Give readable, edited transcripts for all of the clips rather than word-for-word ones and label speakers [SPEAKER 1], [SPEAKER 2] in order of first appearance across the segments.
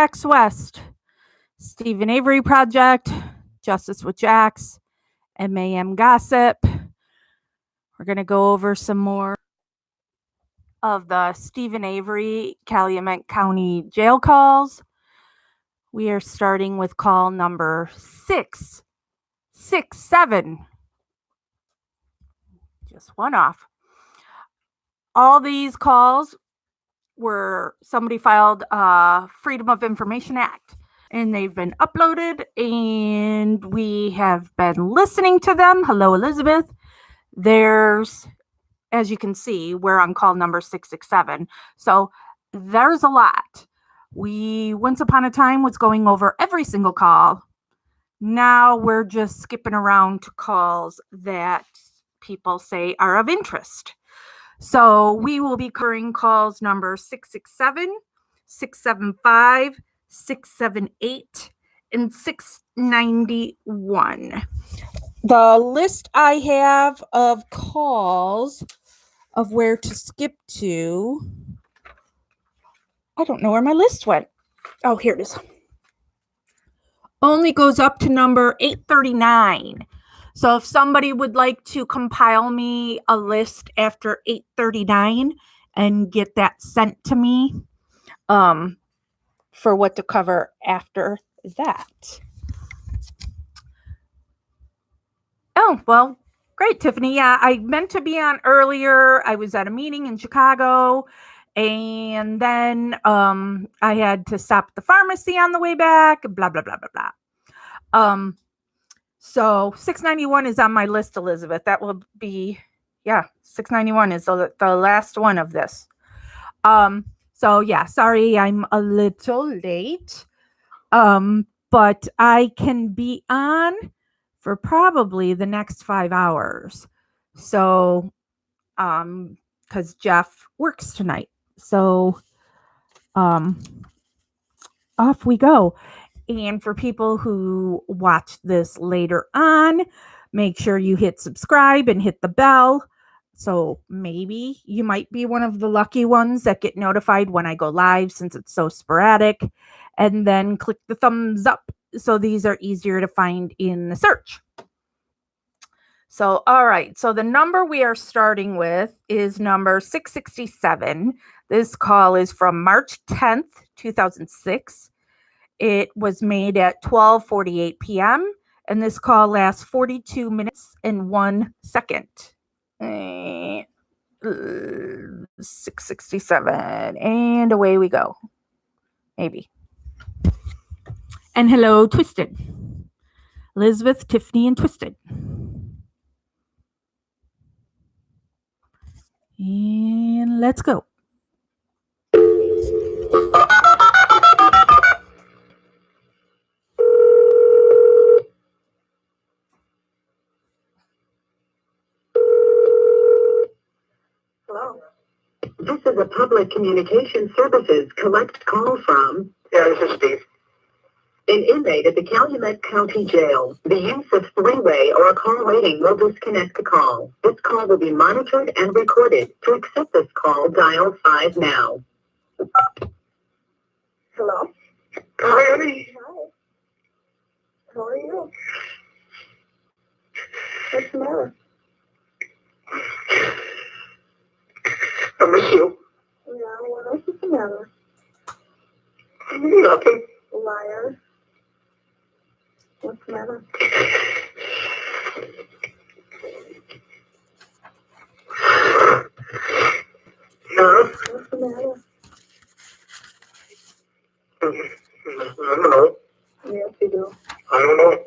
[SPEAKER 1] Jax West, Stephen Avery Project, Justice with Jax, MAM Gossip. We're going to go over some more of the Stephen Avery Calumet County jail calls. We are starting with call number 667. Just one off. All these calls were somebody filed a Freedom of Information Act, and they've been uploaded, and we have been listening to them. Hello, Elizabeth. There's, as you can see, we're on call number 667. So there's a lot. We once upon a time was going over every single call. Now we're just skipping around to calls that people say are of interest. So we will be covering calls number 667, 675, 678, and 691. The list I have of calls of where to skip to, I don't know where my list went. Oh, here it is. Only goes up to number 839. So if somebody would like to compile me a list after 839 and get that sent to me for what to cover after that. Oh, well, great, Tiffany. Yeah, I meant to be on earlier. I was at a meeting in Chicago, and then I had to stop at the pharmacy on the way back, blah, blah, blah, blah, blah. So 691 is on my list, Elizabeth. That will be, 691 is the last one of this. So yeah, sorry, I'm a little late. But I can be on for probably the next 5 hours. So, because Jeff works tonight. So, off we go. And for people who watch this later on, make sure you hit subscribe and hit the bell. So maybe you might be one of the lucky ones that get notified when I go live, since it's so sporadic. And then click the thumbs up so these are easier to find in the search. So, all right. So the number we are starting with is number 667. This call is from March 10th, 2006. It was made at 12:48 p.m. and this call lasts 42 minutes and 1 second. 667, and away we go. Maybe. And hello, Twisted. Elizabeth, Tiffany, and Twisted. And let's go.
[SPEAKER 2] Hello. This is a public communication services collect call from. Yeah, this is Steve. An inmate at the Calumet County Jail. The use of three-way or a call waiting will disconnect the call. This call will be monitored and recorded. To accept this call, dial 5 now. Hello. Hi, honey. Hi. How are you? What's the matter? I miss you. Yeah, what else is the matter? Nothing. Liar. What's the matter? No. What's the matter? I don't know. Yes, you do. I don't know.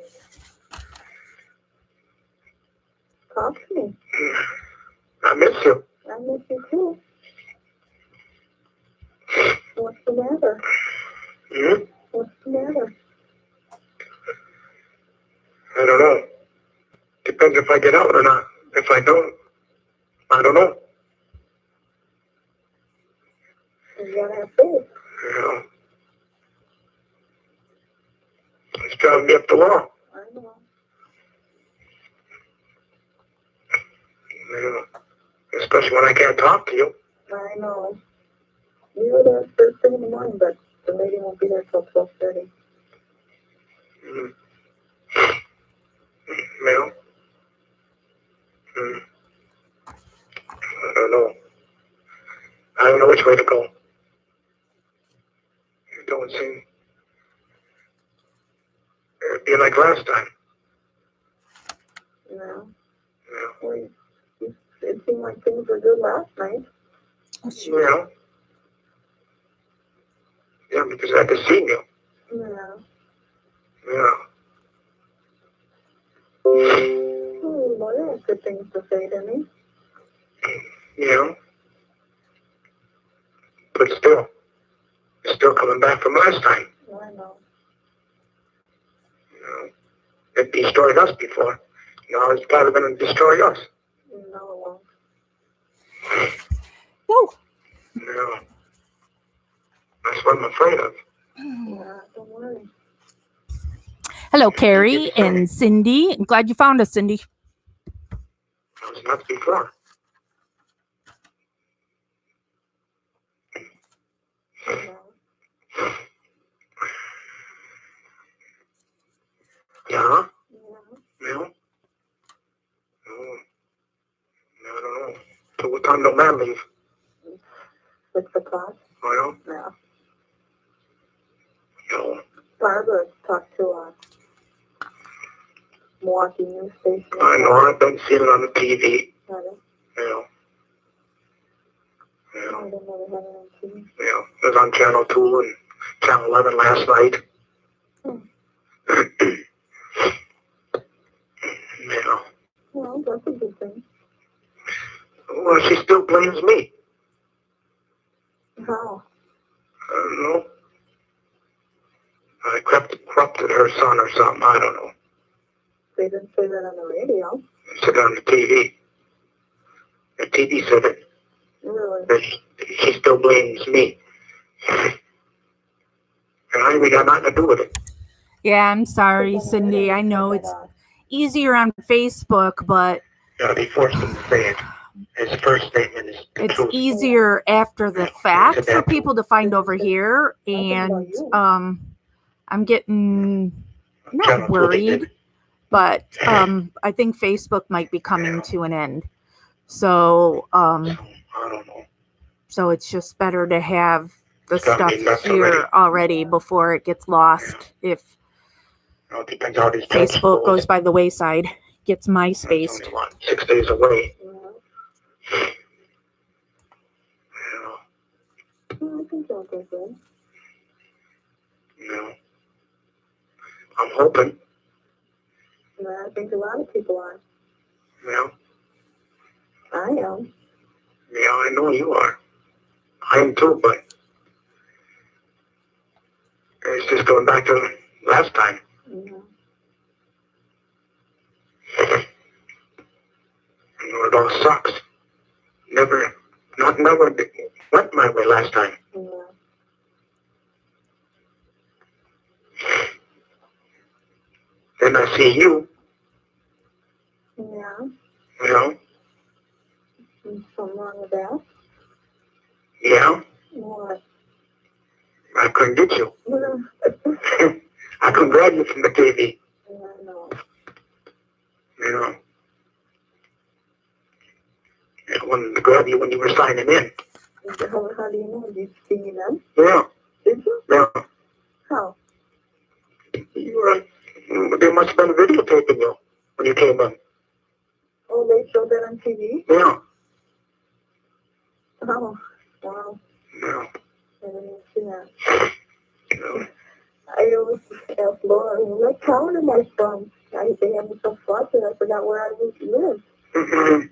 [SPEAKER 2] Talk to me. I miss you. I miss you too. What's the matter? Hmm? What's the matter? I don't know. Depends if I get out or not. If I don't, I don't know. You gotta have faith. Yeah. It's driving me up the wall. I know. Yeah. Especially when I can't talk to you. I know. You were there first thing in the morning, but the lady won't be there till 12:30.
[SPEAKER 3] Well, I don't know. I don't know which way to go. It don't seem it'd be like last time.
[SPEAKER 2] No.
[SPEAKER 3] Yeah.
[SPEAKER 2] Well, it seemed like things were good last night.
[SPEAKER 3] Yeah. Yeah, because I could see you.
[SPEAKER 2] Yeah.
[SPEAKER 3] Yeah.
[SPEAKER 2] Well, there was good things to say to me.
[SPEAKER 3] Yeah. But still, it's still coming back from last time.
[SPEAKER 2] I know.
[SPEAKER 3] You know, it destroyed us before. Now it's probably going to destroy us.
[SPEAKER 2] No, it won't.
[SPEAKER 1] Woo.
[SPEAKER 3] Yeah. That's what I'm afraid of.
[SPEAKER 2] Yeah, don't worry.
[SPEAKER 1] Hello, Carrie and Cindy. I'm glad you found us, Cindy.
[SPEAKER 3] I was nuts before.
[SPEAKER 2] No.
[SPEAKER 3] Yeah?
[SPEAKER 2] Yeah.
[SPEAKER 3] No? Oh. No, I don't know. So what time do man leave?
[SPEAKER 2] 6 o'clock?
[SPEAKER 3] Oh,
[SPEAKER 2] Yeah.
[SPEAKER 3] no?
[SPEAKER 2] Barbara talked to Milwaukee news station.
[SPEAKER 3] I know, I've been seeing it on the TV.
[SPEAKER 2] Got it?
[SPEAKER 3] Yeah.
[SPEAKER 2] I
[SPEAKER 3] Yeah.
[SPEAKER 2] didn't know they had it on TV.
[SPEAKER 3] Yeah. It was on Channel 2 and Channel 11 last night. Yeah.
[SPEAKER 2] Well, that's a good thing.
[SPEAKER 3] Well, she still blames me.
[SPEAKER 2] How?
[SPEAKER 3] I don't know. I corrupted her son or something. I don't know.
[SPEAKER 2] They didn't say that on the radio.
[SPEAKER 3] It said on the TV. The TV said it.
[SPEAKER 2] Really?
[SPEAKER 3] That she still blames me. And I ain't got nothing to do with it.
[SPEAKER 1] Yeah, I'm sorry, Cindy. I know it's easier on Facebook, but
[SPEAKER 3] Gotta be forced him to say it. His first statement is the
[SPEAKER 1] it's
[SPEAKER 3] truth.
[SPEAKER 1] easier after the fact for people to find over here. And I'm getting not worried, but I think Facebook might be coming to an end. So
[SPEAKER 3] I don't know.
[SPEAKER 1] so it's just better to have the
[SPEAKER 3] It's gotta
[SPEAKER 1] stuff
[SPEAKER 3] be left
[SPEAKER 1] here already before it gets lost. If
[SPEAKER 3] Well, it depends how these
[SPEAKER 1] Facebook goes by the wayside, gets
[SPEAKER 3] It's
[SPEAKER 1] MySpace.
[SPEAKER 3] only, what, 6 days away.
[SPEAKER 2] Yeah. I think they'll go good.
[SPEAKER 3] Yeah. I'm hoping.
[SPEAKER 2] Yeah, I think a lot of people are.
[SPEAKER 3] Yeah.
[SPEAKER 2] I am.
[SPEAKER 3] Yeah, I know you are. I am too, but it's just going back to last time.
[SPEAKER 2] Yeah.
[SPEAKER 3] You know, it all sucks. Never went my way last time.
[SPEAKER 2] Yeah.
[SPEAKER 3] Then I see you,
[SPEAKER 2] Yeah.
[SPEAKER 3] you know.
[SPEAKER 2] There's something wrong with that.
[SPEAKER 3] Yeah.
[SPEAKER 2] What?
[SPEAKER 3] I couldn't get you.
[SPEAKER 2] Yeah,
[SPEAKER 3] I couldn't grab you from the TV.
[SPEAKER 2] I know.
[SPEAKER 3] You know. I wanted to grab you when you were signing in.
[SPEAKER 2] How do you know? Did you see me then?
[SPEAKER 3] Yeah.
[SPEAKER 2] Did you?
[SPEAKER 3] Yeah.
[SPEAKER 2] How?
[SPEAKER 3] You were, they must have been videotaping you when you came in.
[SPEAKER 2] Oh, they showed that on TV?
[SPEAKER 3] Yeah.
[SPEAKER 2] Oh, wow.
[SPEAKER 3] Yeah.
[SPEAKER 2] I didn't even see that.
[SPEAKER 3] Yeah.
[SPEAKER 2] I always ask Laura, what town am I from? They have me so flustered, I forgot where I live.
[SPEAKER 3] Mm-hmm.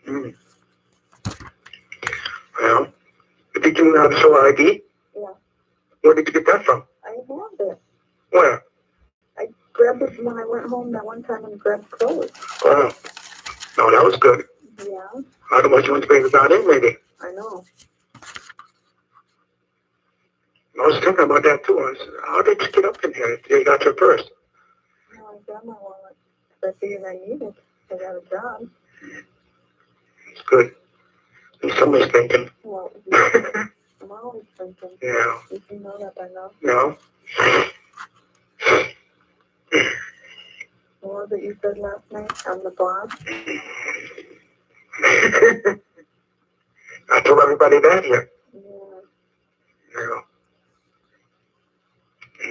[SPEAKER 3] Mm. Well, did you have show ID?
[SPEAKER 2] Yeah.
[SPEAKER 3] Where did you get that from?
[SPEAKER 2] I have it.
[SPEAKER 3] Where?
[SPEAKER 2] I grabbed it when I went home that one time and grabbed clothes.
[SPEAKER 3] Oh. No, that was good.
[SPEAKER 2] Yeah.
[SPEAKER 3] Otherwise you wouldn't bring it out in, maybe.
[SPEAKER 2] I know.
[SPEAKER 3] I was thinking about that too. I said, how did you get up in here if you got your purse?
[SPEAKER 2] No, I grabbed my wallet. I figured I needed it. I got a job.
[SPEAKER 3] It's good. At least somebody's thinking.
[SPEAKER 2] Well, come on. always drinking.
[SPEAKER 3] Yeah.
[SPEAKER 2] Did you know that by now?
[SPEAKER 3] No.
[SPEAKER 2] What was it you said last night on the blog?
[SPEAKER 3] I told everybody that here.
[SPEAKER 2] Yeah.
[SPEAKER 3] No.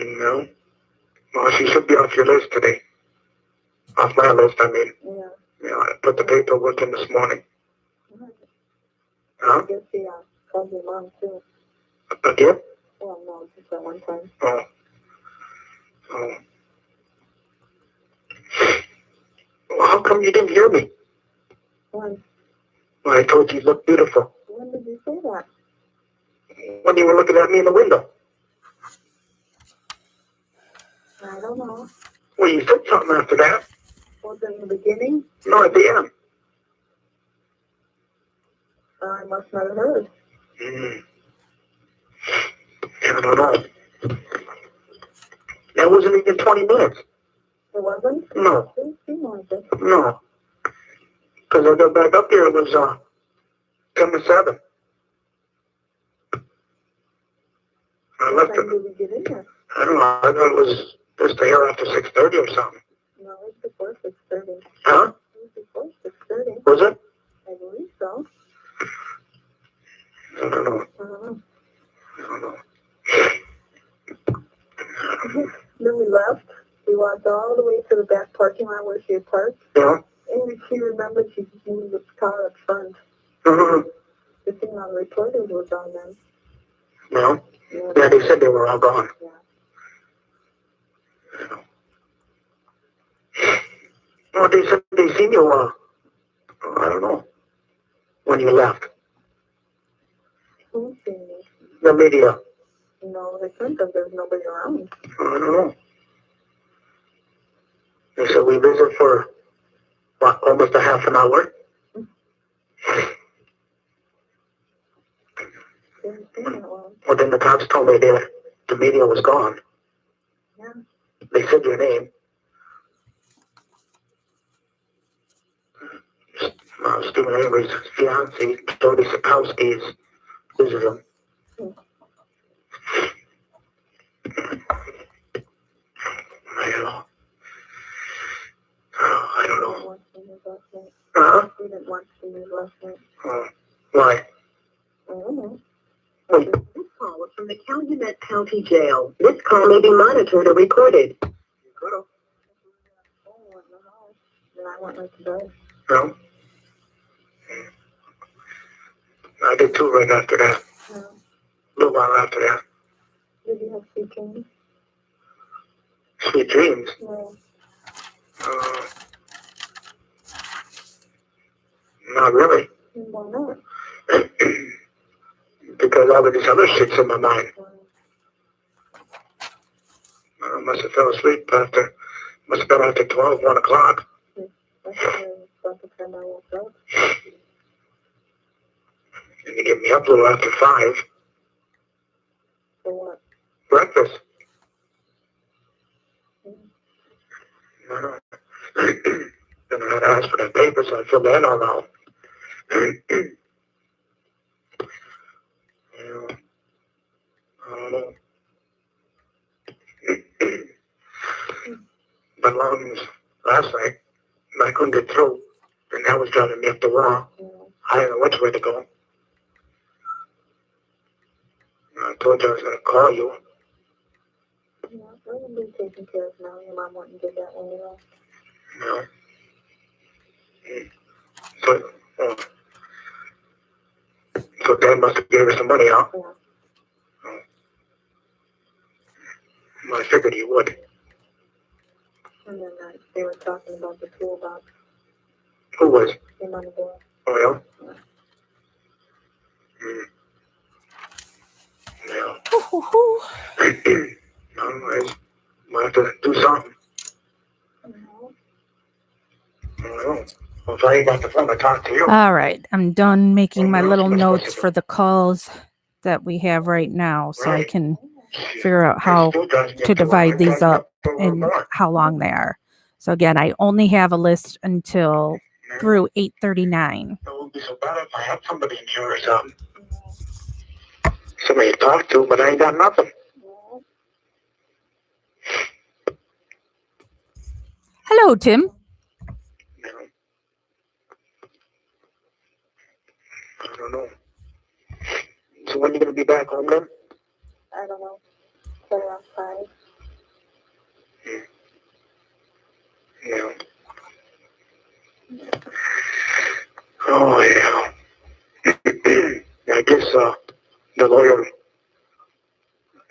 [SPEAKER 3] No. Well, she should be off your list today. Off my list, I mean.
[SPEAKER 2] Yeah.
[SPEAKER 3] Yeah, I put the paperwork in this morning.
[SPEAKER 2] Right.
[SPEAKER 3] Huh?
[SPEAKER 2] I guess she called your mom too.
[SPEAKER 3] Again?
[SPEAKER 2] Well, no, just that one time.
[SPEAKER 3] Oh. Oh. Well, how come you didn't hear me?
[SPEAKER 2] When?
[SPEAKER 3] Well, I told you you looked beautiful.
[SPEAKER 2] When did you say that?
[SPEAKER 3] When you were looking at me in the window.
[SPEAKER 2] I don't know.
[SPEAKER 3] Well, you said something after that.
[SPEAKER 2] Was it in the beginning?
[SPEAKER 3] No, at the end.
[SPEAKER 2] I must not have heard.
[SPEAKER 3] Mm. I don't know. That wasn't even 20 minutes.
[SPEAKER 2] It wasn't?
[SPEAKER 3] No.
[SPEAKER 2] It didn't seem like it.
[SPEAKER 3] No. Because I got back up there, it was 10 to 7. I
[SPEAKER 2] What
[SPEAKER 3] left
[SPEAKER 2] time
[SPEAKER 3] it.
[SPEAKER 2] did we get in there?
[SPEAKER 3] I don't know. I thought it was just here after 6:30 or something.
[SPEAKER 2] No, it was before 6:30.
[SPEAKER 3] Huh?
[SPEAKER 2] It was before 6:30.
[SPEAKER 3] Was it?
[SPEAKER 2] I believe so.
[SPEAKER 3] I don't know.
[SPEAKER 2] I don't know.
[SPEAKER 3] I don't know.
[SPEAKER 2] Then we left. We walked all the way to the back parking lot where she had parked.
[SPEAKER 3] Yeah?
[SPEAKER 2] And she remembered she just moved the car up front.
[SPEAKER 3] Mm-hmm.
[SPEAKER 2] The thing on the reporters was on them.
[SPEAKER 3] No?
[SPEAKER 2] Yeah.
[SPEAKER 3] Yeah, they said they were all gone.
[SPEAKER 2] Yeah.
[SPEAKER 3] Yeah. Well, they said they seen you, I don't know, when you left.
[SPEAKER 2] Who's seen me?
[SPEAKER 3] The media.
[SPEAKER 2] No, they couldn't have. There's nobody around.
[SPEAKER 3] I don't know. They said we visit for, what, almost a half an hour?
[SPEAKER 2] Didn't see that one.
[SPEAKER 3] Well, then the cops told me that the media was gone.
[SPEAKER 2] Yeah.
[SPEAKER 3] They said your name. Stephen Avery's fiancée, Jody Sapowski's visiting. I don't know. Oh, I don't know.
[SPEAKER 2] Watch the news last night.
[SPEAKER 3] Huh?
[SPEAKER 2] We didn't watch the news last night.
[SPEAKER 3] Why?
[SPEAKER 2] I don't know.
[SPEAKER 3] Wait.
[SPEAKER 2] This call was from the Calumet County Jail. This call may be monitored or recorded.
[SPEAKER 3] You could have.
[SPEAKER 2] And I went right to bed.
[SPEAKER 3] No? I did too right after that.
[SPEAKER 2] No.
[SPEAKER 3] A little while after that.
[SPEAKER 2] Did you have sweet dreams?
[SPEAKER 3] Sweet dreams.
[SPEAKER 2] No.
[SPEAKER 3] Not really.
[SPEAKER 2] Why not?
[SPEAKER 3] Because all of these other shit's in my mind. I must have fell asleep must have been after 12, 1 o'clock.
[SPEAKER 2] That's about the time I woke up.
[SPEAKER 3] And you get me up a little after 5.
[SPEAKER 2] For what?
[SPEAKER 3] Breakfast. Then I had to ask for that paper, so I filled that all out. Yeah. I don't know. But last night, I couldn't get through, and that was driving me up the wall.
[SPEAKER 2] Yeah.
[SPEAKER 3] I didn't know which way to go. I told you I was going to call you.
[SPEAKER 2] Yeah, we'll be taken care of now. Your mom wouldn't do that when you left.
[SPEAKER 3] No. So Dad must have gave her some money, huh?
[SPEAKER 2] Yeah.
[SPEAKER 3] Oh. Well, I figured he would.
[SPEAKER 2] And then they were talking about the toolbox.
[SPEAKER 3] Who was?
[SPEAKER 2] Came on the board.
[SPEAKER 3] Oh, yeah?
[SPEAKER 2] Yeah.
[SPEAKER 3] Yeah. Anyways, might have to do something. I don't know. Well, if I ain't got the phone, I talk to you.
[SPEAKER 1] All right, I'm done making my little notes for the calls that we have right now, so I can figure out how to divide these up and how long they are. So again, I only have a list until through 8:39.
[SPEAKER 3] It would be so bad if I had somebody in here or something. somebody to talk to, but I ain't got nothing.
[SPEAKER 1] Hello, Tim.
[SPEAKER 3] No. I don't know. So when are you going to be back home then?
[SPEAKER 2] I don't know. Probably around 5.
[SPEAKER 3] Yeah. Oh, yeah. I guess the lawyer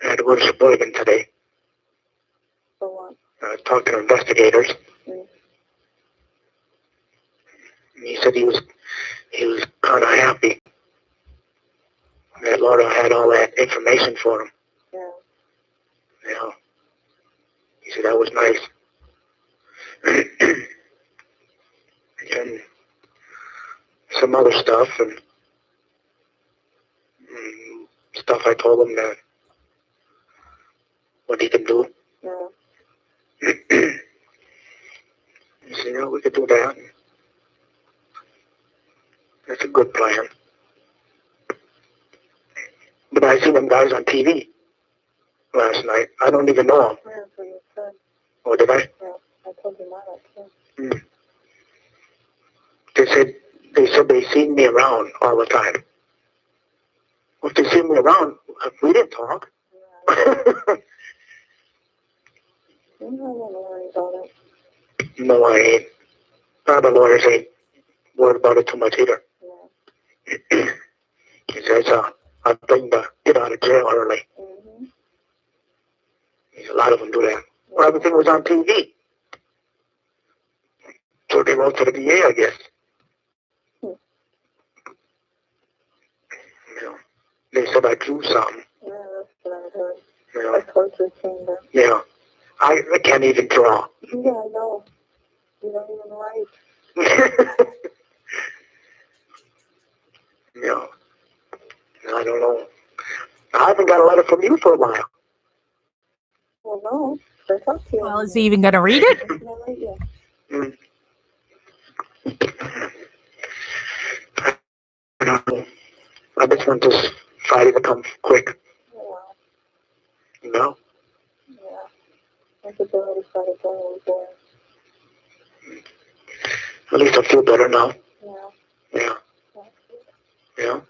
[SPEAKER 3] had to go to Suburban today.
[SPEAKER 2] For what?
[SPEAKER 3] Talked to investigators.
[SPEAKER 2] Mm.
[SPEAKER 3] He said he was kind of happy that Laura had all that information for him.
[SPEAKER 2] Yeah.
[SPEAKER 3] Yeah. He said that was nice. And some other stuff and stuff I told him that what he could do.
[SPEAKER 2] Yeah.
[SPEAKER 3] He said, yeah, we could do that. That's a good plan. But I seen them guys on TV last night. I don't even know them.
[SPEAKER 2] Yeah, that's what you said.
[SPEAKER 3] Oh, did I?
[SPEAKER 2] Yeah. I told you mine too.
[SPEAKER 3] They said they seen me around all the time. Well, if they seen me around, we didn't talk.
[SPEAKER 2] Yeah. You don't have to worry about it.
[SPEAKER 3] No, I ain't. The lawyers ain't worried about it too much either.
[SPEAKER 2] Yeah.
[SPEAKER 3] He says, I think to get out of jail early.
[SPEAKER 2] Mm-hmm.
[SPEAKER 3] A lot of them do that. Well, everything was on TV. So they wrote to the DA, I guess. You know, they said I drew something.
[SPEAKER 2] Yeah, that's what I heard.
[SPEAKER 3] You know,
[SPEAKER 2] A torture chamber.
[SPEAKER 3] yeah. I can't even draw.
[SPEAKER 2] Yeah, I know. You don't even write.
[SPEAKER 3] Yeah. I don't know. I haven't got a letter from you for a while.
[SPEAKER 2] Well, no. I talked to you.
[SPEAKER 1] Well, is he even going to read it?
[SPEAKER 2] It's not right yet.
[SPEAKER 3] I don't know. I just want this Friday to come quick.
[SPEAKER 2] Oh, wow.
[SPEAKER 3] You know?
[SPEAKER 2] Yeah. I could already started going there.
[SPEAKER 3] At least I feel better now.
[SPEAKER 2] Yeah.
[SPEAKER 3] Yeah. Yeah.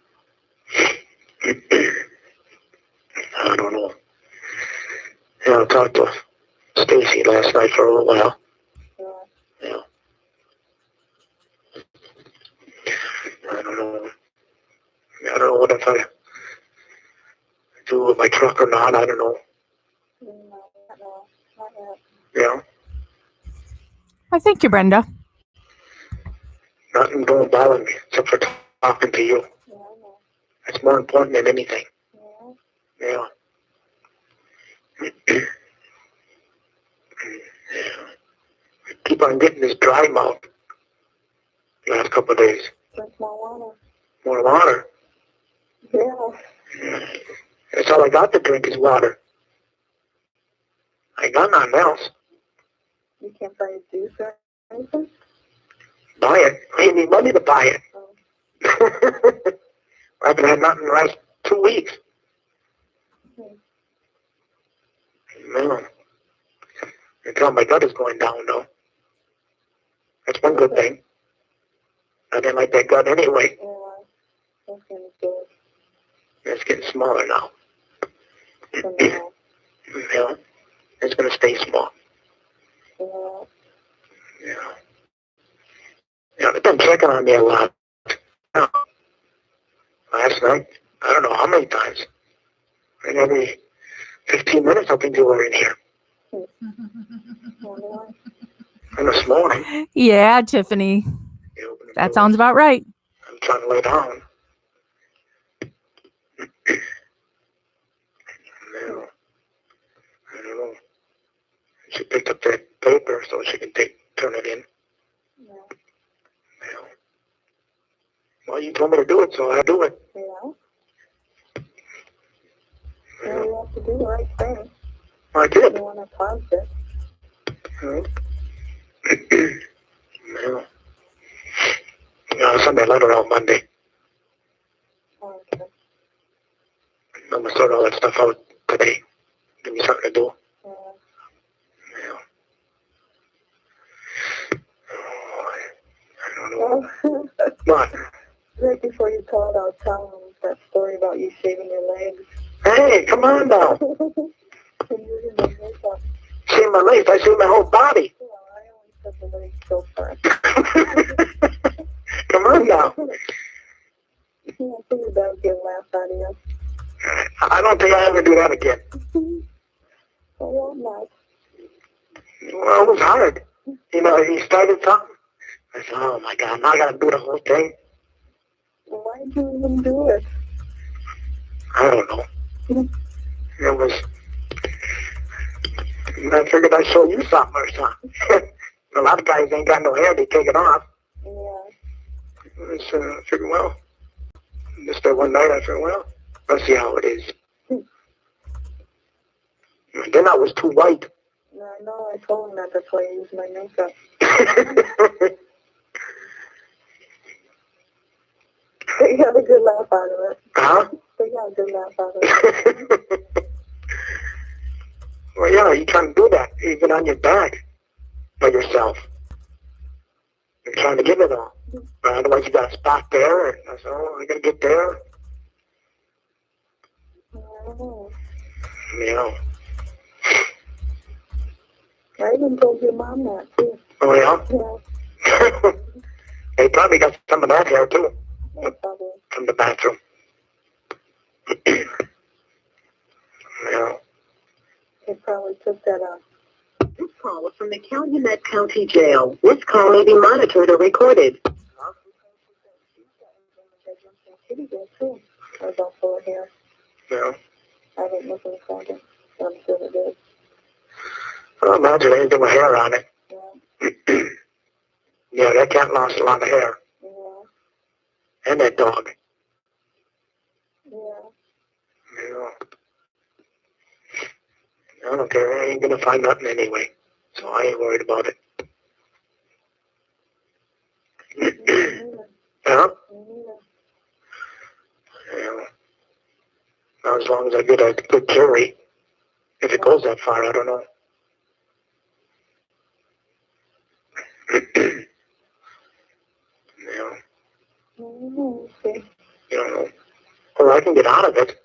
[SPEAKER 3] I don't know. Yeah, I talked to Stacy last night for a little while.
[SPEAKER 2] Yeah.
[SPEAKER 3] Yeah. I don't know. I don't know what if I do with my truck or not. I don't know.
[SPEAKER 2] No, not yet.
[SPEAKER 3] Yeah.
[SPEAKER 1] I thank you, Brenda.
[SPEAKER 3] Nothing don't bother me except for talking to you.
[SPEAKER 2] Yeah, I know.
[SPEAKER 3] That's more important than anything.
[SPEAKER 2] Yeah.
[SPEAKER 3] Yeah. Yeah. I keep on getting this dry mouth the last couple of days.
[SPEAKER 2] Drink more water.
[SPEAKER 3] More water.
[SPEAKER 2] Yeah.
[SPEAKER 3] That's all I got to drink is water. I ain't got nothing else.
[SPEAKER 2] You can't buy a juice or anything?
[SPEAKER 3] Buy it. I need money to buy it.
[SPEAKER 2] Oh.
[SPEAKER 3] I haven't had nothing in the last 2 weeks. No. I tell my gut is going down, though. That's one good thing. I didn't like that gut anyway.
[SPEAKER 2] Yeah. That's gonna do
[SPEAKER 3] It's getting smaller now.
[SPEAKER 2] it for now.
[SPEAKER 3] Yeah. It's going to stay small.
[SPEAKER 2] Yeah.
[SPEAKER 3] Yeah. Yeah, they've been checking on me a lot. Yeah. Last night, I don't know how many times. And every 15 minutes, I think you were in here. And this morning,
[SPEAKER 1] Yeah, Tiffany.
[SPEAKER 3] you opened the
[SPEAKER 1] That
[SPEAKER 3] door.
[SPEAKER 1] sounds about right.
[SPEAKER 3] I'm trying to lay down. No. I don't know. She picked up that paper so she can turn it in.
[SPEAKER 2] Yeah.
[SPEAKER 3] Yeah. Well, you told me to do it, so I do it.
[SPEAKER 2] Yeah.
[SPEAKER 3] Yeah.
[SPEAKER 2] Yeah, you have to do the right thing.
[SPEAKER 3] I did.
[SPEAKER 2] You want to pause it.
[SPEAKER 3] Yeah. Yeah, I'll send that letter out Monday.
[SPEAKER 2] Okay.
[SPEAKER 3] I'm gonna sort all that stuff out today. Give me something to do. Yeah. Oh, I don't know. What?
[SPEAKER 2] Right before you called, I was telling them that story about you shaving your legs.
[SPEAKER 3] Hey, come on now.
[SPEAKER 2] And using the makeup.
[SPEAKER 3] See my legs, I see my whole body.
[SPEAKER 2] Well, I only said the legs so far.
[SPEAKER 3] Come on now.
[SPEAKER 2] I figured that would get a laugh out of you.
[SPEAKER 3] I don't think I ever do that again.
[SPEAKER 2] Well, not.
[SPEAKER 3] Well, it was hard. You know, he started something. I said, oh my God, now I gotta do the whole thing.
[SPEAKER 2] Why did you even do it?
[SPEAKER 3] I don't know. It was, I figured I'd show you something or something. A lot of guys ain't got no hair, they take it off.
[SPEAKER 2] Yeah.
[SPEAKER 3] I figured, well, just that one night I figured, well, let's see how it is. And then I was too white.
[SPEAKER 2] I know, I told him that, that's why I used my makeup. They got a good laugh out of it.
[SPEAKER 3] Huh?
[SPEAKER 2] They got a good laugh out of it.
[SPEAKER 3] Well, yeah, you can't do that, even on your back, by yourself. You're trying to get it all. But otherwise you got a spot there, and I said, oh, I gotta get there.
[SPEAKER 2] I don't know.
[SPEAKER 3] You know.
[SPEAKER 2] I even told your mom that, too.
[SPEAKER 3] Oh, yeah?
[SPEAKER 2] Yeah.
[SPEAKER 3] They probably got some of that hair, too,
[SPEAKER 2] Yeah, probably.
[SPEAKER 3] from the bathroom. You know.
[SPEAKER 2] They probably took that off. This call was from the Calumet County Jail. This call may be monitored or recorded. Kitty did too. I was all full of hair.
[SPEAKER 3] Yeah.
[SPEAKER 2] I didn't look in the closet, but I'm sure it did.
[SPEAKER 3] Well, imagine anything with hair on it.
[SPEAKER 2] Yeah.
[SPEAKER 3] Yeah, that cat lost a lot of hair.
[SPEAKER 2] Yeah.
[SPEAKER 3] And that dog.
[SPEAKER 2] Yeah.
[SPEAKER 3] You know. I don't care. I ain't gonna find nothing anyway. So I ain't worried about it. Yeah? Yeah. Now, as long as I get a good jury. If it goes that far, I don't know. Yeah.
[SPEAKER 2] Okay.
[SPEAKER 3] You don't know. Or I can get out of it.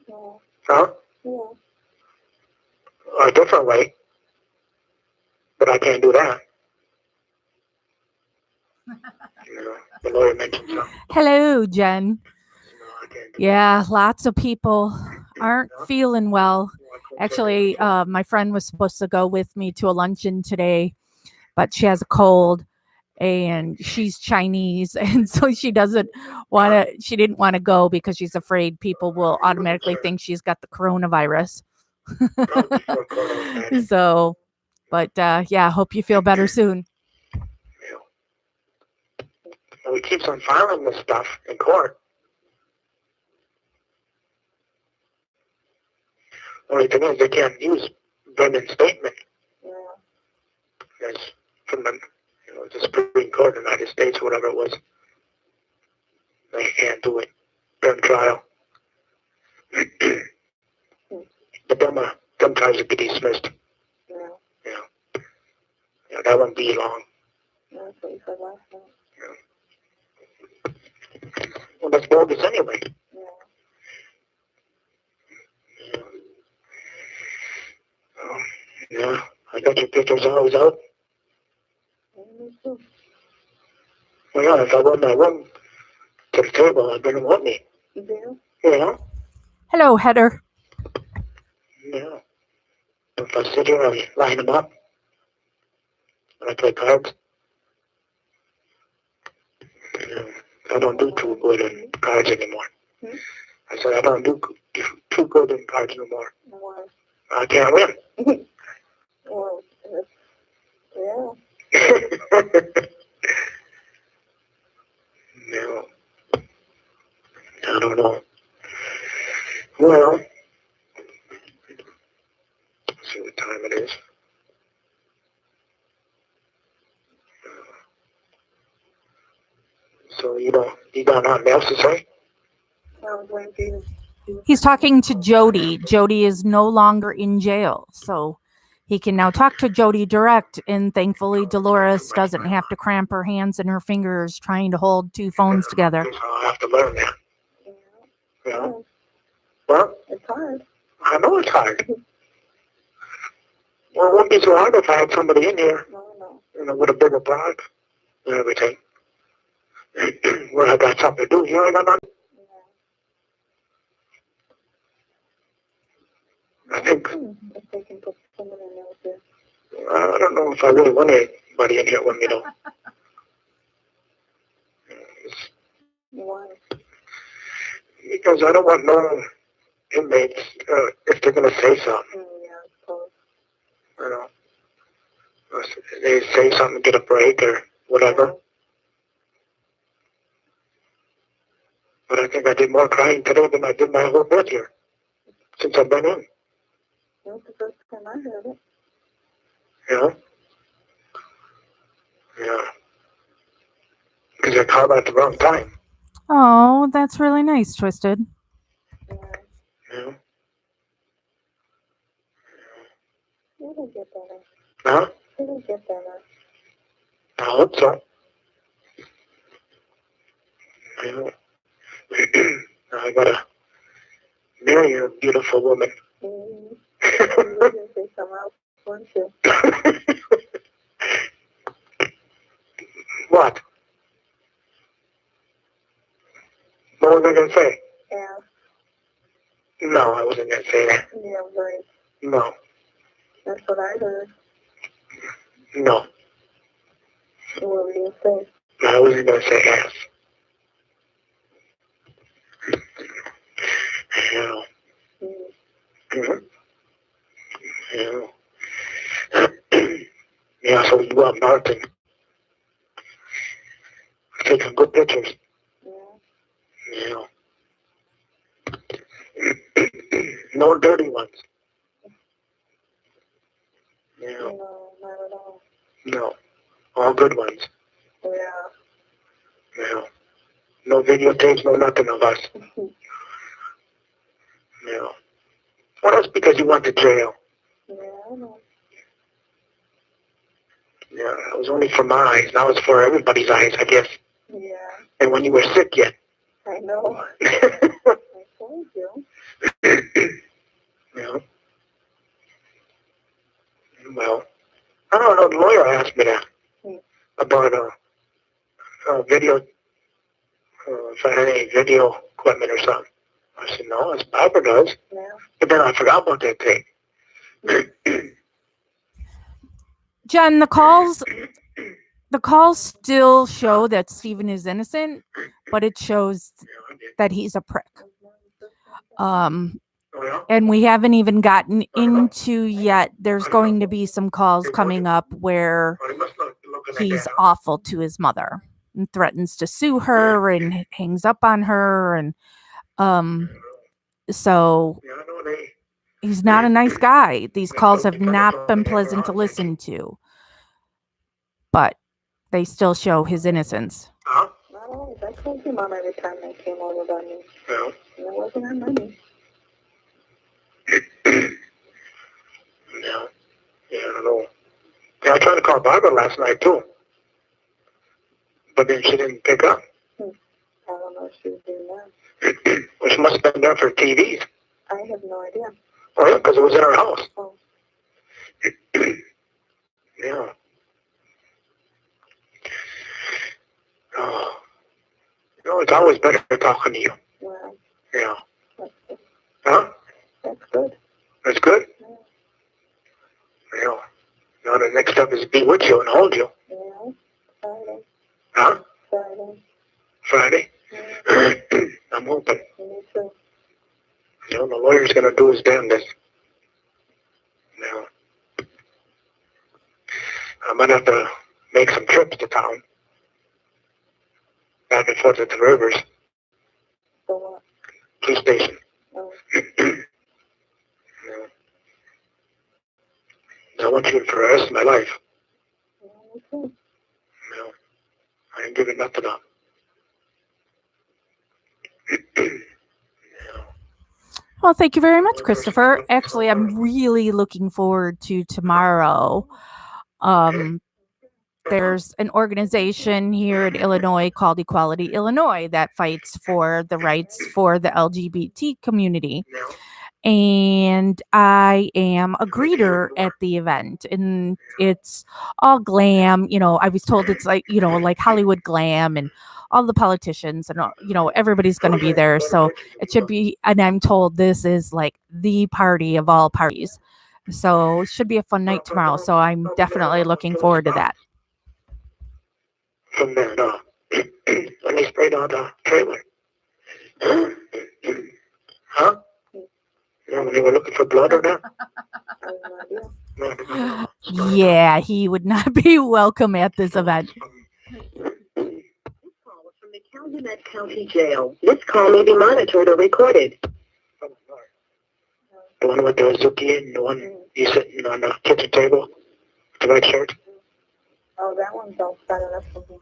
[SPEAKER 2] Yeah.
[SPEAKER 3] Huh?
[SPEAKER 2] Yeah.
[SPEAKER 3] A different way. But I can't do that. You know, the lawyer mentioned something.
[SPEAKER 1] Hello, Jen.
[SPEAKER 3] No, I can't do
[SPEAKER 1] Yeah, lots of people aren't
[SPEAKER 3] Yeah.
[SPEAKER 1] feeling well.
[SPEAKER 3] that.
[SPEAKER 1] Actually, my friend was supposed to go with me to a luncheon today, but she has a cold and she's Chinese. And so she didn't want to go because she's afraid people will automatically think she's got the coronavirus.
[SPEAKER 3] Before Corona,
[SPEAKER 1] So, but yeah, hope you feel better soon.
[SPEAKER 3] Well, he keeps on filing this stuff in court. Only thing is, they can't use Brendan's statement.
[SPEAKER 2] Yeah.
[SPEAKER 3] That's from the, the Supreme Court of the United States, whatever it was. They can't do it during trial. But them tries to be dismissed.
[SPEAKER 2] Yeah.
[SPEAKER 3] Yeah, that won't be long.
[SPEAKER 2] That's what you said last night.
[SPEAKER 3] Well, that's bogus anyway.
[SPEAKER 2] Yeah.
[SPEAKER 3] Yeah, I got your pictures always out.
[SPEAKER 2] Me too.
[SPEAKER 3] Well, yeah, if I run my room to the table, I'd bring them with me.
[SPEAKER 2] You do?
[SPEAKER 3] Yeah.
[SPEAKER 1] Hello, Heather.
[SPEAKER 3] Yeah. If I sit here, I line them up. And I play cards. Yeah. I don't do too good in cards anymore.
[SPEAKER 2] Hmm?
[SPEAKER 3] I said I don't do too good in cards anymore.
[SPEAKER 2] Why?
[SPEAKER 3] I can't win.
[SPEAKER 2] Well, yeah.
[SPEAKER 3] No. I don't know. Well, let's see what time it is. So you got nothing else to say?
[SPEAKER 2] I was waiting for you
[SPEAKER 1] He's talking to Jody. Jody is no longer in jail, so he can now talk to Jody direct, and thankfully Dolores doesn't have to cramp her hands and her fingers trying to hold two phones together.
[SPEAKER 3] I'll have to learn that.
[SPEAKER 2] Yeah.
[SPEAKER 3] Well,
[SPEAKER 2] It's hard.
[SPEAKER 3] I know it's hard. Well, it wouldn't be so hard if I had somebody in here, with a bigger product and everything. Where I got something to do. You ain't got nothing? I think,
[SPEAKER 2] If they can put someone in there with you.
[SPEAKER 3] I don't know if I really want anybody in here with me, though.
[SPEAKER 2] Why?
[SPEAKER 3] Because I don't want no inmates, if they're going to say something,
[SPEAKER 2] Yeah, I suppose.
[SPEAKER 3] you know. They say something, get a break or whatever. But I think I did more crying today than I did my whole birth year since I've been in.
[SPEAKER 2] That's the first time I heard it.
[SPEAKER 3] You know? Yeah. Because I called at the wrong time.
[SPEAKER 1] Oh, that's really nice, Twisted.
[SPEAKER 2] Yeah.
[SPEAKER 3] You know?
[SPEAKER 2] It'll get better.
[SPEAKER 3] Huh?
[SPEAKER 2] It'll get better.
[SPEAKER 3] I hope so. You know? I gotta marry a beautiful woman.
[SPEAKER 2] Mm-hmm. You were going to say something else, weren't you?
[SPEAKER 3] What? What was I gonna say?
[SPEAKER 2] Yeah.
[SPEAKER 3] No, I wasn't gonna say that.
[SPEAKER 2] Yeah, right.
[SPEAKER 3] No.
[SPEAKER 2] That's what I heard.
[SPEAKER 3] No.
[SPEAKER 2] What were you going to say?
[SPEAKER 3] I wasn't gonna say ass. You know.
[SPEAKER 2] Mm.
[SPEAKER 3] You know. Yeah, so we go up north and take some good pictures.
[SPEAKER 2] Yeah.
[SPEAKER 3] You know. No dirty ones. You know.
[SPEAKER 2] No, not at all.
[SPEAKER 3] No. All good ones.
[SPEAKER 2] Yeah.
[SPEAKER 3] You know. No videotapes, no nothing of us. You know. Well, that's because you went to jail.
[SPEAKER 2] Yeah, I know.
[SPEAKER 3] Yeah, it was only for my eyes. Now it's for everybody's eyes, I guess.
[SPEAKER 2] Yeah.
[SPEAKER 3] And when you were sick yet.
[SPEAKER 2] I know. I told you.
[SPEAKER 3] You know. Well, I don't know. The lawyer asked me that about a video, if I had any video equipment or something. I said, no, as Barbara does.
[SPEAKER 2] Yeah.
[SPEAKER 3] But then I forgot about that thing.
[SPEAKER 1] Jen, the calls still show that Stephen is innocent, but it shows that he's a prick. And we haven't even gotten into yet. There's going to be some calls coming up where he's awful to his mother and threatens to sue her and hangs up on her. And so he's not a nice guy. These calls have not been pleasant to listen to, but they still show his innocence.
[SPEAKER 2] Not always. I told your mom every time they came over about me.
[SPEAKER 3] Yeah.
[SPEAKER 2] And it wasn't her money.
[SPEAKER 3] Yeah. Yeah, I don't know. Yeah, I tried to call Barbara last night, too. But then she didn't pick up.
[SPEAKER 2] I don't know if she was doing that.
[SPEAKER 3] Well, she must have been there for TVs.
[SPEAKER 2] I have no idea.
[SPEAKER 3] Oh, yeah, because it was in her house.
[SPEAKER 2] Oh.
[SPEAKER 3] Yeah. Oh. You know, it's always better talking to you.
[SPEAKER 2] Well,
[SPEAKER 3] Yeah.
[SPEAKER 2] that's good.
[SPEAKER 3] Huh?
[SPEAKER 2] That's good.
[SPEAKER 3] That's good?
[SPEAKER 2] Yeah.
[SPEAKER 3] Yeah. Now the next step is be with you and hold you.
[SPEAKER 2] Yeah. Friday.
[SPEAKER 3] Huh?
[SPEAKER 2] Friday.
[SPEAKER 3] Friday?
[SPEAKER 2] Yeah.
[SPEAKER 3] I'm hoping.
[SPEAKER 2] Me too.
[SPEAKER 3] You know, the lawyer's going to do his damnedest. Now, I might have to make some trips to town. Back and forth at the rivers.
[SPEAKER 2] So what?
[SPEAKER 3] Police station.
[SPEAKER 2] Oh.
[SPEAKER 3] Yeah. I want you for the rest of my life.
[SPEAKER 2] Yeah, me too.
[SPEAKER 3] No, I ain't giving nothing up. No.
[SPEAKER 1] Well, thank you very much, Christopher. Actually, I'm really looking forward to tomorrow. There's an organization here in Illinois called Equality Illinois that fights for the rights for the LGBT community. And I am a greeter at the event, and it's all glam. I was told it's like, like Hollywood glam, and all the politicians and everybody's going to be there. So it should be, and I'm told this is like the party of all parties. So it should be a fun night tomorrow. So I'm definitely looking forward to that.
[SPEAKER 3] From that, when they sprayed on the trailer. Huh? When they were looking for blood or that?
[SPEAKER 1] Yeah, he would not be welcome at this event.
[SPEAKER 2] This call was from the Calumet County Jail. This call may be monitored or recorded.
[SPEAKER 3] The one with the Zuki and the one he's sitting on the kitchen table, the red shirt.
[SPEAKER 2] Oh, that one's all set up for me.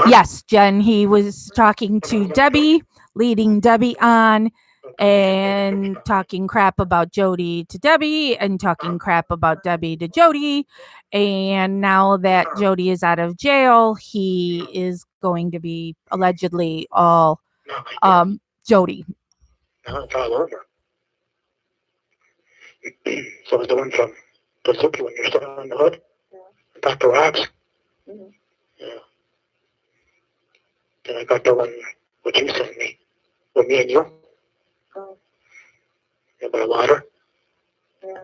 [SPEAKER 1] Yes, Jen, he was talking to Debbie, leading Debbie on, and talking crap about Jody to Debbie, and talking crap about Debbie to Jody. And now that Jody is out of jail, he is going to be allegedly all Jody.
[SPEAKER 3] No, it's all over. So it's the one from the Zuki when you're still on the hood? Yeah. Dr. Rocks? Mm-hmm. Yeah. Then I got the one what you sent me, with me and you. Oh. Yeah, by the water.
[SPEAKER 2] Yeah.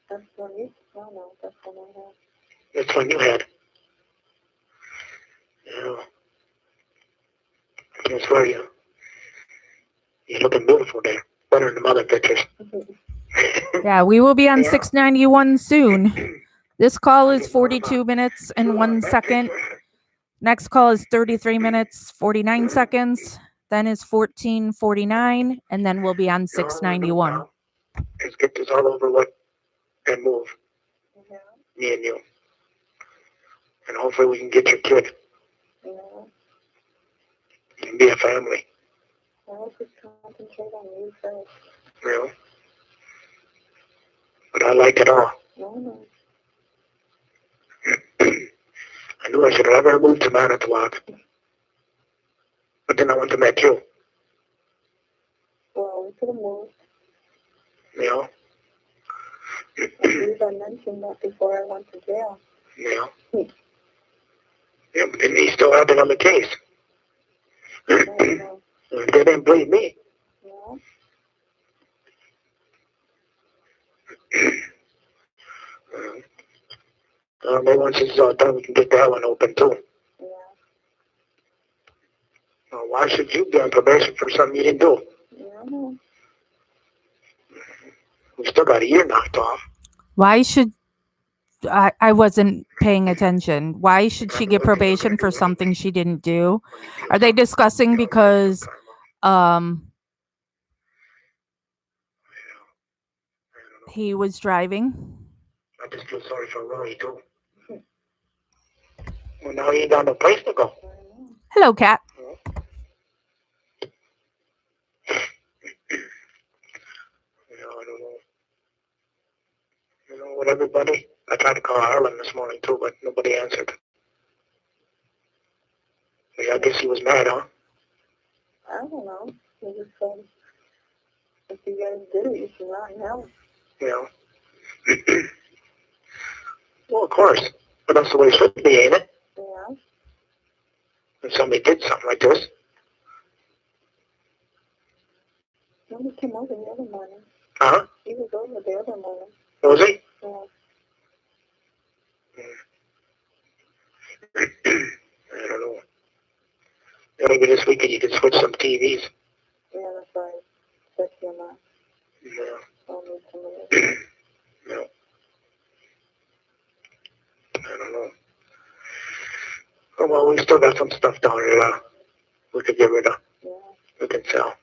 [SPEAKER 2] That's one you? No, that's one I had.
[SPEAKER 3] That's one you had. Yeah. I can swear you're looking beautiful there. Better than the other pictures.
[SPEAKER 1] Yeah, we will be on 691 soon. This call is 42 minutes and 1 second. Next call is 33 minutes, 49 seconds. Then is 14:49, and then we'll be on 691.
[SPEAKER 3] Let's get this all over with and move. Yeah. Me and you. And hopefully we can get your kid. Yeah. You can be a family.
[SPEAKER 2] I'll just concentrate on you first.
[SPEAKER 3] Really? But I like it all.
[SPEAKER 2] No.
[SPEAKER 3] I knew I should have never moved to Manitowoc. But then I went to meet you.
[SPEAKER 2] Well, we could have moved.
[SPEAKER 3] Yeah.
[SPEAKER 2] I believe I mentioned that before I went to jail.
[SPEAKER 3] Yeah. Yeah, but then he still had it on the case. They didn't believe me.
[SPEAKER 2] No.
[SPEAKER 3] Maybe once this is all done, we can get that one open too.
[SPEAKER 2] Yeah.
[SPEAKER 3] Well, why should you be on probation for something you didn't do?
[SPEAKER 2] Yeah.
[SPEAKER 3] We still got a year knocked off.
[SPEAKER 1] Why should I wasn't paying attention. Why should she get probation for something she didn't do? Are they discussing because he was driving?
[SPEAKER 3] I just feel sorry for Rory too. Well, now he ain't got no place to go.
[SPEAKER 1] Hello, Kat.
[SPEAKER 3] I don't know. You know what, everybody? I tried to call Harlan this morning too, but nobody answered. Yeah, I guess he was mad, huh?
[SPEAKER 2] I don't know. He just said, if you guys did it, you should not know.
[SPEAKER 3] Yeah. Well, of course. But that's the way it should be, ain't it?
[SPEAKER 2] Yeah.
[SPEAKER 3] If somebody did something like this.
[SPEAKER 2] He came over the other morning.
[SPEAKER 3] Huh?
[SPEAKER 2] He was over the other morning.
[SPEAKER 3] Was he?
[SPEAKER 2] Yeah.
[SPEAKER 3] I don't know. Maybe this weekend you can switch some TVs.
[SPEAKER 2] Yeah, that's right. Switch them up.
[SPEAKER 3] Yeah.
[SPEAKER 2] I'll need some of it.
[SPEAKER 3] No. I don't know. Oh, well, we still got some stuff down here we could get rid of.
[SPEAKER 2] Yeah.
[SPEAKER 3] We can sell.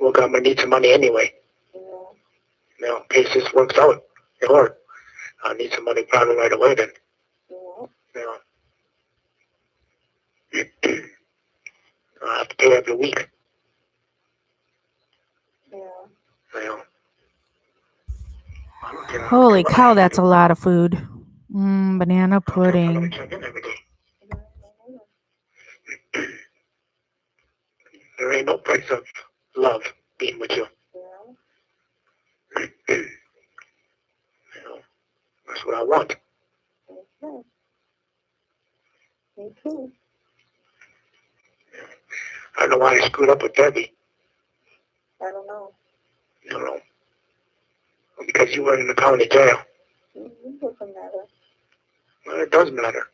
[SPEAKER 3] We're going to need some money anyway.
[SPEAKER 2] Yeah.
[SPEAKER 3] You know, in case this works out. Or I need some money probably right away then.
[SPEAKER 2] Yeah.
[SPEAKER 3] You know. I'll have pay every week.
[SPEAKER 2] Yeah.
[SPEAKER 3] You know. I don't care.
[SPEAKER 1] Holy cow, that's a lot of food. Banana
[SPEAKER 3] I
[SPEAKER 1] pudding.
[SPEAKER 3] gotta check in every day. There ain't no price of love being with you.
[SPEAKER 2] Yeah.
[SPEAKER 3] You know, that's what I want.
[SPEAKER 2] Okay. Me too.
[SPEAKER 3] I don't know why I screwed up with Debbie.
[SPEAKER 2] I don't know.
[SPEAKER 3] You know, because you were in the county jail.
[SPEAKER 2] It doesn't matter.
[SPEAKER 3] Well, it does matter.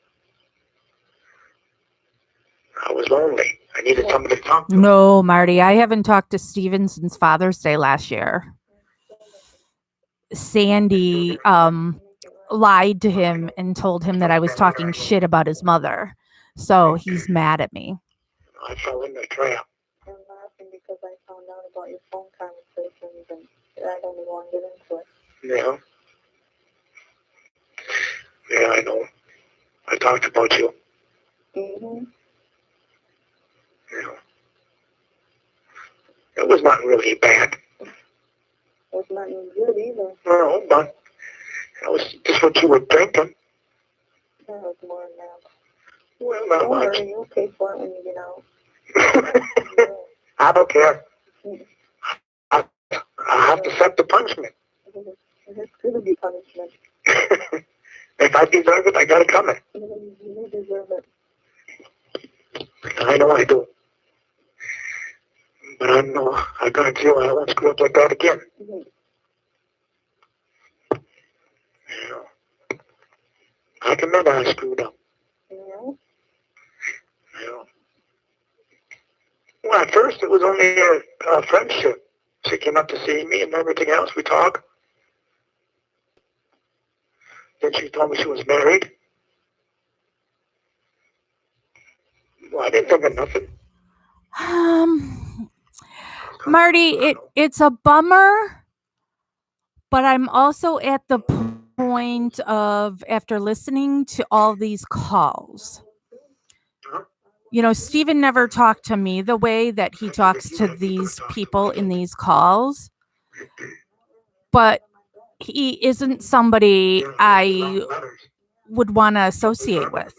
[SPEAKER 3] I was lonely. I needed somebody to talk to.
[SPEAKER 1] No, Marty, I haven't talked to Steven since Father's Day last year. Sandy lied to him and told him that I was talking shit about his mother. So he's mad at me.
[SPEAKER 3] I fell in the trap.
[SPEAKER 2] I'm laughing because I found out about your phone conversations and I don't even want to get into it.
[SPEAKER 3] Yeah. Yeah, I know. I talked about you.
[SPEAKER 2] Mm-hmm.
[SPEAKER 3] You know. It was not really bad.
[SPEAKER 2] It's not even good either.
[SPEAKER 3] No, but that was just what you were thinking.
[SPEAKER 2] That was more than that.
[SPEAKER 3] Well, not
[SPEAKER 2] Don't
[SPEAKER 3] much.
[SPEAKER 2] worry, you'll pay for it when you get out.
[SPEAKER 3] I don't care.
[SPEAKER 2] Mm.
[SPEAKER 3] I have to accept the punishment.
[SPEAKER 2] It's going to be punishment.
[SPEAKER 3] If I deserve it, I got it coming.
[SPEAKER 2] You deserve it.
[SPEAKER 3] I know I do. But I know I got you. I won't screw up like that again.
[SPEAKER 2] Mm-hmm.
[SPEAKER 3] You know, I can admit I screwed up.
[SPEAKER 2] Yeah.
[SPEAKER 3] You know. Well, at first it was only a friendship. She came up to see me and everything else. We talked. Then she told me she was married. Well, I didn't think of nothing.
[SPEAKER 1] Marty, it's a bummer, but I'm also at the point of, after listening to all these calls, you know, Steven never talked to me the way that he talks to these people in these calls, but he isn't somebody I would want to associate with.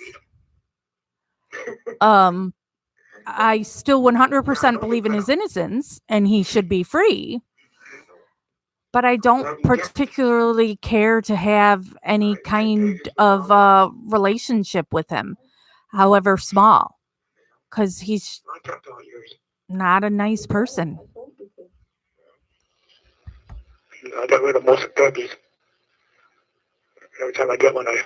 [SPEAKER 1] I still 100% believe in his innocence and he should be free, but I don't particularly care to have any kind of relationship with him, however small, because he's not a nice person.
[SPEAKER 3] I got rid of most of Debbie's. Every time I get one, I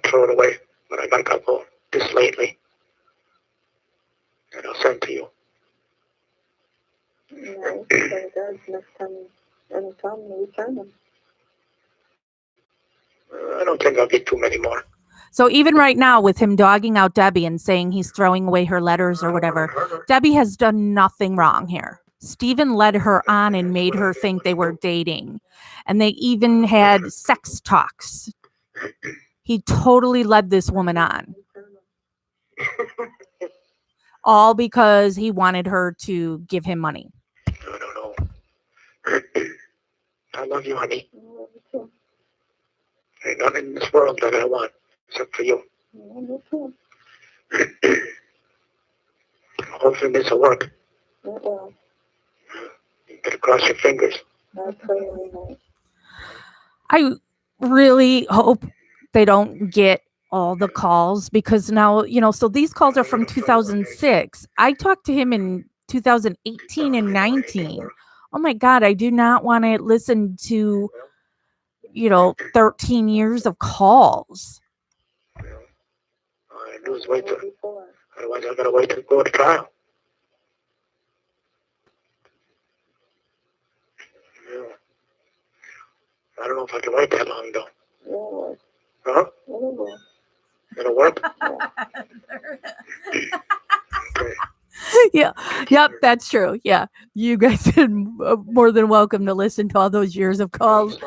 [SPEAKER 3] throw it away. But I got a couple just lately. And I'll send to you.
[SPEAKER 2] No, but it does next time. Anytime you return them.
[SPEAKER 3] I don't think I'll get too many more.
[SPEAKER 1] So even right now, with him dogging out Debbie and saying he's throwing away her letters or whatever, Debbie has done nothing wrong here. Steven led her on and made her think they were dating. And they even had sex talks. He totally led this woman on. All because he wanted her to give him money.
[SPEAKER 3] I don't know. I love you, honey.
[SPEAKER 2] I love you too.
[SPEAKER 3] Ain't nothing in this world that I want except for you.
[SPEAKER 2] I love you too.
[SPEAKER 3] Hopefully this will work.
[SPEAKER 2] It will.
[SPEAKER 3] You better cross your fingers.
[SPEAKER 2] I pray every night.
[SPEAKER 1] I really hope they don't get all the calls, because now, you know, so these calls are from 2006. I talked to him in 2018 and 19. Oh my God, I do not want to listen to, you know, 13 years of calls.
[SPEAKER 3] All I do is wait till, otherwise I gotta wait to go to trial. Yeah. I don't know if I can wait that long though.
[SPEAKER 2] Yeah,
[SPEAKER 3] Huh?
[SPEAKER 2] it will.
[SPEAKER 3] It'll work?
[SPEAKER 2] Yeah.
[SPEAKER 3] Okay.
[SPEAKER 1] Yeah. Yep, that's true. Yeah. You guys are more than welcome to listen to all those years of calls.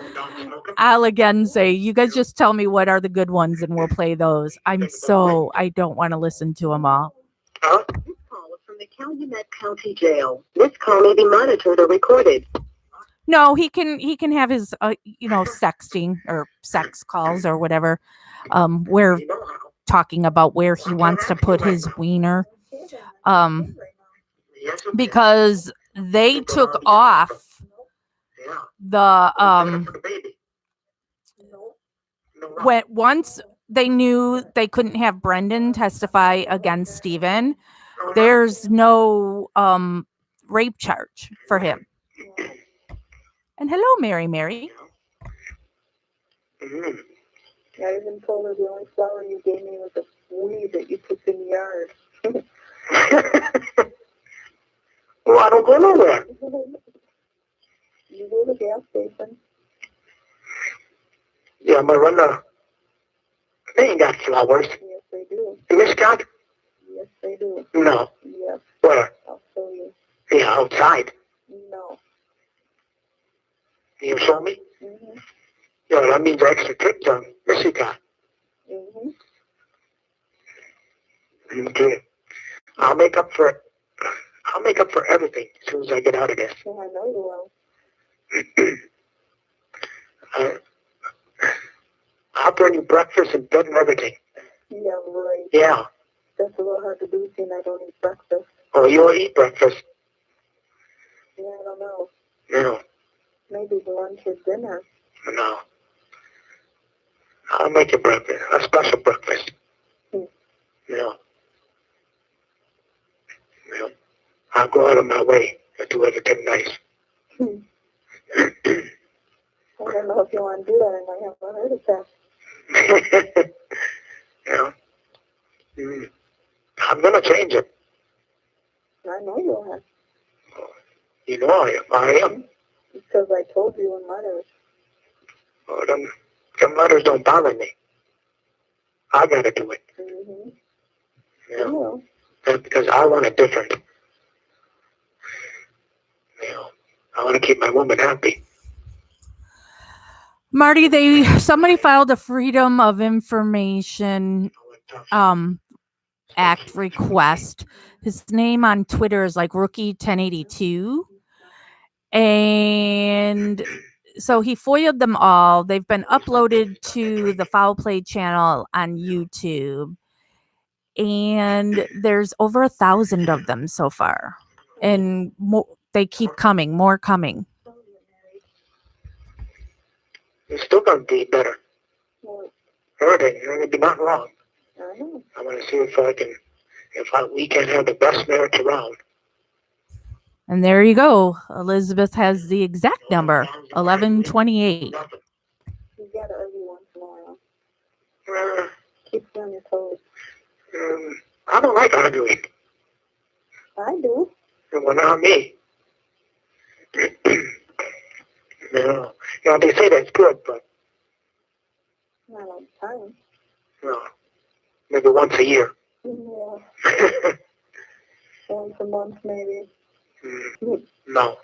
[SPEAKER 1] I'll again say, you guys just tell me what are the good ones and we'll play those. I don't want to listen to them all.
[SPEAKER 3] Huh?
[SPEAKER 2] Call from the Calumet County Jail. This call may be monitored or recorded.
[SPEAKER 1] No, he can have his sexting or sex calls or whatever. We're talking about where he wants to put his wiener. Because they took off the when once they knew they couldn't have Brendan testify against Stephen, there's no rape charge for him. And hello, Mary.
[SPEAKER 2] Mm. I even told her the only flower you gave me was a weed that you took in the yard. Well, I don't go nowhere. You go to the gas station. Yeah, I'm gonna run they ain't got flowers. Yes, they do. In this got? Yes, they do. No. Yes. Where? I'll show you. Yeah, outside. No. Can you show me? Mm-hmm. Yeah, that means extra trips on Michigan. Mm-hmm. Okay. I'll make up for everything as soon as I get out of this. Yeah, I know you will. I'll bring you breakfast and bed and everything. Yeah, right. Yeah. That's a little hard to do seeing I don't eat breakfast. Oh, you don't eat breakfast? Yeah, I don't know. No. Maybe lunch or dinner. No. I'll make you breakfast, a special breakfast. Yeah. Yeah. I'll go out of my way to do everything nice. I don't know if you want to do that. I might have a heart attack. Yeah. Mm. I'm going to change it. I know you are. You know I am. Because I told you in letters. Oh, them letters don't bother me. I got to do it. Mm-hmm. Yeah. That's because I want it different. Yeah. I want to keep my woman happy.
[SPEAKER 1] Marty, somebody filed a Freedom of Information Act request. His name on Twitter is like Rookie 1082. And so he foiled them all. They've been uploaded to the Foul Play channel on YouTube. And there's over 1,000 of them so far. And they keep coming, more coming.
[SPEAKER 2] It's still going to be better. Everything, you're going to be not wrong. I want to see if we can have the best marriage around.
[SPEAKER 1] And there you go. Elizabeth has the exact number, 1128. You got to
[SPEAKER 2] argue once in a while. Keep you on your toes. I don't like arguing. I do. Well, not me. No. They say that's good, but... Not all the time. No. Maybe once a year. Yeah. Once a month, maybe. No.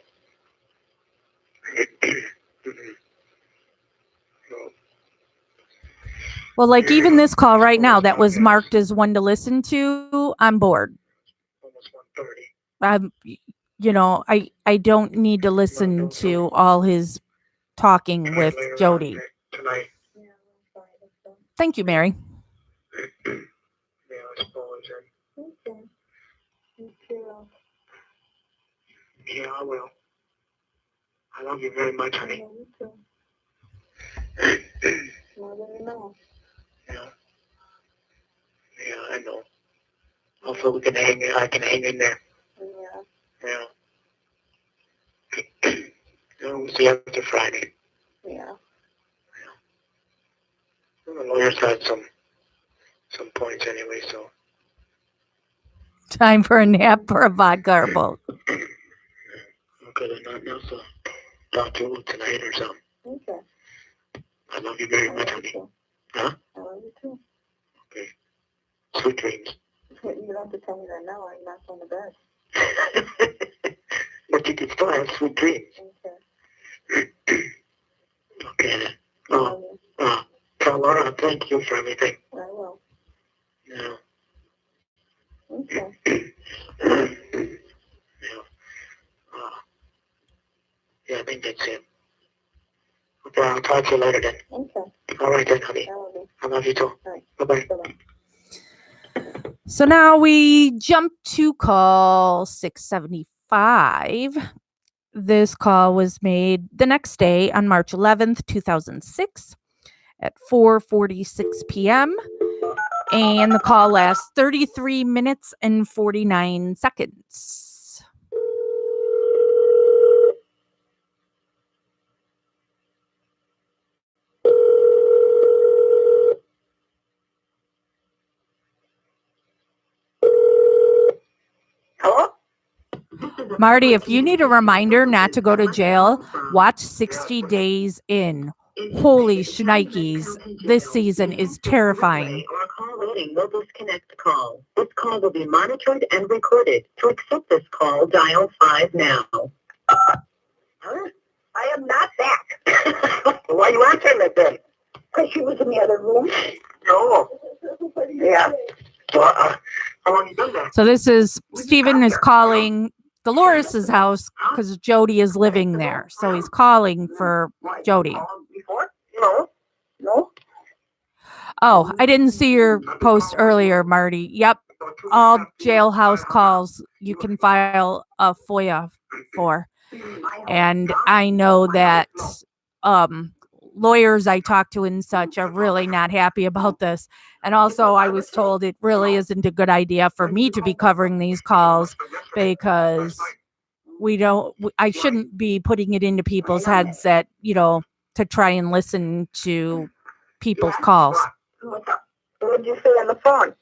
[SPEAKER 1] Well, like even this call right now that was marked as one to listen to, I'm bored.
[SPEAKER 2] Almost 1:30.
[SPEAKER 1] I don't need to listen to all his talking with Jody.
[SPEAKER 2] Tonight.
[SPEAKER 1] Thank you, Mary.
[SPEAKER 2] Yeah, I suppose. Okay. You too. Yeah, I will. I love you very much, honey. I love you too. More than you know. Yeah. Yeah, I know. Hopefully I can hang in there. Yeah. Yeah. We'll see after Friday. Yeah. The lawyers had some points anyway, so.
[SPEAKER 1] Time for a nap or a vodka or both.
[SPEAKER 2] Okay, then nothing else to talk to you tonight or something. Okay. I love you very much, honey. Huh? I love you too. Okay. Sweet dreams. You don't have to tell me that now. I'm not going to bed. But you can still have sweet dreams. Okay. Okay then. Tell Laura thank you for everything. I will. Yeah. Okay.
[SPEAKER 3] night soon. Okay, I'll talk to you later then.
[SPEAKER 2] Okay.
[SPEAKER 3] All right then, honey.
[SPEAKER 2] I love you.
[SPEAKER 3] I love you too.
[SPEAKER 2] All right.
[SPEAKER 3] Bye-bye.
[SPEAKER 2] Bye-bye.
[SPEAKER 1] So now we jump to call 675. This call was made the next day on March 11th, 2006 at 4:46 p.m. And the call lasts 33 minutes and 49 seconds.
[SPEAKER 2] Hello?
[SPEAKER 1] Marty, if you need a reminder not to go to jail, watch 60 Days In. Holy shnikes, this season is terrifying.
[SPEAKER 2] Our call waiting will disconnect the call. This call will be monitored and recorded. To accept this call, dial 5 now. Huh? I am not back.
[SPEAKER 3] Why are you answering it then?
[SPEAKER 2] Because she was in the other room.
[SPEAKER 3] No.
[SPEAKER 2] Yeah.
[SPEAKER 3] Well, how long you done that?
[SPEAKER 1] So this is Stephen is calling Dolores's house because Jody is living there. So he's calling for Jody.
[SPEAKER 2] Before? No. No?
[SPEAKER 1] Oh, I didn't see your post earlier, Marty. Yep. All jailhouse calls you can file a FOIA for. And I know that lawyers I talk to and such are really not happy about this. And also I was told it really isn't a good idea for me to be covering these calls because I shouldn't be putting it into people's heads that, to try and listen to people's calls.
[SPEAKER 2] What's up? What did you say on the phone?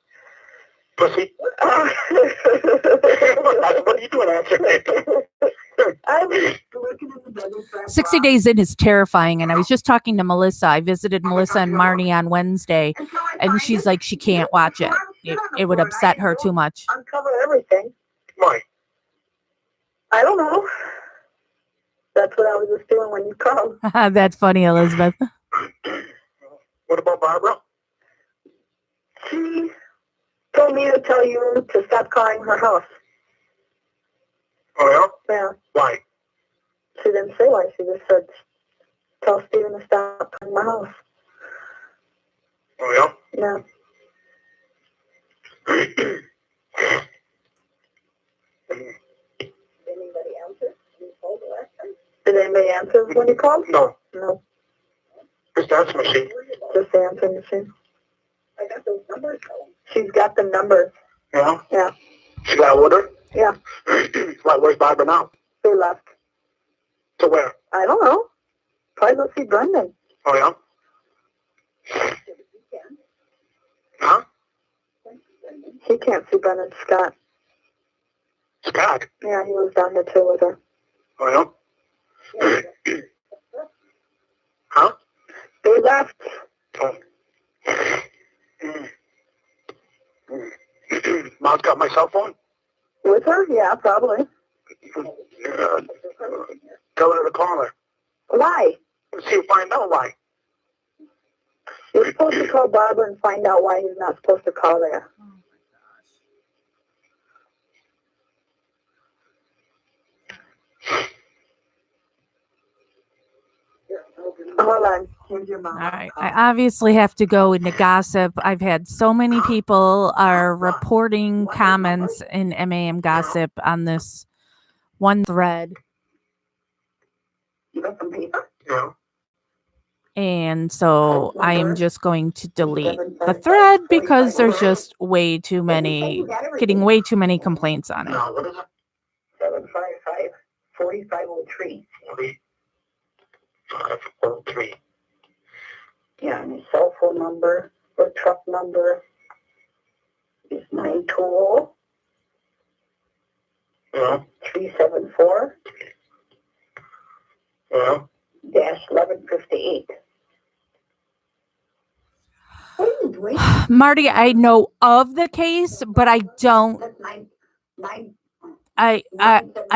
[SPEAKER 3] Pussy. What are you doing answering it?
[SPEAKER 2] I was working in the business.
[SPEAKER 1] 60 Days In is terrifying. And I was just talking to Melissa. I visited Melissa and Marnie on Wednesday. And she's like, she can't watch it. It would upset her too much.
[SPEAKER 2] Uncover everything.
[SPEAKER 3] Why?
[SPEAKER 2] I don't know. That's what I was just doing when you called.
[SPEAKER 1] That's funny, Elizabeth.
[SPEAKER 3] What about Barbara?
[SPEAKER 2] She told me to tell you to stop calling her house.
[SPEAKER 3] Oh, yeah?
[SPEAKER 2] Yeah.
[SPEAKER 3] Why?
[SPEAKER 2] She didn't say why. She just said, tell Steven to stop calling my house.
[SPEAKER 3] Oh, yeah?
[SPEAKER 2] Yeah. Anybody answer? You called the last time? Did anybody answer when you called?
[SPEAKER 3] No.
[SPEAKER 2] No.
[SPEAKER 3] Just the answer machine.
[SPEAKER 2] Just the answering machine. I got those numbers. She's got the numbers.
[SPEAKER 3] Yeah?
[SPEAKER 2] Yeah.
[SPEAKER 3] She got order?
[SPEAKER 2] Yeah.
[SPEAKER 3] Right, where's Barbara now?
[SPEAKER 2] They left.
[SPEAKER 3] To where?
[SPEAKER 2] I don't know. Probably go see Brendan.
[SPEAKER 3] Oh, yeah? Huh?
[SPEAKER 2] He can't see Brendan. Scott.
[SPEAKER 3] Scott?
[SPEAKER 2] Yeah, he was down there too with her.
[SPEAKER 3] Oh, yeah? Huh?
[SPEAKER 2] They left.
[SPEAKER 3] Oh. Mom's got my cell phone?
[SPEAKER 2] With her? Yeah, probably.
[SPEAKER 3] Tell her to call her.
[SPEAKER 2] Why?
[SPEAKER 3] See, find out why.
[SPEAKER 2] You're supposed to call Barbara and find out why he's not supposed to call there. Hold on. Here's your mom.
[SPEAKER 1] All right. I obviously have to go into gossip. I've had so many people are reporting comments in MAM gossip on this one thread.
[SPEAKER 2] You got some paper?
[SPEAKER 3] Yeah.
[SPEAKER 1] And so I am just going to delete the thread because there's just way too many, getting way too many complaints on it.
[SPEAKER 3] No, what is it?
[SPEAKER 2] 755-4503.
[SPEAKER 3] 4503.
[SPEAKER 2] Yeah, and his cell phone number or truck number is 920
[SPEAKER 3] Yeah.
[SPEAKER 2] 374
[SPEAKER 3] Yeah.
[SPEAKER 2] -1158. What are you doing?
[SPEAKER 1] Marty, I know of the case, but I don't.
[SPEAKER 2] That's nine.
[SPEAKER 1] I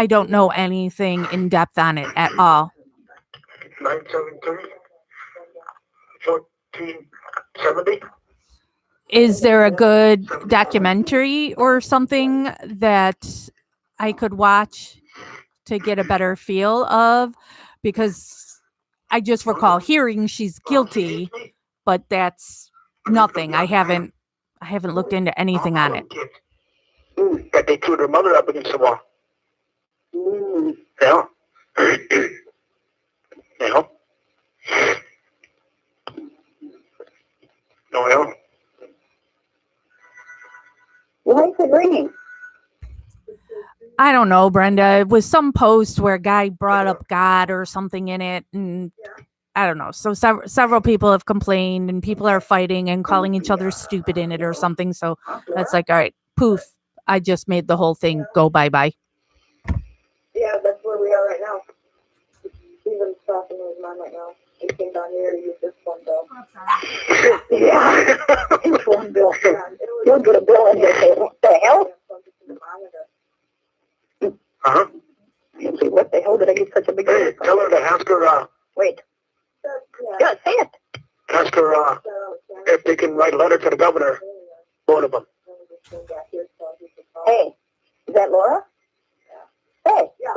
[SPEAKER 1] don't know anything in depth on it at all.
[SPEAKER 3] 973 1470.
[SPEAKER 1] Is there a good documentary or something that I could watch to get a better feel of? because I just recall hearing she's guilty, but that's nothing. I haven't looked into anything on it.
[SPEAKER 3] That they threw their mother up against the wall. Yeah. Yeah. No, yeah.
[SPEAKER 2] Why is it ringing?
[SPEAKER 1] I don't know, Brenda. It was some post where a guy brought up God or something in it, and I don't know. So several people have complained, and people are fighting and calling each other stupid in it or something. So that's like, all right, poof. I just made the whole thing go bye-bye.
[SPEAKER 2] Yeah, that's where we are right now. Steven's talking to his mom right now. He came down here to use this phone bill. Yeah, his phone bill. He'll get a bill and he'll say, what the hell?
[SPEAKER 3] Uh-huh.
[SPEAKER 2] He'll say, what the hell did I get such a big bill?
[SPEAKER 3] Tell her to ask her,
[SPEAKER 2] Wait. Yeah, say it.
[SPEAKER 3] ask her, if they can write a letter to the governor. Both of them.
[SPEAKER 2] Hey, is that Laura? Hey. Yeah.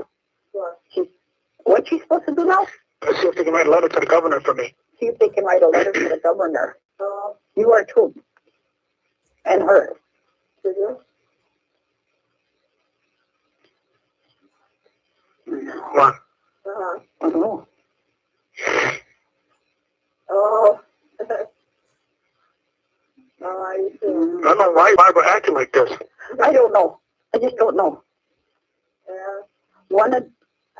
[SPEAKER 2] What's she supposed to do now?
[SPEAKER 3] Let's see if they can write a letter to the governor for me.
[SPEAKER 2] See if they can write a letter to the governor. You are too. And her. Did you?
[SPEAKER 3] What?
[SPEAKER 2] I don't know. Oh. I
[SPEAKER 3] don't know why Barbara acting like this.
[SPEAKER 2] I don't know. I just don't know. Yeah.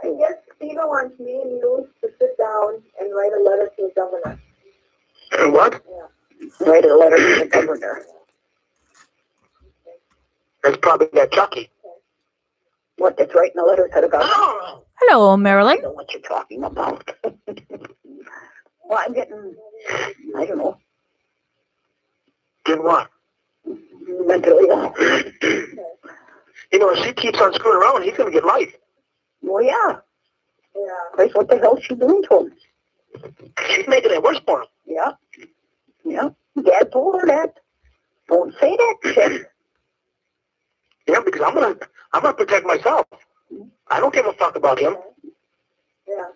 [SPEAKER 2] I guess Stephen wants me and you to sit down and write a letter to the governor.
[SPEAKER 3] And what?
[SPEAKER 2] Yeah. Write a letter to the governor.
[SPEAKER 3] That's probably that Chucky.
[SPEAKER 2] What, that's writing a letter to the governor?
[SPEAKER 3] Oh.
[SPEAKER 1] Hello, Marilyn.
[SPEAKER 2] I know what you're talking about. Well, I'm getting, I don't know.
[SPEAKER 3] Getting what?
[SPEAKER 2] Mentally ill.
[SPEAKER 3] You know, if she keeps on screwing around, he's going to get life.
[SPEAKER 2] Well, yeah. Yeah. Christ, what the hell is she doing to him?
[SPEAKER 3] She's making it worse for him.
[SPEAKER 2] Yeah. Yeah. Dad told her that. Don't say that shit.
[SPEAKER 3] Yeah, because I'm gonna protect myself. I don't give a fuck about him.
[SPEAKER 2] Yeah.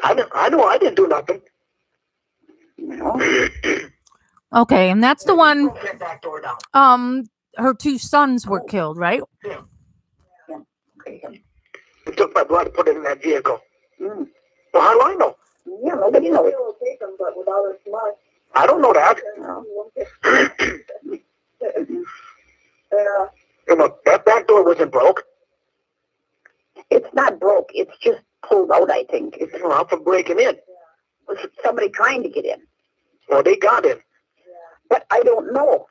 [SPEAKER 3] I know I didn't do nothing.
[SPEAKER 2] No.
[SPEAKER 1] Okay, and that's the one.
[SPEAKER 3] Broke that back door down.
[SPEAKER 1] Her two sons were killed, right?
[SPEAKER 3] Yeah.
[SPEAKER 2] Yeah. Okay.
[SPEAKER 3] He took my blood and put it in that vehicle.
[SPEAKER 2] Mm.
[SPEAKER 3] Well, how do I know?
[SPEAKER 2] Yeah, nobody knows. Will take them, but without her smart.
[SPEAKER 3] I don't know that.
[SPEAKER 2] No.
[SPEAKER 3] You know, that back door wasn't broke.
[SPEAKER 2] It's not broke. It's just pulled out, I think. It's
[SPEAKER 3] I'm from breaking in.
[SPEAKER 2] somebody trying to get in.
[SPEAKER 3] Well, they got in.
[SPEAKER 2] But I don't know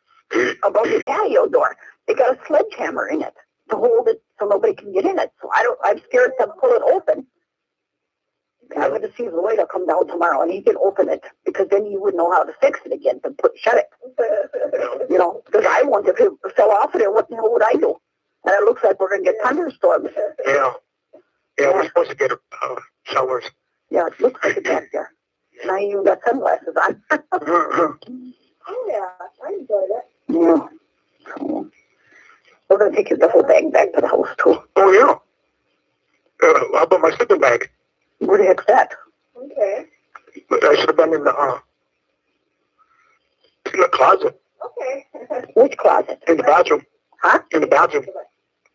[SPEAKER 2] about the patio door. They got a sledgehammer in it to hold it so nobody can get in it. So I'm scared to pull it open. I'm going to see if Lloyd will come down tomorrow and he can open it, because then he would know how to fix it again to shut it. You know, because I want, if it fell off of there, what the hell would I do? And it looks like we're going to get thunderstorms.
[SPEAKER 3] Yeah. Yeah, we're supposed to get showers.
[SPEAKER 2] Yeah, it looks like it back there. And I even got sunglasses on. Oh, yeah. I enjoyed it. Yeah. So, we're going to take your duffel bag back to the house, too.
[SPEAKER 3] Oh, yeah. How about my sleeping bag?
[SPEAKER 2] Where the heck's that? Okay.
[SPEAKER 3] But I should have been in the closet.
[SPEAKER 2] Okay. Which closet?
[SPEAKER 3] In the bathroom.
[SPEAKER 2] Huh?
[SPEAKER 3] In the bathroom.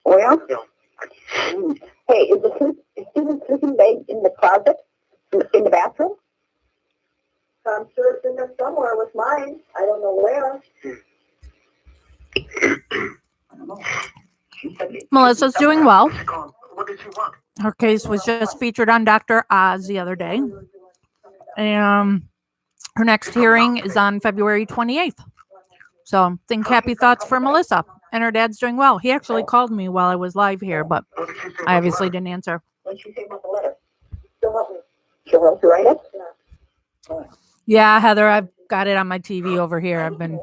[SPEAKER 2] Oh, yeah?
[SPEAKER 3] Yeah.
[SPEAKER 2] Mm. Hey, is Stephen's sleeping bag in the closet? In the bathroom? I'm sure it's in there somewhere with mine. I don't know where. I don't know.
[SPEAKER 1] Melissa's doing well.
[SPEAKER 3] What did you want?
[SPEAKER 1] Her case was just featured on Dr. Oz the other day. And her next hearing is on February 28th. So think happy thoughts for Melissa. And her dad's doing well. He actually called me while I was live here, but I obviously didn't answer.
[SPEAKER 2] What did you say about the letter? She'll help you write it?
[SPEAKER 1] Yeah, Heather, I've got it on my TV over here. I've been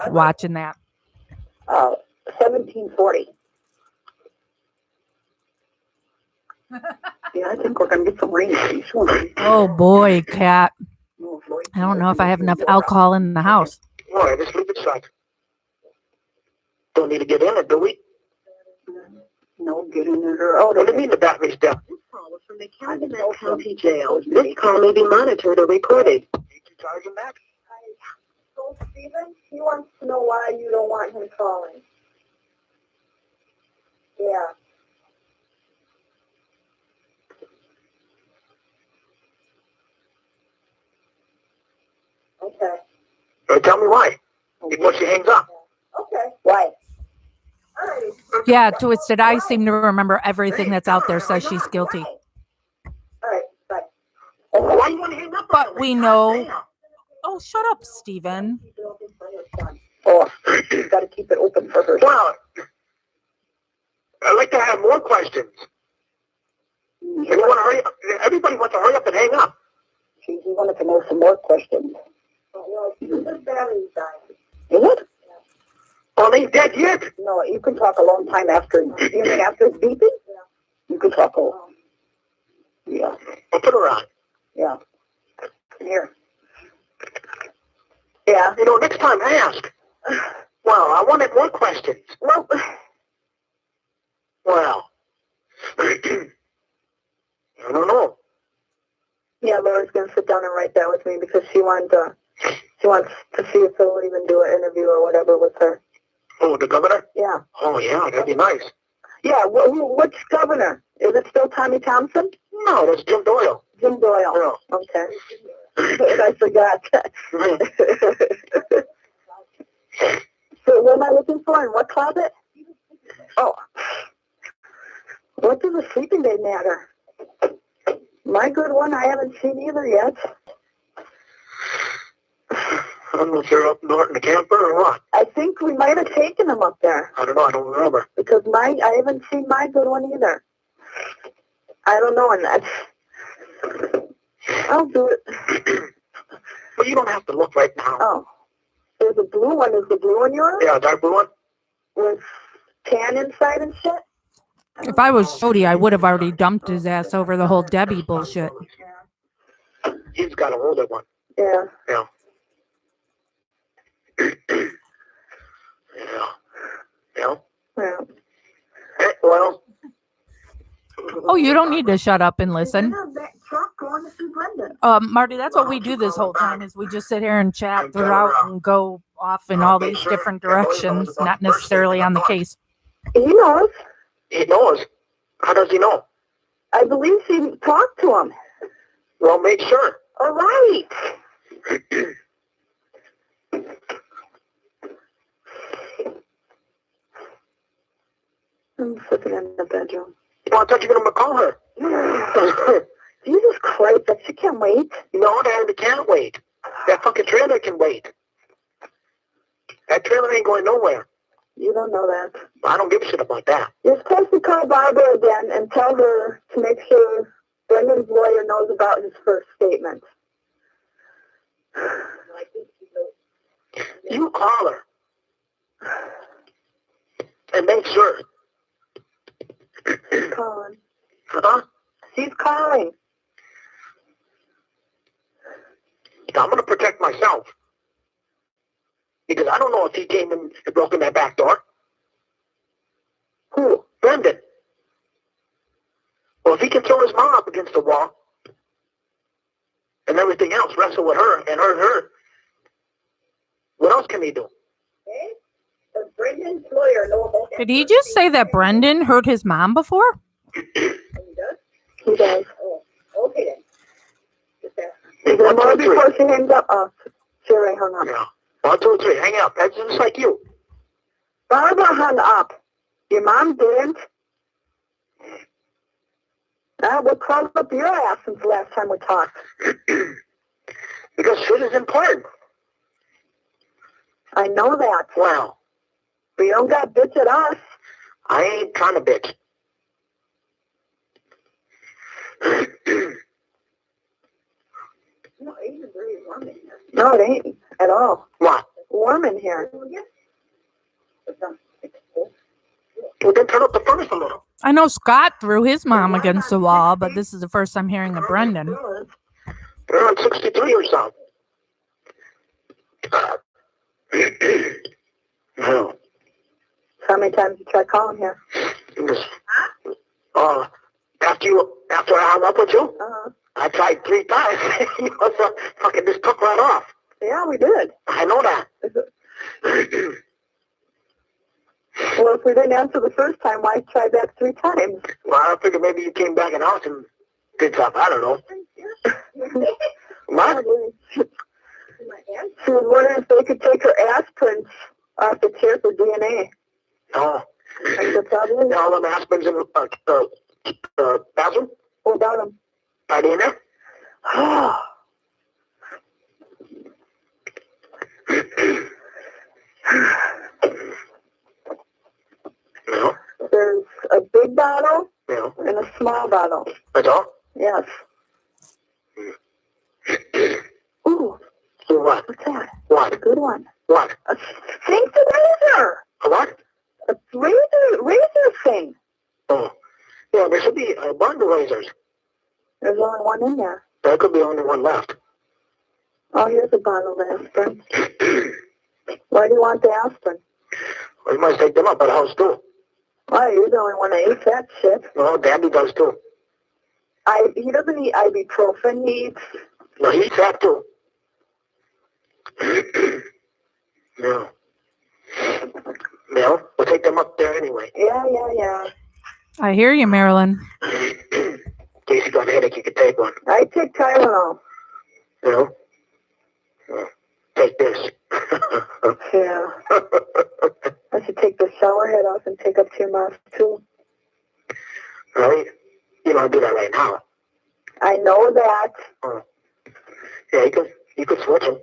[SPEAKER 1] watching that.
[SPEAKER 2] 1740. Yeah, I think we're going to get some rain pretty soon.
[SPEAKER 1] Oh boy, Kat. I don't know if I have enough alcohol in the house.
[SPEAKER 3] All right, let's leave it aside. Don't need to get in it, do we?
[SPEAKER 2] No, get in there. Oh,
[SPEAKER 3] What do you mean the battery's dead?
[SPEAKER 2] from the Calumet County Jail. This call may be monitored or recorded.
[SPEAKER 3] Need you charging that?
[SPEAKER 2] So, Stephen, he wants to know why you don't want him calling. Yeah. Okay.
[SPEAKER 3] Tell me why. Before she hangs up.
[SPEAKER 2] Okay. Why? All right.
[SPEAKER 1] Yeah, Twisted. I seem to remember everything that's out there says she's guilty.
[SPEAKER 2] All right. Bye. Why you want to hang up?
[SPEAKER 1] But we know. Oh, shut up, Stephen.
[SPEAKER 2] Oh, you got to keep it open for her.
[SPEAKER 3] Well, I'd like to have more questions. You want to hurry up? Everybody wants to hurry up and hang up.
[SPEAKER 2] She wanted to know some more questions. Well, the battery's dying. Is it?
[SPEAKER 3] Oh, they dead yet?
[SPEAKER 2] No, you can talk a long time after. You mean after it's beeping? Yeah. You can talk a long. Yeah.
[SPEAKER 3] I'll put her on.
[SPEAKER 2] Yeah. Here. Yeah.
[SPEAKER 3] You know, next time ask. Well, I wanted more questions.
[SPEAKER 2] Well,
[SPEAKER 3] I don't know.
[SPEAKER 2] yeah, Laura's going to sit down and write that with me because she wants to see if they'll even do an interview or whatever with her.
[SPEAKER 3] Oh, the governor?
[SPEAKER 2] Yeah.
[SPEAKER 3] Oh, yeah, that'd be nice.
[SPEAKER 2] Yeah, which governor? Is it still Tommy Thompson?
[SPEAKER 3] No, that's Jim Doyle.
[SPEAKER 2] Jim Doyle.
[SPEAKER 3] Yeah.
[SPEAKER 2] Okay. I forgot. So what am I looking for? In what closet? Oh. What does a sleeping bag matter? My good one I haven't seen either yet.
[SPEAKER 3] I'm not sure up north in the camper or what.
[SPEAKER 2] I think we might have taken them up there.
[SPEAKER 3] I don't know, I don't remember.
[SPEAKER 2] Because I haven't seen my good one either. I don't know, and that's... I'll do it.
[SPEAKER 3] Well, you don't have to look right now.
[SPEAKER 2] Oh. There's a blue one. Is the blue one yours?
[SPEAKER 3] Yeah, dark blue one?
[SPEAKER 2] With tan inside and shit?
[SPEAKER 1] If I was Jody, I would have already dumped his ass over the whole Debbie bullshit.
[SPEAKER 3] He's got a older one.
[SPEAKER 2] Yeah.
[SPEAKER 3] Yeah. Yeah.
[SPEAKER 2] Yeah.
[SPEAKER 3] Well.
[SPEAKER 1] Oh, you don't need to shut up and listen.
[SPEAKER 2] That truck going to see Brendan.
[SPEAKER 1] Marty, that's what we do this whole time is we just sit here and chat throughout and go off in all these different directions, not necessarily on the case.
[SPEAKER 2] He knows.
[SPEAKER 3] He knows. How does he know?
[SPEAKER 2] I believe she talked to him.
[SPEAKER 3] Well, make sure.
[SPEAKER 2] All right. I'm sitting in the bedroom.
[SPEAKER 3] Well, I thought you were going to call her.
[SPEAKER 2] Jesus Christ, she can't wait.
[SPEAKER 3] No, Dad, can't wait. That fucking trailer can wait. That trailer ain't going nowhere.
[SPEAKER 2] You don't know that.
[SPEAKER 3] I don't give a shit about that.
[SPEAKER 2] You're supposed to call Barbara again and tell her to make sure Brendan's lawyer knows about his first statement.
[SPEAKER 3] You call her. And make sure.
[SPEAKER 2] She's calling.
[SPEAKER 3] Huh?
[SPEAKER 2] She's calling.
[SPEAKER 3] I'm going to protect myself. Because I don't know if he came in and broke in that back door. Who? Brendan. Well, if he can throw his mom up against the wall and everything else, wrestle with her and hurt her, what else can he do?
[SPEAKER 2] Okay. Does Brendan's lawyer know about that?
[SPEAKER 1] Did he just say that Brendan hurt his mom before?
[SPEAKER 2] He does? He does. Oh, okay then. Is
[SPEAKER 3] Hey,
[SPEAKER 2] there
[SPEAKER 3] 1, 2,
[SPEAKER 2] more
[SPEAKER 3] 3.
[SPEAKER 2] before she hangs up? Oh, sure, I hung up.
[SPEAKER 3] Yeah. 1, 2, 3. Hang up. That's just like you.
[SPEAKER 2] Barbara hung up. Your mom didn't. What called up your ass since the last time we talked?
[SPEAKER 3] Because shit is important.
[SPEAKER 2] I know that.
[SPEAKER 3] Well,
[SPEAKER 2] But you don't got bitch at us.
[SPEAKER 3] I ain't trying to bitch.
[SPEAKER 2] No, it ain't very warm in here. No, it ain't at all.
[SPEAKER 3] What?
[SPEAKER 2] Warm in here.
[SPEAKER 3] Well, then turn up the furnace a little.
[SPEAKER 1] I know Scott threw his mom against the wall, but this is the first time hearing of Brendan.
[SPEAKER 3] They're on 63 or something. No.
[SPEAKER 2] How many times you tried calling here?
[SPEAKER 3] After ask you after I hung up with you?
[SPEAKER 2] Uh-huh.
[SPEAKER 3] I tried 3 times. You know, so fucking just took right off.
[SPEAKER 2] Yeah, we did.
[SPEAKER 3] I know that.
[SPEAKER 2] Well, if we didn't answer the first time, why try back 3 times?
[SPEAKER 3] Well, I figured maybe you came back in the house and did something. I don't know. What?
[SPEAKER 2] She was wondering if they could take her aspirin off the chair for DNA.
[SPEAKER 3] Oh.
[SPEAKER 2] That's the problem.
[SPEAKER 3] All them aspirins in the bathroom?
[SPEAKER 2] What about them?
[SPEAKER 3] Are they in there? No.
[SPEAKER 2] There's a big bottle
[SPEAKER 3] No.
[SPEAKER 2] and a small bottle.
[SPEAKER 3] That's all?
[SPEAKER 2] Yes. Ooh.
[SPEAKER 3] So what?
[SPEAKER 2] What's that?
[SPEAKER 3] What?
[SPEAKER 2] A good one.
[SPEAKER 3] What?
[SPEAKER 2] A sink razor.
[SPEAKER 3] A what?
[SPEAKER 2] A razor thing.
[SPEAKER 3] Oh. Yeah, there should be a bunch of razors.
[SPEAKER 2] There's only one in there.
[SPEAKER 3] There could be only one left.
[SPEAKER 2] Oh, here's a bottle of aspirin. Why do you want the aspirin?
[SPEAKER 3] Well, you must take them up at the house too.
[SPEAKER 2] Why, you're the only one that eats that shit.
[SPEAKER 3] No, Daddy does too.
[SPEAKER 2] He doesn't eat ibuprofen. He eats...
[SPEAKER 3] No, he eats that too. No. No, we'll take them up there anyway.
[SPEAKER 2] Yeah.
[SPEAKER 1] I hear you, Marilyn.
[SPEAKER 3] In case you got a headache, you could take one.
[SPEAKER 2] I take Tylenol.
[SPEAKER 3] You know? Well, take this.
[SPEAKER 2] Yeah. I should take the shower head off and take up 2 masks too.
[SPEAKER 3] Right? You don't do that right now.
[SPEAKER 2] I know that.
[SPEAKER 3] Oh. Yeah, you could switch them.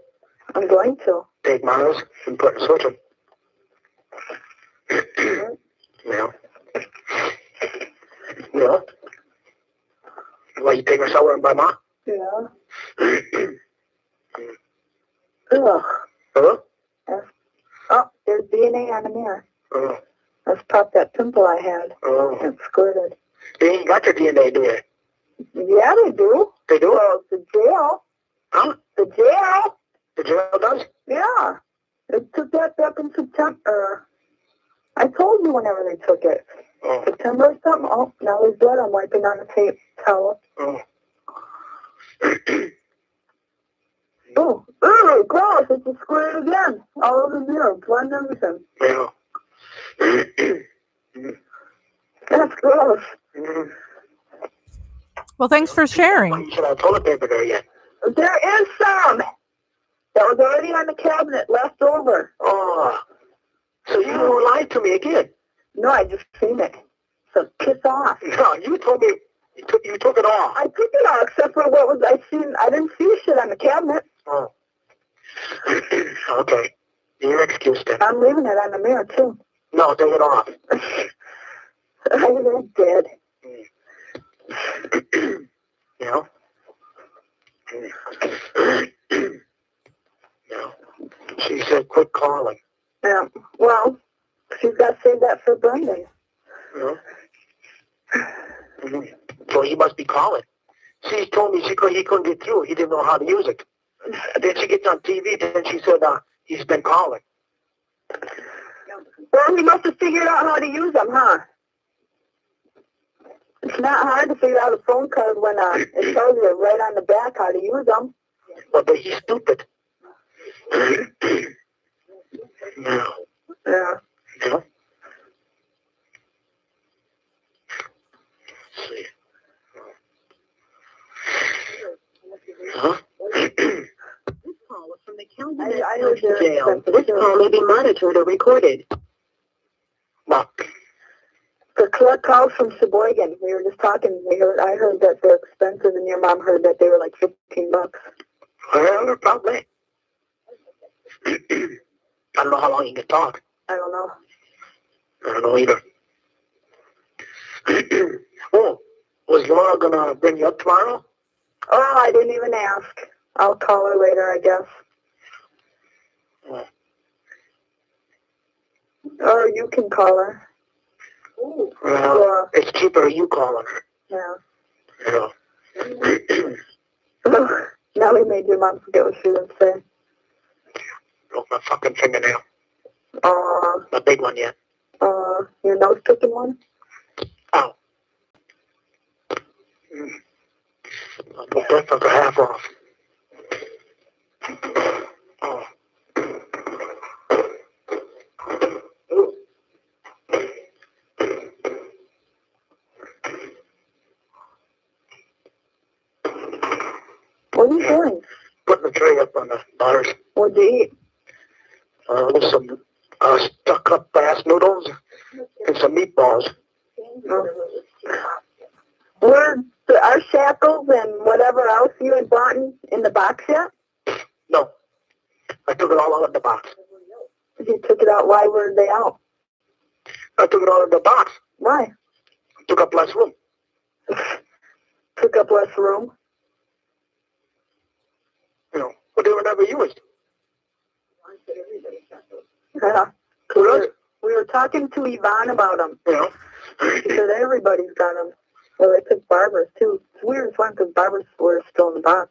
[SPEAKER 2] I'm going to.
[SPEAKER 3] Take Miles and switch them. Yeah. Yeah. Well, you take her somewhere by Ma?
[SPEAKER 2] Yeah. Ugh.
[SPEAKER 3] Huh?
[SPEAKER 2] Oh, there's DNA on the mirror.
[SPEAKER 3] Oh.
[SPEAKER 2] Let's pop that pimple I had.
[SPEAKER 3] Oh.
[SPEAKER 2] It squirted.
[SPEAKER 3] They ain't got your DNA, do they?
[SPEAKER 2] Yeah, they do.
[SPEAKER 3] They do?
[SPEAKER 2] Well, the jail.
[SPEAKER 3] Huh?
[SPEAKER 2] The jail?
[SPEAKER 3] The jail does?
[SPEAKER 2] Yeah. They took that back in September. I told you whenever they took it.
[SPEAKER 3] Oh.
[SPEAKER 2] September or something. Oh, now there's blood I'm wiping on the tape towel.
[SPEAKER 3] Oh.
[SPEAKER 2] Oh, ew, gross. It's just squirted again. All over the mirror. Blood and everything.
[SPEAKER 3] Yeah.
[SPEAKER 2] That's gross.
[SPEAKER 1] Well, thanks for sharing.
[SPEAKER 3] You should have toilet paper there yet.
[SPEAKER 2] There is some. That was already on the cabinet, left over.
[SPEAKER 3] Oh. So you lied to me again.
[SPEAKER 2] No, I just seen it. So piss off.
[SPEAKER 3] No, you told me you took it off.
[SPEAKER 2] I took it off except for what was I seen. I didn't see shit on the cabinet.
[SPEAKER 3] Oh. Okay. Your excuse then.
[SPEAKER 2] I'm leaving it on the mirror too.
[SPEAKER 3] No, take it off.
[SPEAKER 2] I did.
[SPEAKER 3] You know? No. She said quit calling.
[SPEAKER 2] Yeah. Well, she's got to save that for Brendan.
[SPEAKER 3] You know? So he must be calling. She told me he couldn't get through. He didn't know how to use it. Then she gets on TV, then she said he's been calling.
[SPEAKER 2] Well, he must have figured out how to use them, huh? It's not hard to figure out a phone card when it tells you right on the back how to use them.
[SPEAKER 3] Well, but he's stupid. No.
[SPEAKER 2] Yeah.
[SPEAKER 3] No? Let's see. Huh?
[SPEAKER 2] This call was from the Calumet County
[SPEAKER 3] Jail.
[SPEAKER 2] Jail.
[SPEAKER 3] This call may be monitored or recorded. What?
[SPEAKER 2] The collect calls from Sheboygan. We were just talking. I heard that they're expensive, and your mom heard that they were like $15.
[SPEAKER 3] Well, probably. I don't know how long you can talk.
[SPEAKER 2] I don't know.
[SPEAKER 3] I don't know either. Oh, was Laura gonna bring you up tomorrow?
[SPEAKER 2] Oh, I didn't even ask. I'll call her later, I guess.
[SPEAKER 3] Oh.
[SPEAKER 2] Or you can call her.
[SPEAKER 3] Well, it's cheaper you calling her.
[SPEAKER 2] Yeah.
[SPEAKER 3] Yeah.
[SPEAKER 2] Now we made your mom forget what she would say.
[SPEAKER 3] Broke my fucking fingernail.
[SPEAKER 2] Uh,
[SPEAKER 3] The big one yet.
[SPEAKER 2] your nose picking one?
[SPEAKER 3] Oh. I'll put breakfast a half off. Oh.
[SPEAKER 2] What are you doing?
[SPEAKER 3] Putting the tray up on the bars.
[SPEAKER 2] What'd you eat?
[SPEAKER 3] With some stuck up bass noodles and some meatballs.
[SPEAKER 2] Were our shackles and whatever else you had bought in the box yet?
[SPEAKER 3] No. I took it all out of the box.
[SPEAKER 2] You took it out. Why were they out?
[SPEAKER 3] I took it all out of the box.
[SPEAKER 2] Why?
[SPEAKER 3] Took up less room.
[SPEAKER 2] Took up less room?
[SPEAKER 3] You know, but they were never used.
[SPEAKER 2] Yeah. We were talking to Yvonne about them.
[SPEAKER 3] You know?
[SPEAKER 2] She said everybody's got them. Well, they took Barbara's too. It's weird as one because Barbara's were still in the box.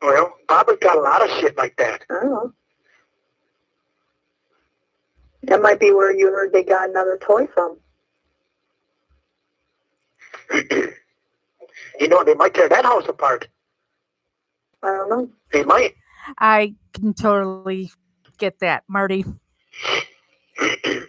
[SPEAKER 3] Well, Barbara's got a lot of shit like that.
[SPEAKER 2] I don't know. That might be where you heard they got another toy from.
[SPEAKER 3] You know, they might tear that house apart.
[SPEAKER 2] I don't know.
[SPEAKER 3] They might.
[SPEAKER 1] I can totally get that, Marty.
[SPEAKER 3] You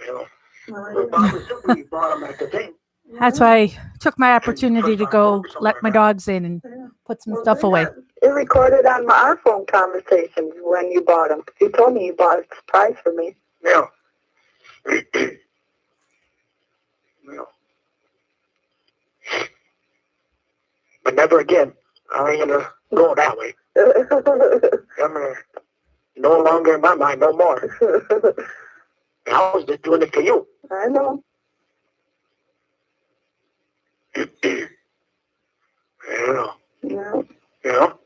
[SPEAKER 3] know. Well, Barbara simply brought them at the thing.
[SPEAKER 1] That's why I took my opportunity to go let my dogs in and put some stuff away.
[SPEAKER 2] It recorded on our phone conversations when you bought them. You told me you bought a surprise for me.
[SPEAKER 3] Yeah. Yeah. But never again. I ain't gonna go that way. I'm gonna, no longer in my mind, no more. I was just doing it for you.
[SPEAKER 2] I know.
[SPEAKER 3] You know.
[SPEAKER 2] Yeah.
[SPEAKER 3] You know?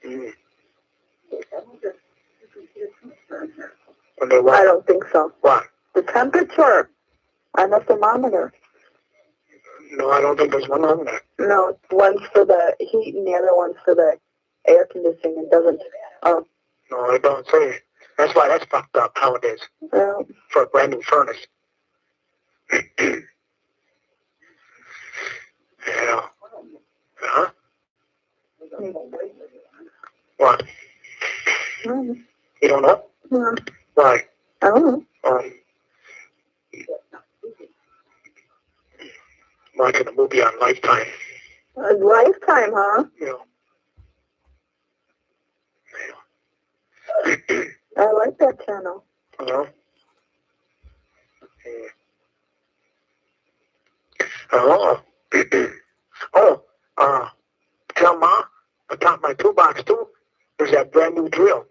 [SPEAKER 3] Mm. Wonder
[SPEAKER 2] I
[SPEAKER 3] why?
[SPEAKER 2] don't think so.
[SPEAKER 3] Why?
[SPEAKER 2] The temperature on the thermometer.
[SPEAKER 3] No, I don't think there's one on there.
[SPEAKER 2] No, one's for the heat and the other one's for the air conditioning. It doesn't.
[SPEAKER 3] No, I don't say. That's why that's fucked up how it is for a brand new furnace. You know. Huh? What?
[SPEAKER 2] Mm.
[SPEAKER 3] You don't know?
[SPEAKER 2] Mm.
[SPEAKER 3] Why?
[SPEAKER 2] I don't know.
[SPEAKER 3] Watching a movie on Lifetime.
[SPEAKER 2] A Lifetime, huh?
[SPEAKER 3] You know.
[SPEAKER 2] I like that channel.
[SPEAKER 3] You know? Oh. Tell Ma, I got my toolbox too. There's that brand new drill.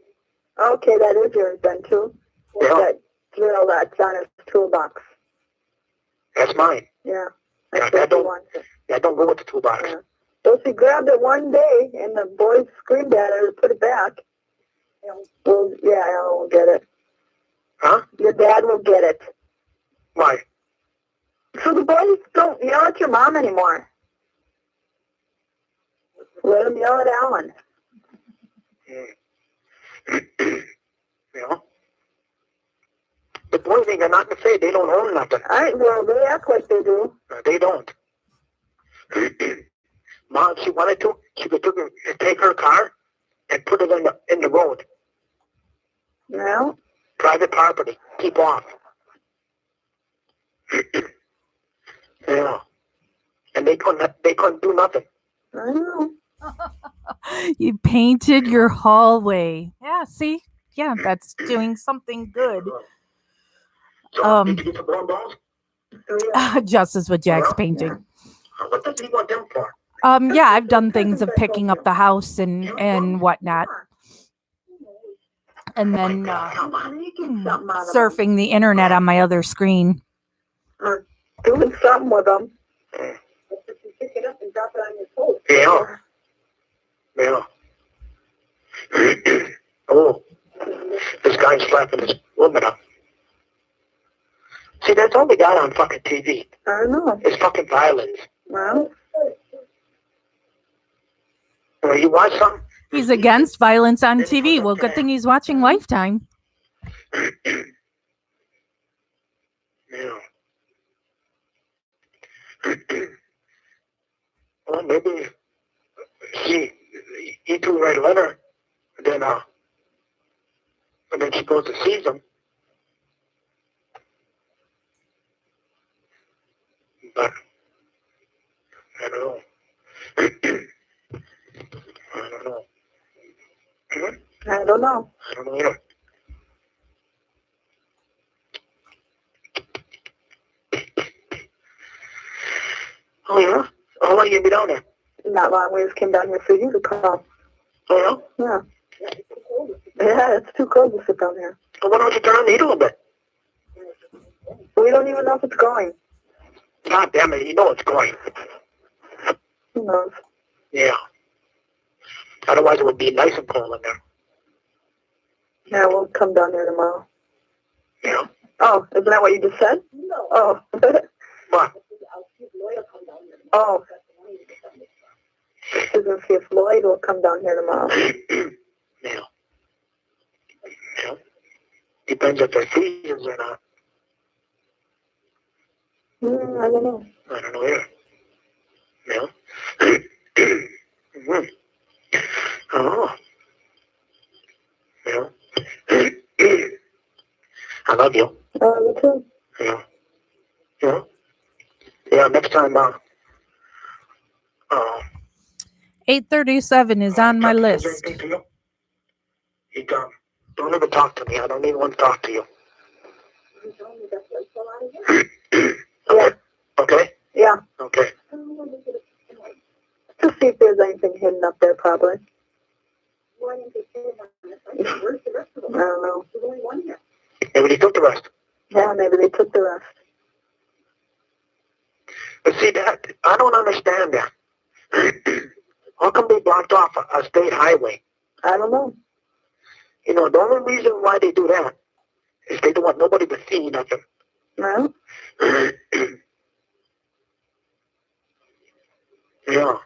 [SPEAKER 2] Okay, that is yours then too.
[SPEAKER 3] Yeah.
[SPEAKER 2] That drill that's on his toolbox.
[SPEAKER 3] That's mine.
[SPEAKER 2] Yeah.
[SPEAKER 3] Yeah,
[SPEAKER 2] That's what
[SPEAKER 3] that don't-
[SPEAKER 2] he wants it.
[SPEAKER 3] Yeah, don't go with the toolbox.
[SPEAKER 2] Yeah. So she grabbed it one day and the boys screamed at her to put it back. Well, yeah, I will get it.
[SPEAKER 3] Huh?
[SPEAKER 2] Your dad will get it.
[SPEAKER 3] Why?
[SPEAKER 2] So the boys don't yell at your mom anymore. Let them yell at Alan.
[SPEAKER 3] You know? The boys ain't got nothing to say. They don't own nothing.
[SPEAKER 2] Well, they act like they do.
[SPEAKER 3] They don't. Mom, if she wanted to, she could take her car and put it in the road.
[SPEAKER 2] No?
[SPEAKER 3] Private property. Keep off. Yeah. And they couldn't do nothing.
[SPEAKER 2] I know.
[SPEAKER 1] You painted your hallway. Yeah, see? Yeah, that's doing something good.
[SPEAKER 3] So, did you get the brown balls?
[SPEAKER 1] Just as what Jack's painting.
[SPEAKER 3] What does he want them for?
[SPEAKER 1] Yeah, I've done things of picking up the house and whatnot. And then surfing the internet on my other screen.
[SPEAKER 2] Or doing something with them. Pick it up and drop it on your toes.
[SPEAKER 3] Yeah. Yeah. Oh, this guy's slapping his woman up. See, that's all they got on fucking TV.
[SPEAKER 2] I know.
[SPEAKER 3] It's fucking violence.
[SPEAKER 2] Well,
[SPEAKER 3] You watch something?
[SPEAKER 1] He's against violence on TV. Well, good thing he's watching Lifetime.
[SPEAKER 3] Yeah. Well, maybe he to write a letter, and then she goes to seize him. But I don't know. I don't know. Hmm?
[SPEAKER 2] I don't know.
[SPEAKER 3] I don't know either. Oh yeah? How long you been down there?
[SPEAKER 2] Not long. We just came down here for you to call.
[SPEAKER 3] Oh
[SPEAKER 2] Yeah. Yeah, it's too cold to sit down here.
[SPEAKER 3] yeah? Well, why don't you turn on the heat a little bit?
[SPEAKER 2] We don't even know if it's going.
[SPEAKER 3] God damn it, you know it's going.
[SPEAKER 2] Who knows?
[SPEAKER 3] Yeah. Otherwise it would be nice and cold in there.
[SPEAKER 2] Yeah, we'll come down here tomorrow.
[SPEAKER 3] Yeah.
[SPEAKER 2] Oh, isn't that what you just said? No. Oh.
[SPEAKER 3] What?
[SPEAKER 2] Oh. She's going to see if Lloyd will come down here tomorrow.
[SPEAKER 3] Yeah. Yeah. Depends if they're seasons or not.
[SPEAKER 2] I don't know.
[SPEAKER 3] I don't know either. Yeah. Mhm. Oh. Yeah. I love you.
[SPEAKER 2] Me too.
[SPEAKER 3] Yeah. Yeah. Yeah, next time,
[SPEAKER 1] 8:37 is on my
[SPEAKER 3] Chuck says
[SPEAKER 1] list.
[SPEAKER 3] anything to you? He don't ever talk to me. I don't even want to talk to you.
[SPEAKER 2] Yeah.
[SPEAKER 3] Okay?
[SPEAKER 2] Yeah.
[SPEAKER 3] Okay.
[SPEAKER 2] Just see if there's anything hidden up there, probably. I don't know.
[SPEAKER 3] Maybe he took the rest.
[SPEAKER 2] Yeah, maybe they took the rest.
[SPEAKER 3] But see, that I don't understand that. How come they blocked off a state highway?
[SPEAKER 2] I don't know.
[SPEAKER 3] You know, the only reason why they do that is they don't want nobody to see nothing.
[SPEAKER 2] No?
[SPEAKER 3] Yeah.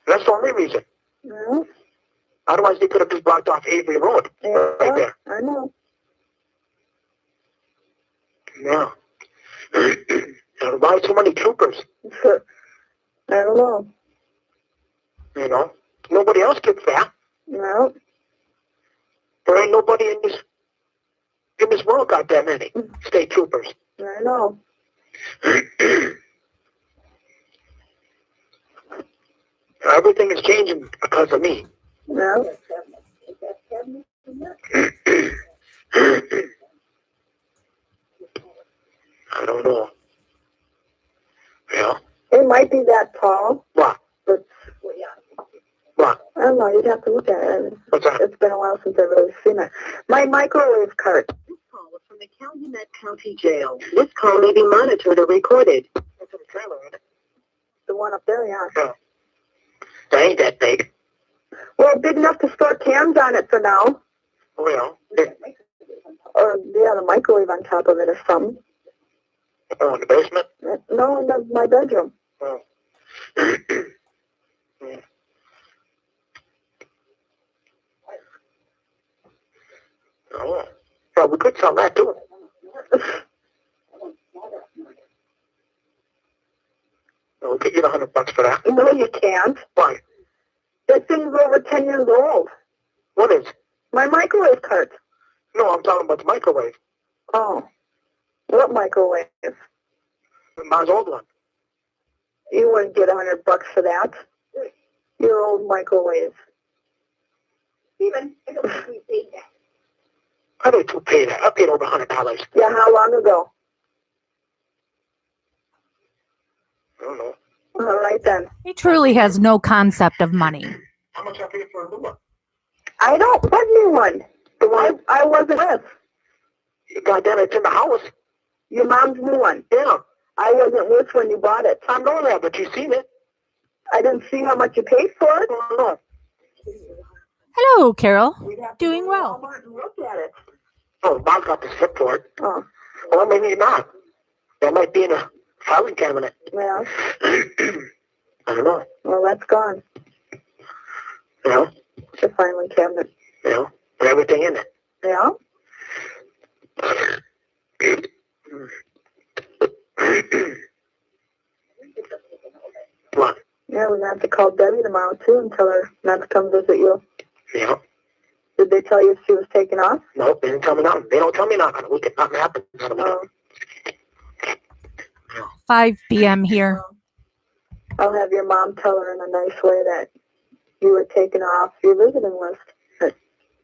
[SPEAKER 3] That's the only reason.
[SPEAKER 2] No?
[SPEAKER 3] Otherwise, they could have just blocked off Avery Road right there.
[SPEAKER 2] I know.
[SPEAKER 3] Yeah. And why so many troopers?
[SPEAKER 2] I don't know.
[SPEAKER 3] You know? Nobody else gets that.
[SPEAKER 2] No?
[SPEAKER 3] There ain't nobody in this world got that many state troopers.
[SPEAKER 2] I know.
[SPEAKER 3] Everything is changing because of me.
[SPEAKER 2] No?
[SPEAKER 3] I don't know. Yeah.
[SPEAKER 2] It might be that tall,
[SPEAKER 3] What?
[SPEAKER 2] but
[SPEAKER 3] What?
[SPEAKER 2] I don't know. You'd have to look at it.
[SPEAKER 3] What's that?
[SPEAKER 2] It's been a while since I've really seen it. My microwave cart.
[SPEAKER 4] This call was from the Calumet County Jail. This call may be monitored or recorded.
[SPEAKER 3] That's in the trailer, isn't it?
[SPEAKER 2] The one up there, yeah.
[SPEAKER 3] Yeah. That ain't that big.
[SPEAKER 2] Well, big enough to store cans on it for now.
[SPEAKER 3] Oh, yeah.
[SPEAKER 2] Or, yeah, the microwave on top of it or something.
[SPEAKER 3] Oh, in the basement?
[SPEAKER 2] No, in my bedroom.
[SPEAKER 3] Oh. Yeah. Oh. Well, we could sell that too. We'll get you $100 for that.
[SPEAKER 2] No, you can't.
[SPEAKER 3] Why?
[SPEAKER 2] That thing's over 10 years old.
[SPEAKER 3] What is?
[SPEAKER 2] My microwave cart.
[SPEAKER 3] No, I'm talking about the microwave.
[SPEAKER 2] Oh. What microwave?
[SPEAKER 3] Mom's old one.
[SPEAKER 2] You wouldn't get $100 for that. Your old microwave.
[SPEAKER 4] Steven, I don't think we paid that.
[SPEAKER 3] I did too pay that. I paid over $100.
[SPEAKER 2] Yeah, how long ago?
[SPEAKER 3] I don't know.
[SPEAKER 2] All right, then.
[SPEAKER 1] He truly has no concept of money.
[SPEAKER 3] How much I paid for a new one?
[SPEAKER 2] I don't want new one. The one I wasn't with.
[SPEAKER 3] Goddamn, it's in the house.
[SPEAKER 2] Your mom's new one.
[SPEAKER 3] Yeah.
[SPEAKER 2] I wasn't with when you bought it.
[SPEAKER 3] I know that, but you seen it.
[SPEAKER 2] I didn't see how much you paid for it.
[SPEAKER 3] I don't know.
[SPEAKER 1] Hello, Carol.
[SPEAKER 2] We'd have to
[SPEAKER 1] Doing
[SPEAKER 2] go to
[SPEAKER 1] well.
[SPEAKER 2] Walmart and look at it.
[SPEAKER 3] Oh, Mom's got the slip for it.
[SPEAKER 2] Oh,
[SPEAKER 3] Well, maybe not. That might be in a filing cabinet.
[SPEAKER 2] yeah.
[SPEAKER 3] I don't know.
[SPEAKER 2] Well, that's gone.
[SPEAKER 3] You know?
[SPEAKER 2] The filing cabinet.
[SPEAKER 3] You know? With everything in it.
[SPEAKER 2] Yeah?
[SPEAKER 4] gonna have to call Debbie tomorrow too and tell her not to come visit you.
[SPEAKER 3] Yeah.
[SPEAKER 4] Did they tell you if she was taking off?
[SPEAKER 3] Nope, they didn't tell me nothing. They don't tell me nothing on the weekend. Nothing happens on the weekend.
[SPEAKER 1] 5 p.m. here.
[SPEAKER 4] I'll have your mom tell her in a nice way that you were taken off your visiting list. That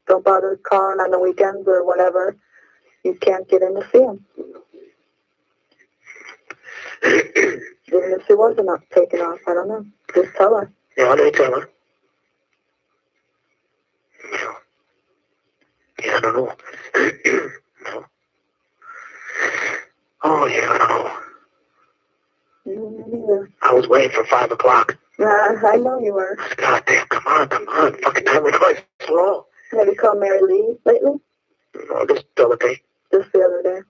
[SPEAKER 4] don't bother calling on the weekends or whatever. You can't get in to see him. Even if she wasn't taken off, I don't know. Just tell her.
[SPEAKER 3] Yeah, let me tell her. Yeah. Yeah, I don't know. No. Oh, yeah, I don't know.
[SPEAKER 4] Me neither.
[SPEAKER 3] I was waiting for 5 o'clock.
[SPEAKER 4] I know you were.
[SPEAKER 3] God damn, come on. Fucking time we're going slow.
[SPEAKER 4] Have you called Mary Lee lately?
[SPEAKER 3] No, just the other day.
[SPEAKER 4] Just the other day.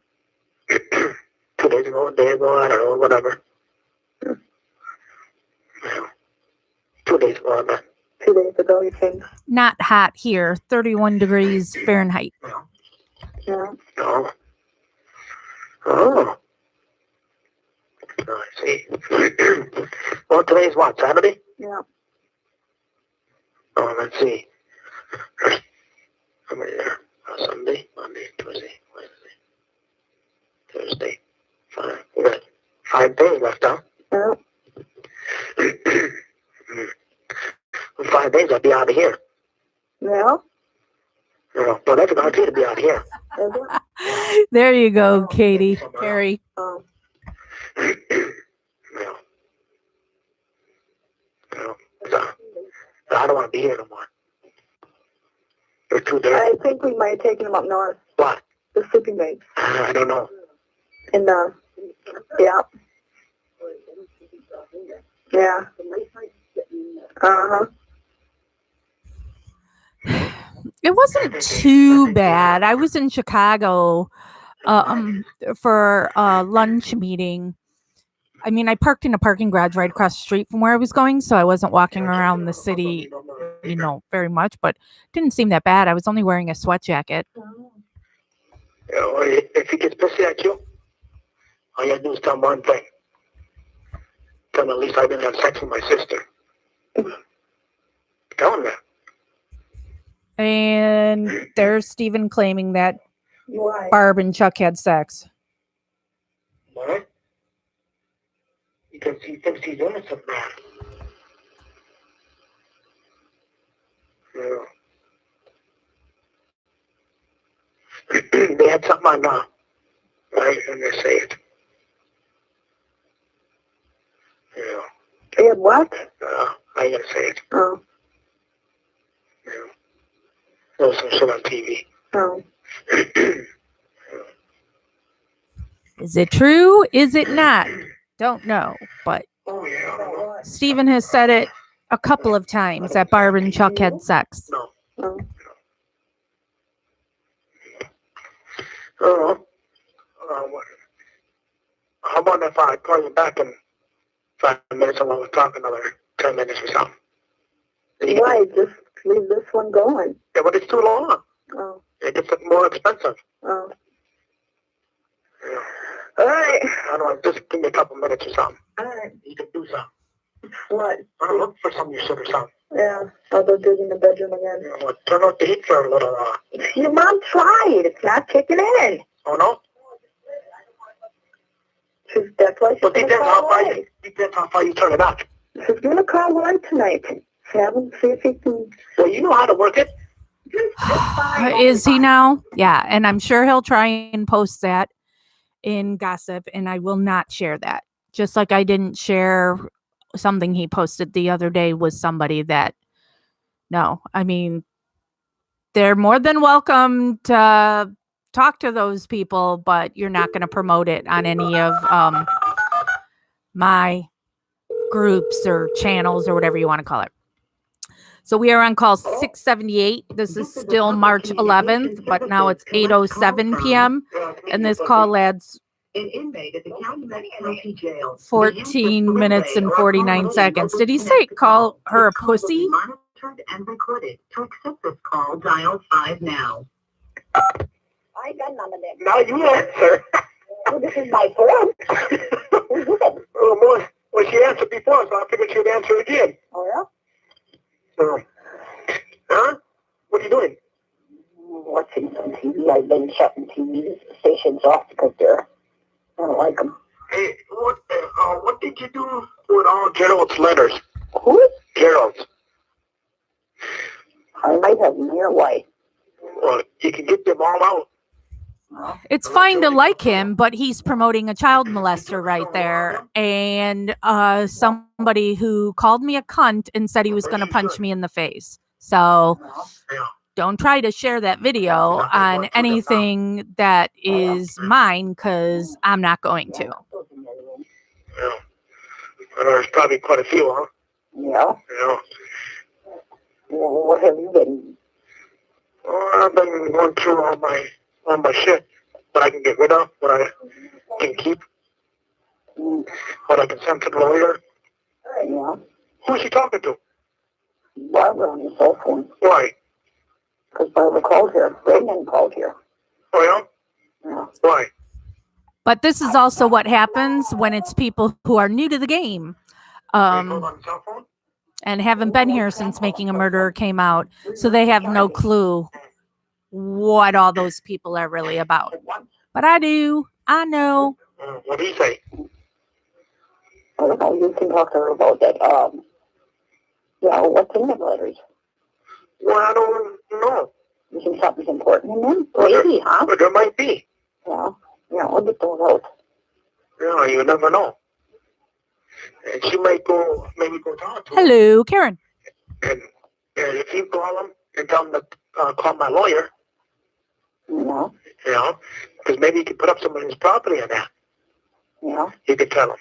[SPEAKER 3] 2 days ago, a day ago, I don't know, whatever.
[SPEAKER 4] Hmm.
[SPEAKER 3] Yeah. 2 days ago, I bet.
[SPEAKER 4] 2 days ago you came.
[SPEAKER 1] Not hot here. 31 degrees Fahrenheit.
[SPEAKER 4] Yeah.
[SPEAKER 3] No. Oh. I see. Well, today's what, Saturday?
[SPEAKER 4] Yeah.
[SPEAKER 3] Oh, let's see. How many there? Sunday, Monday, Tuesday, Wednesday, Thursday. 5. We got 5 days left, huh?
[SPEAKER 4] Yeah.
[SPEAKER 3] In 5 days, I'll be out of here.
[SPEAKER 4] Yeah.
[SPEAKER 3] No, that's a guarantee to be out of here.
[SPEAKER 4] Is it?
[SPEAKER 1] There you go, Katie. Carrie.
[SPEAKER 4] Oh.
[SPEAKER 3] No. No. So, I don't want to be here no more. They're too dirty.
[SPEAKER 4] I think we might have taken him up north.
[SPEAKER 3] What?
[SPEAKER 4] The sleeping bag.
[SPEAKER 3] I don't know.
[SPEAKER 4] In the, yeah. Yeah. Uh-huh.
[SPEAKER 1] It wasn't too bad. I was in Chicago for a lunch meeting. I mean, I parked in a parking garage right across the street from where I was going, so I wasn't walking around the city, very much, but it didn't seem that bad. I was only wearing a sweat jacket.
[SPEAKER 3] If he gets pissy at you, all you have to do is tell him one thing. Tell him at least I didn't have sex with my sister. Tell him that.
[SPEAKER 1] And there's Stephen claiming that
[SPEAKER 4] Why?
[SPEAKER 1] Barb and Chuck had sex.
[SPEAKER 3] What? Because he thinks he's innocent, man. Yeah. They had something on right, and they say it. Yeah.
[SPEAKER 4] They had what?
[SPEAKER 3] I gotta say it.
[SPEAKER 4] Oh.
[SPEAKER 3] Yeah. There was some shit on TV.
[SPEAKER 4] Oh.
[SPEAKER 1] Is it true? Is it not? Don't know. But
[SPEAKER 3] Oh, yeah, I don't know.
[SPEAKER 1] Stephen has said it a couple of times that Barb and Chuck had sex.
[SPEAKER 3] No.
[SPEAKER 4] Oh.
[SPEAKER 3] Oh. How about if I call you back in 5 minutes and we'll talk another 10 minutes or something?
[SPEAKER 4] Why? Just leave this one going.
[SPEAKER 3] Yeah, but it's too long.
[SPEAKER 4] Oh.
[SPEAKER 3] It gets more expensive.
[SPEAKER 4] Oh.
[SPEAKER 3] Yeah.
[SPEAKER 4] All right.
[SPEAKER 3] I don't know, just give me a couple minutes or something.
[SPEAKER 4] All right.
[SPEAKER 3] You can do something.
[SPEAKER 4] What?
[SPEAKER 3] I don't look for some of your shit or something.
[SPEAKER 4] Yeah. I'll go dig in the bedroom again.
[SPEAKER 3] You know, turn off the heat for a little
[SPEAKER 4] Your mom tried. It's not kicking in.
[SPEAKER 3] Oh, no?
[SPEAKER 4] That's why she's
[SPEAKER 3] But
[SPEAKER 4] going to call one.
[SPEAKER 3] depends how far you turn it up.
[SPEAKER 4] She's going to call one tonight. Have him see if he can.
[SPEAKER 3] Well, you know how to work it.
[SPEAKER 1] Is he now? Yeah, and I'm sure he'll try and post that in gossip, and I will not share that. Just like I didn't share something he posted the other day with somebody that, no, I mean, they're more than welcome to talk to those people, but you're not going to promote it on any of my groups or channels or whatever you want to call it. So we are on call 678. This is still March 11th, but now it's 8:07 p.m. And this call adds
[SPEAKER 2] An inmate at the Calumet County Jail.
[SPEAKER 1] 14 minutes and 49 seconds. Did he say call her a pussy?
[SPEAKER 2] Monitored and recorded. To accept this call, dial 5 now.
[SPEAKER 4] I got none of that.
[SPEAKER 3] Now you answer.
[SPEAKER 4] Well, this is my phone.
[SPEAKER 3] Oh, boy. Well, she answered before, so I figured she'd answer again. Huh? What are you doing?
[SPEAKER 4] Watching some TV. I've been shutting TV stations off because I don't like them.
[SPEAKER 3] Hey, what did you do with all Gerald's letters?
[SPEAKER 4] Who?
[SPEAKER 3] Gerald's.
[SPEAKER 4] I might have them here. Why?
[SPEAKER 3] Well, you can get them all out.
[SPEAKER 1] It's fine to like him, but he's promoting a child molester right there. And somebody who called me a cunt and said he was going to punch me in the face. So don't try to share that video on anything that is mine, because I'm not going to.
[SPEAKER 3] Yeah. There's probably quite a few, huh?
[SPEAKER 4] Yeah.
[SPEAKER 3] Yeah.
[SPEAKER 4] Well, what have you been?
[SPEAKER 3] Well, I've been going through all my shit. What I can get rid of, what I can keep, what I can send to the lawyer.
[SPEAKER 4] Yeah.
[SPEAKER 3] Who's she talking to?
[SPEAKER 4] Barbara on your cell phone.
[SPEAKER 3] Why?
[SPEAKER 4] Because Barbara called here. Brendan called here.
[SPEAKER 3] Oh, yeah?
[SPEAKER 4] Yeah.
[SPEAKER 3] Why?
[SPEAKER 1] But this is also what happens when it's people who are new to the game.
[SPEAKER 3] They called on the cell phone?
[SPEAKER 1] And haven't been here since Making a Murderer came out. So they have no clue what all those people are really about. But I do. I know.
[SPEAKER 3] What do you say?
[SPEAKER 4] I don't know. You can talk to her about that. Yeah, what's in the letters?
[SPEAKER 3] Well, I don't know.
[SPEAKER 4] You think something's important in them?
[SPEAKER 3] Well,
[SPEAKER 4] Maybe, huh?
[SPEAKER 3] But there might be.
[SPEAKER 4] Yeah. Yeah, I'll get those out.
[SPEAKER 3] Yeah, you never know. And she might maybe go talk to him.
[SPEAKER 1] Hello, Karen.
[SPEAKER 3] And if you call him and tell him to call my lawyer,
[SPEAKER 4] Yeah.
[SPEAKER 3] you know, because maybe he could put up some of his property on that.
[SPEAKER 4] Yeah.
[SPEAKER 3] You could tell him.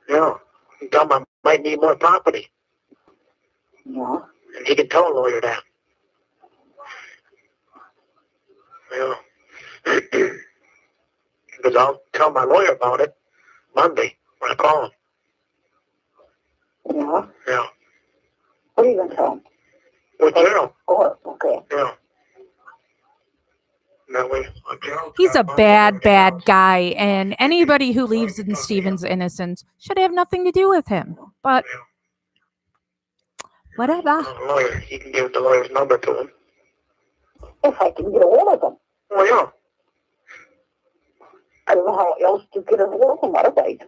[SPEAKER 3] You know, you tell him I might need more property.
[SPEAKER 4] Yeah.
[SPEAKER 3] And he can tell a lawyer that. You know. Because I'll tell my lawyer about it Monday when I call him.
[SPEAKER 4] Yeah.
[SPEAKER 3] Yeah.
[SPEAKER 4] What are you going to tell him?
[SPEAKER 3] Well, Gerald.
[SPEAKER 4] Oh, okay.
[SPEAKER 3] Yeah. That way, Gerald.
[SPEAKER 1] He's a bad guy, and anybody who believes in Stephen's innocence should have nothing to do with him. But whatever.
[SPEAKER 3] Lawyer, you can give the lawyer's number to him.
[SPEAKER 4] If I can get a hold of him.
[SPEAKER 3] Well, yeah.
[SPEAKER 4] I don't know how else to get a hold of him otherwise.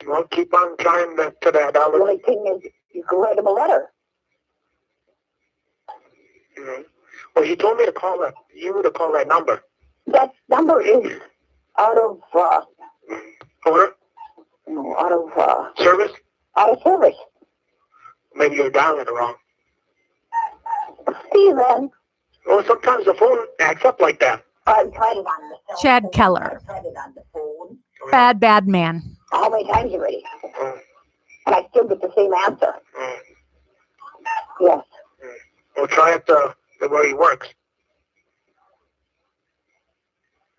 [SPEAKER 3] Well, keep on trying to that.
[SPEAKER 4] The only thing is, you can write him a letter.
[SPEAKER 3] Well, he told me to call that number.
[SPEAKER 4] That number is out of,
[SPEAKER 3] Order? Service?
[SPEAKER 4] Out of service.
[SPEAKER 3] Maybe you're dialing it wrong.
[SPEAKER 4] Steven.
[SPEAKER 3] Well, sometimes the phone acts up like that.
[SPEAKER 4] I've tried it on the cell
[SPEAKER 1] Chad
[SPEAKER 4] phone.
[SPEAKER 1] Keller.
[SPEAKER 4] I've tried it on the phone.
[SPEAKER 1] Bad man.
[SPEAKER 4] How many times already?
[SPEAKER 3] Oh,
[SPEAKER 4] And I still get the same answer.
[SPEAKER 3] oh.
[SPEAKER 4] Yes.
[SPEAKER 3] Well, try it the way he works.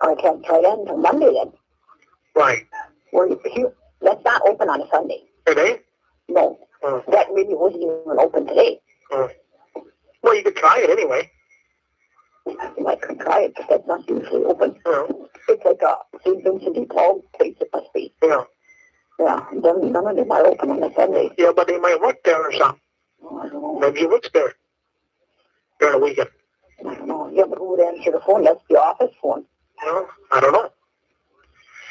[SPEAKER 4] I can't try that until Monday then.
[SPEAKER 3] Right.
[SPEAKER 4] That's not open on a Sunday.
[SPEAKER 3] Today?
[SPEAKER 4] No.
[SPEAKER 3] Oh.
[SPEAKER 4] That maybe wasn't even open today.
[SPEAKER 3] Oh. Well, you could try it anyway.
[SPEAKER 4] I could try it, but that's not usually open.
[SPEAKER 3] Yeah.
[SPEAKER 4] It's like a St. Vincent de Paul place it must be.
[SPEAKER 3] Yeah.
[SPEAKER 4] Yeah. Then none of them are open on a Sunday.
[SPEAKER 3] Yeah, but they might work there or something.
[SPEAKER 4] Oh, I don't know.
[SPEAKER 3] Maybe he works there during the weekend.
[SPEAKER 4] I don't know. Yeah, but who would answer the phone? That's the office phone.
[SPEAKER 3] Well, I don't know.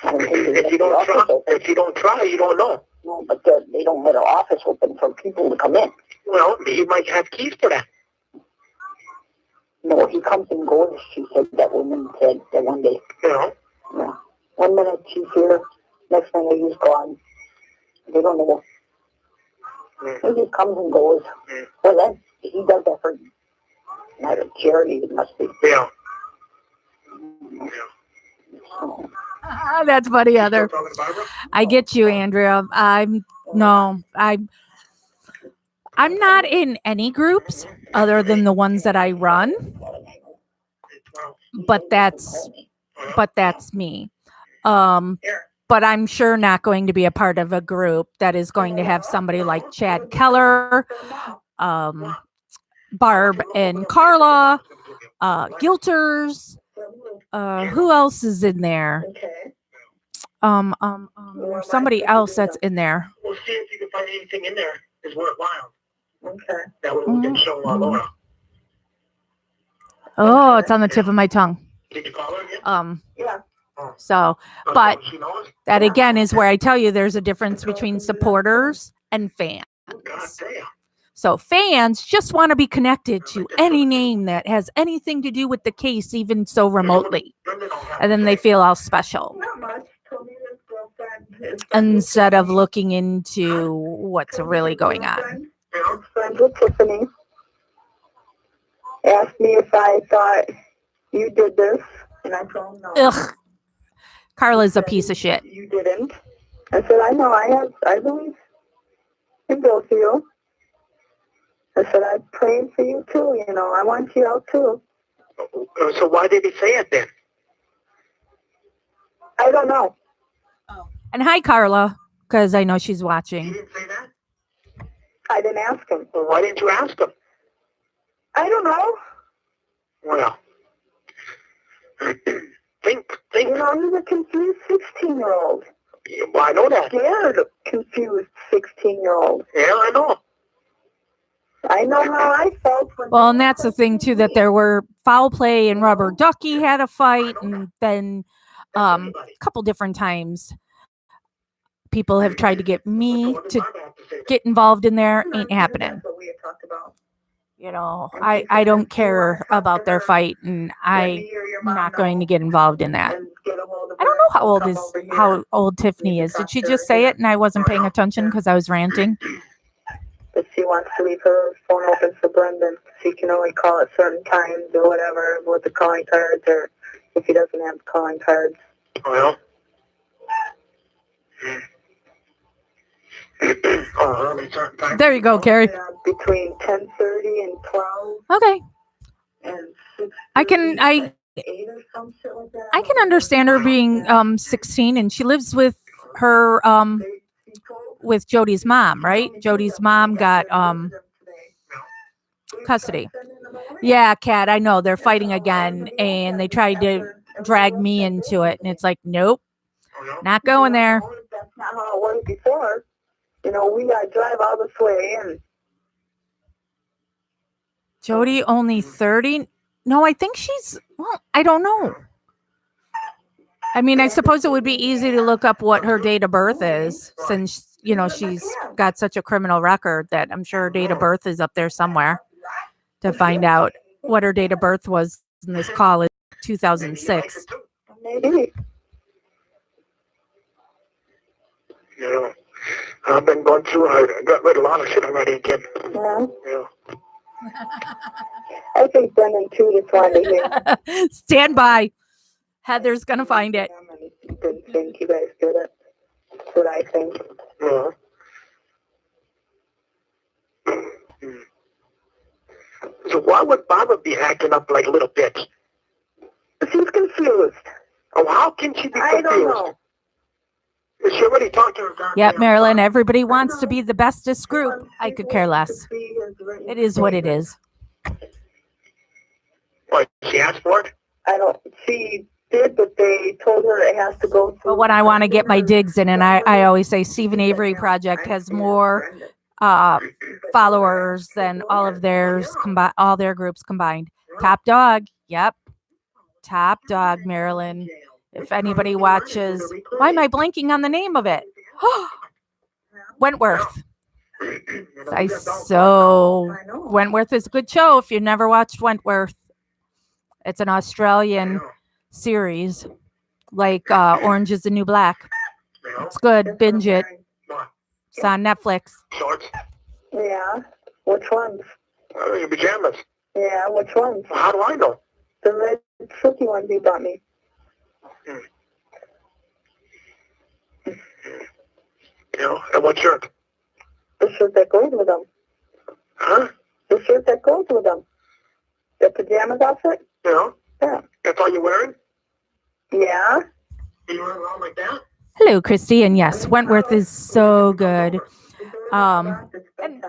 [SPEAKER 4] I don't think they
[SPEAKER 3] If
[SPEAKER 4] let
[SPEAKER 3] you
[SPEAKER 4] the
[SPEAKER 3] don't
[SPEAKER 4] office
[SPEAKER 3] try,
[SPEAKER 4] open.
[SPEAKER 3] if you don't try, you don't know.
[SPEAKER 4] No, but they don't let our office open for people to come in.
[SPEAKER 3] Well, he might have keys for that.
[SPEAKER 4] No, he comes and goes, she said, that woman said that one day.
[SPEAKER 3] You know.
[SPEAKER 4] Yeah. 1 minute she's here, next minute he's gone. They don't know. He just comes and goes. Well, then, he does that for not a charity, it must be.
[SPEAKER 3] Yeah.
[SPEAKER 4] So,
[SPEAKER 1] That's funny, Heather.
[SPEAKER 3] Talking to Barbara?
[SPEAKER 1] I get you, Andrea. I'm not in any groups other than the ones that I run, but that's me. But I'm sure not going to be a part of a group that is going to have somebody like Chad Keller, Barb and Carla, Gilters. Who else is in there?
[SPEAKER 4] okay.
[SPEAKER 1] There's somebody else that's in there.
[SPEAKER 3] We'll see if you can find anything in there that's worthwhile.
[SPEAKER 4] Okay.
[SPEAKER 3] That way we can show Laura.
[SPEAKER 1] Oh, it's on the tip of my tongue.
[SPEAKER 3] Did you call her again?
[SPEAKER 4] Yeah.
[SPEAKER 1] So,
[SPEAKER 3] Oh,
[SPEAKER 1] but
[SPEAKER 3] she knows?
[SPEAKER 1] that again is where I tell you there's a difference between supporters and fans.
[SPEAKER 3] God damn.
[SPEAKER 1] So fans just want to be connected to any name that has anything to do with the case, even so remotely. And then they feel all special.
[SPEAKER 4] Not much. Told me his girlfriend is
[SPEAKER 1] Instead of looking into what's really going on.
[SPEAKER 4] friends with Tiffany. Asked me if I thought you did this, and I told him no.
[SPEAKER 1] Ugh. Carla's a piece of shit.
[SPEAKER 4] You didn't. I said, I know, I believe in both of you. I said, I'm praying for you too, you know, I want you out too.
[SPEAKER 3] So why did he say it then?
[SPEAKER 4] I don't know.
[SPEAKER 1] And hi, Carla, because I know she's
[SPEAKER 3] He
[SPEAKER 1] watching.
[SPEAKER 3] didn't say that?
[SPEAKER 4] I didn't ask him.
[SPEAKER 3] Well, why didn't you ask him?
[SPEAKER 4] I don't know.
[SPEAKER 3] Well, think.
[SPEAKER 4] You know, he's a confused 16-year-old.
[SPEAKER 3] Well, I know that.
[SPEAKER 4] Scared, confused 16-year-old.
[SPEAKER 3] Yeah, I know.
[SPEAKER 4] I know how I felt.
[SPEAKER 1] Well, and that's the thing too, that there were foul play and Rubber Ducky had a fight, and then a couple different times people have tried to get me to get involved in there. Ain't happening.
[SPEAKER 4] That's what we had talked about.
[SPEAKER 1] You know, I don't care about their fight, and I'm not going to get involved in that. I don't know how old Tiffany is. Did she just say it and I wasn't paying attention because I was ranting?
[SPEAKER 4] But she wants to leave her phone open for Brendan. She can only call at certain times or whatever with the calling cards, or if he doesn't have calling cards.
[SPEAKER 3] Well. Early certain time.
[SPEAKER 1] There you go, Carrie.
[SPEAKER 4] Between 10:30 and 12
[SPEAKER 1] Okay.
[SPEAKER 4] and 6.
[SPEAKER 1] I can
[SPEAKER 4] 8 or some shit like that.
[SPEAKER 1] I can understand her being 16, and she lives with her with Jody's mom, right? Jody's mom got custody. Yeah, Kat, I know they're fighting again, and they tried to drag me into it, and it's like, nope, not going there.
[SPEAKER 4] That's not how it was before. You know, we got to drive all this way in.
[SPEAKER 1] Jody only 30? No, I think she's, well, I don't know. I mean, I suppose it would be easy to look up what her date of birth is, since, you know, she's got such a criminal record that I'm sure her date of birth is up there somewhere, to find out what her date of birth was in this call in 2006.
[SPEAKER 4] Maybe.
[SPEAKER 3] You know, I've been going through, I got rid of a lot of shit already again.
[SPEAKER 4] Yeah.
[SPEAKER 3] Yeah.
[SPEAKER 4] I think Brendan too just wanted to hear.
[SPEAKER 1] Stand by. Heather's going to find it.
[SPEAKER 4] I didn't think you guys did it. That's what I think.
[SPEAKER 3] Yeah. So why would Barbara be acting up like a little bitch?
[SPEAKER 4] She's confused.
[SPEAKER 3] Oh, how can she be confused?
[SPEAKER 4] I don't know.
[SPEAKER 3] She already talked to her goddamn
[SPEAKER 1] Yep, Marilyn, everybody wants to be the bestest group. I could care less. It is what it is.
[SPEAKER 3] What, she asked for it?
[SPEAKER 4] I don't. She did, but they told her it has to go through.
[SPEAKER 1] But when I want to get my digs in, and I always say Stephen Avery Project has more followers than all of theirs all their groups combined. Top dog. Yep. Top dog, Marilyn. If anybody watches, why am I blanking on the name of it? Wentworth. Wentworth is a good show if you never watched Wentworth. It's an Australian series, like Orange is the New Black. It's good. Binge it. It's on Netflix.
[SPEAKER 3] Shorts?
[SPEAKER 4] Yeah. Which ones?
[SPEAKER 3] Your pajamas.
[SPEAKER 4] Yeah, which ones?
[SPEAKER 3] Well, how do I know?
[SPEAKER 4] The red silky ones he bought me.
[SPEAKER 3] You know, and what shirt?
[SPEAKER 4] The shirt that goes with them.
[SPEAKER 3] Huh?
[SPEAKER 4] The shirt that goes with them. The pajamas outfit?
[SPEAKER 3] You know?
[SPEAKER 4] Yeah.
[SPEAKER 3] That's all you're wearing?
[SPEAKER 4] Yeah.
[SPEAKER 3] You wearing around like that?
[SPEAKER 1] Hello, Christy. And yes, Wentworth is so good. And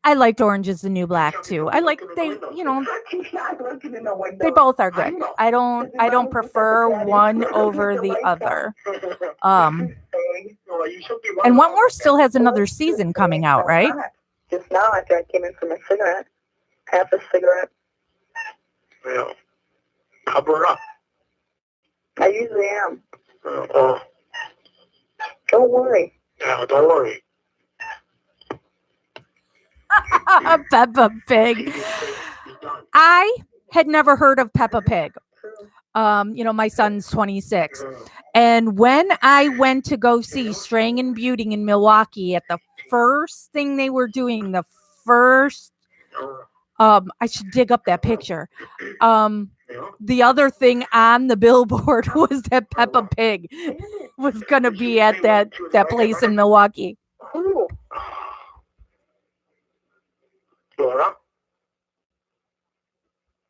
[SPEAKER 1] I liked Orange is the New Black too. I like they both are good. I don't prefer one over the other. And Wentworth still has another season coming out, right?
[SPEAKER 4] just now after I came in for my cigarette. Half a cigarette.
[SPEAKER 3] Well, cover up.
[SPEAKER 4] I usually am.
[SPEAKER 3] Oh,
[SPEAKER 4] Don't worry.
[SPEAKER 3] yeah, don't worry.
[SPEAKER 1] Peppa Pig. I had never heard of Peppa Pig. My son's 26. And when I went to go see Straying and Beauty in Milwaukee, at the first thing they were doing, the first, I should dig up that picture. The other thing on the billboard was that Peppa Pig was going to be at that place in Milwaukee.
[SPEAKER 4] Who?
[SPEAKER 3] Laura?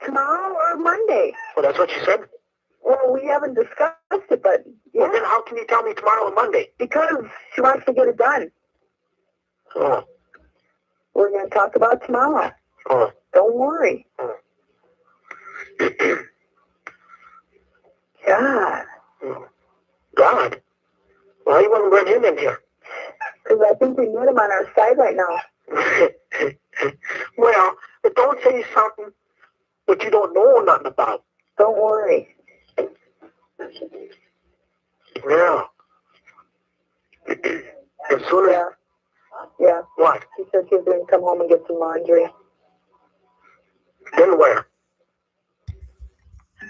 [SPEAKER 4] Tomorrow or Monday?
[SPEAKER 3] Well, that's what you said?
[SPEAKER 4] Well, we haven't discussed it, but yeah.
[SPEAKER 3] Well, then how can you tell me tomorrow or Monday?
[SPEAKER 4] Because she wants to get it done.
[SPEAKER 3] Oh.
[SPEAKER 4] We're going to talk about tomorrow.
[SPEAKER 3] Oh.
[SPEAKER 4] Don't worry.
[SPEAKER 3] Oh.
[SPEAKER 4] God.
[SPEAKER 3] Oh. God? Why you want to bring him in here?
[SPEAKER 4] Because I think we need him on our side right now.
[SPEAKER 3] Well, but don't say something what you don't know nothing about.
[SPEAKER 4] Don't worry.
[SPEAKER 3] Yeah. As soon as...
[SPEAKER 4] Yeah.
[SPEAKER 3] What?
[SPEAKER 4] She said she was going to come home and get some laundry.
[SPEAKER 3] Then where?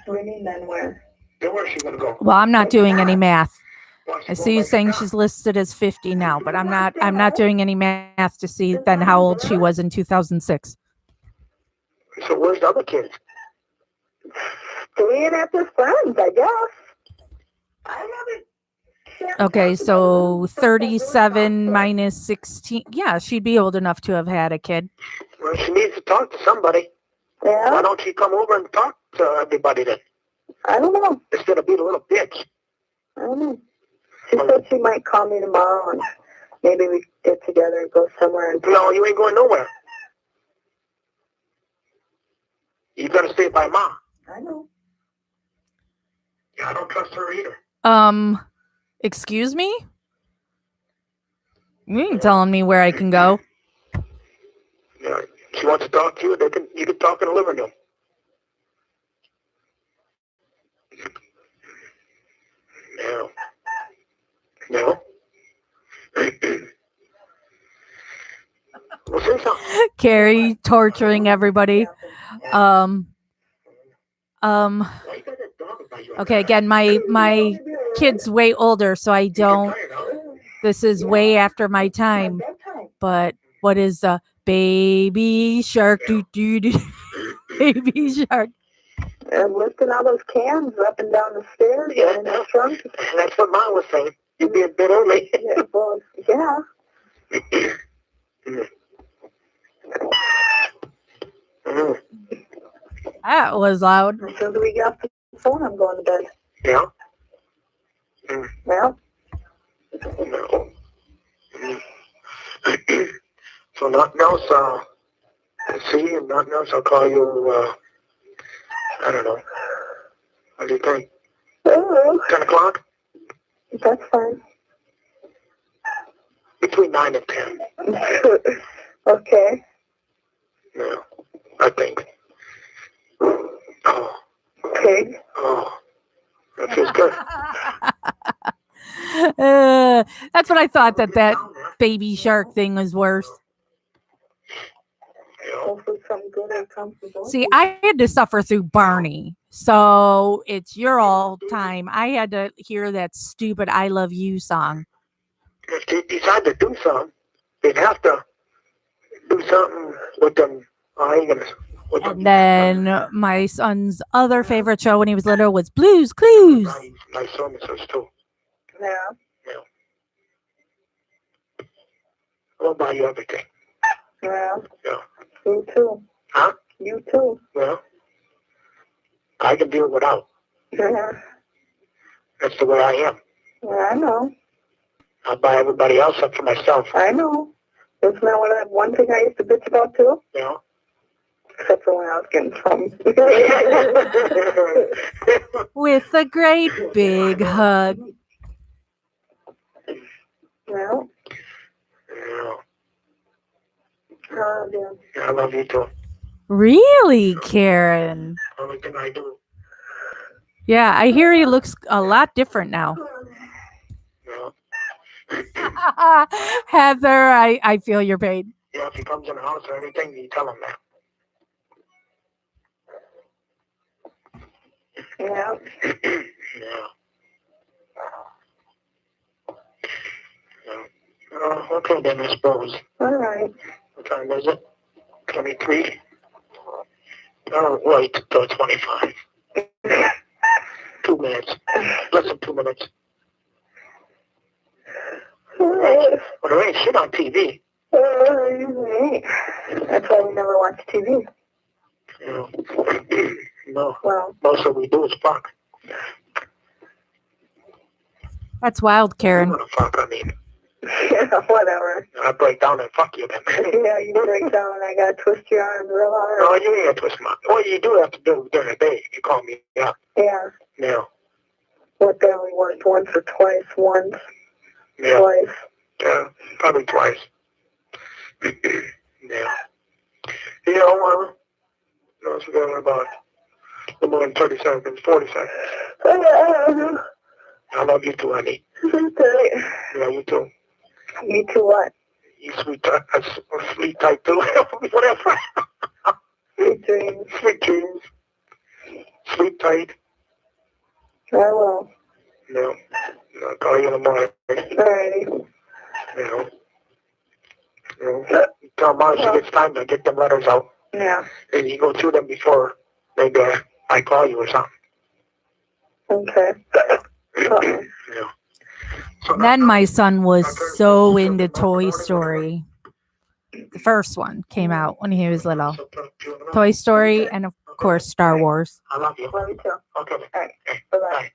[SPEAKER 4] What do you mean, then where?
[SPEAKER 3] Then where's she going to go?
[SPEAKER 1] Well, I'm not doing any math. I see you saying she's listed as 50 now, but I'm not doing any math to see then how old she was in 2006.
[SPEAKER 3] So where's the other kids?
[SPEAKER 4] Staying at their friends, I guess. I haven't.
[SPEAKER 1] Okay, so 37 minus 16. Yeah, she'd be old enough to have had a kid.
[SPEAKER 3] Well, she needs to talk to somebody.
[SPEAKER 4] Yeah?
[SPEAKER 3] Why don't she come over and talk to everybody then?
[SPEAKER 4] I don't know.
[SPEAKER 3] Instead of being a little bitch.
[SPEAKER 4] I don't know. She said she might call me tomorrow and maybe we get together and go somewhere. And
[SPEAKER 3] No, you ain't going nowhere. You gotta stay by Mom.
[SPEAKER 4] I know.
[SPEAKER 3] Yeah, I don't trust her either.
[SPEAKER 1] Excuse me? You ain't telling me where I can go.
[SPEAKER 3] Yeah, she wants to talk to you. You can talk in the living room. No. No. Well, say something.
[SPEAKER 1] Carrie torturing everybody. Okay, again, my kid's way older, so I don't. This is way after my time. But what is baby shark? Do baby shark.
[SPEAKER 4] And lifting all those cans up and down the stairs
[SPEAKER 3] Yeah,
[SPEAKER 4] and in the trunk.
[SPEAKER 3] that's what Mom was saying. You'd be a bit early.
[SPEAKER 4] Yeah, well, yeah.
[SPEAKER 3] Mm.
[SPEAKER 1] That was loud.
[SPEAKER 4] As soon as we get off the phone, I'm going to bed.
[SPEAKER 3] Yeah. Mm.
[SPEAKER 4] Well,
[SPEAKER 3] No. Mm. So nothing else, see, and nothing else, I'll call you, I don't know. What do you think? 10 o'clock?
[SPEAKER 4] that's fine.
[SPEAKER 3] Between 9 and 10.
[SPEAKER 4] Okay.
[SPEAKER 3] Yeah, I think. Oh,
[SPEAKER 4] Pig.
[SPEAKER 3] oh, that feels good.
[SPEAKER 1] That's what I thought, that baby shark thing was worse.
[SPEAKER 3] Yeah.
[SPEAKER 4] Hopefully something good will come from both.
[SPEAKER 1] See, I had to suffer through Barney, so it's your all time. I had to hear that stupid "I Love You" song.
[SPEAKER 3] If they decide to do something, they'd have to do something with them. I ain't gonna. With them.
[SPEAKER 1] And then my son's other favorite show when he was little was Blue's Clues.
[SPEAKER 3] My son says too.
[SPEAKER 4] Yeah.
[SPEAKER 3] I'll buy you everything.
[SPEAKER 4] Yeah.
[SPEAKER 3] Yeah.
[SPEAKER 4] You too.
[SPEAKER 3] Huh?
[SPEAKER 4] You too.
[SPEAKER 3] Well, I can do it without.
[SPEAKER 4] Yeah.
[SPEAKER 3] That's the way I am.
[SPEAKER 4] Yeah, I know.
[SPEAKER 3] I'll buy everybody else up for myself.
[SPEAKER 4] I know. Isn't that one thing I used to bitch about too?
[SPEAKER 3] Yeah.
[SPEAKER 4] Except for when I was getting some.
[SPEAKER 1] With a great big hug.
[SPEAKER 4] Well.
[SPEAKER 3] Yeah.
[SPEAKER 4] Oh, dear.
[SPEAKER 3] Yeah, I love you too.
[SPEAKER 1] Really, Karen?
[SPEAKER 3] Only thing I do.
[SPEAKER 1] Yeah, I hear he looks a lot different now.
[SPEAKER 3] Yeah.
[SPEAKER 1] Heather, I feel your pain.
[SPEAKER 3] Yeah, if he comes in the house or anything, you tell him that.
[SPEAKER 4] Yeah.
[SPEAKER 3] Yeah. Okay then, I suppose.
[SPEAKER 4] All right.
[SPEAKER 3] What time is it? 23? Oh, wait, till 25. 2 minutes. Less than 2 minutes. But there ain't shit on TV.
[SPEAKER 4] That's why we never watch TV.
[SPEAKER 3] You know. No.
[SPEAKER 4] Well,
[SPEAKER 3] Most of we do is fuck.
[SPEAKER 1] That's wild, Karen.
[SPEAKER 3] You wanna fuck, I mean.
[SPEAKER 4] yeah, whatever.
[SPEAKER 3] I break down and fuck you then.
[SPEAKER 4] Yeah, you break down and I gotta twist your arm real hard.
[SPEAKER 3] No, you ain't twist my. What you do have to do during the day, you call me up.
[SPEAKER 4] Yeah.
[SPEAKER 3] Yeah.
[SPEAKER 4] What then we worked once or twice? Once.
[SPEAKER 3] Yeah.
[SPEAKER 4] Twice.
[SPEAKER 3] Yeah, probably twice. Yeah. You know, no, it's going about a more than 30 seconds, 40 seconds. I love you too, honey. Yeah, you too.
[SPEAKER 4] Me too what?
[SPEAKER 3] You sweet type too. Whatever.
[SPEAKER 4] Sweet dreams.
[SPEAKER 3] Sweet dreams. Sleep tight.
[SPEAKER 4] I will.
[SPEAKER 3] No. I'll call you in the morning.
[SPEAKER 4] Alrighty.
[SPEAKER 3] You know. Tell Marcia it's time to get them letters out.
[SPEAKER 4] Yeah.
[SPEAKER 3] And you go through them before maybe I call you or something.
[SPEAKER 4] Okay.
[SPEAKER 3] Yeah. So
[SPEAKER 1] Then my son was so into Toy Story. The first one came out when he was little. Toy Story and, of course, Star Wars.
[SPEAKER 3] I love you.
[SPEAKER 4] Love you too.
[SPEAKER 3] Okay.
[SPEAKER 4] Alright. Bye-bye.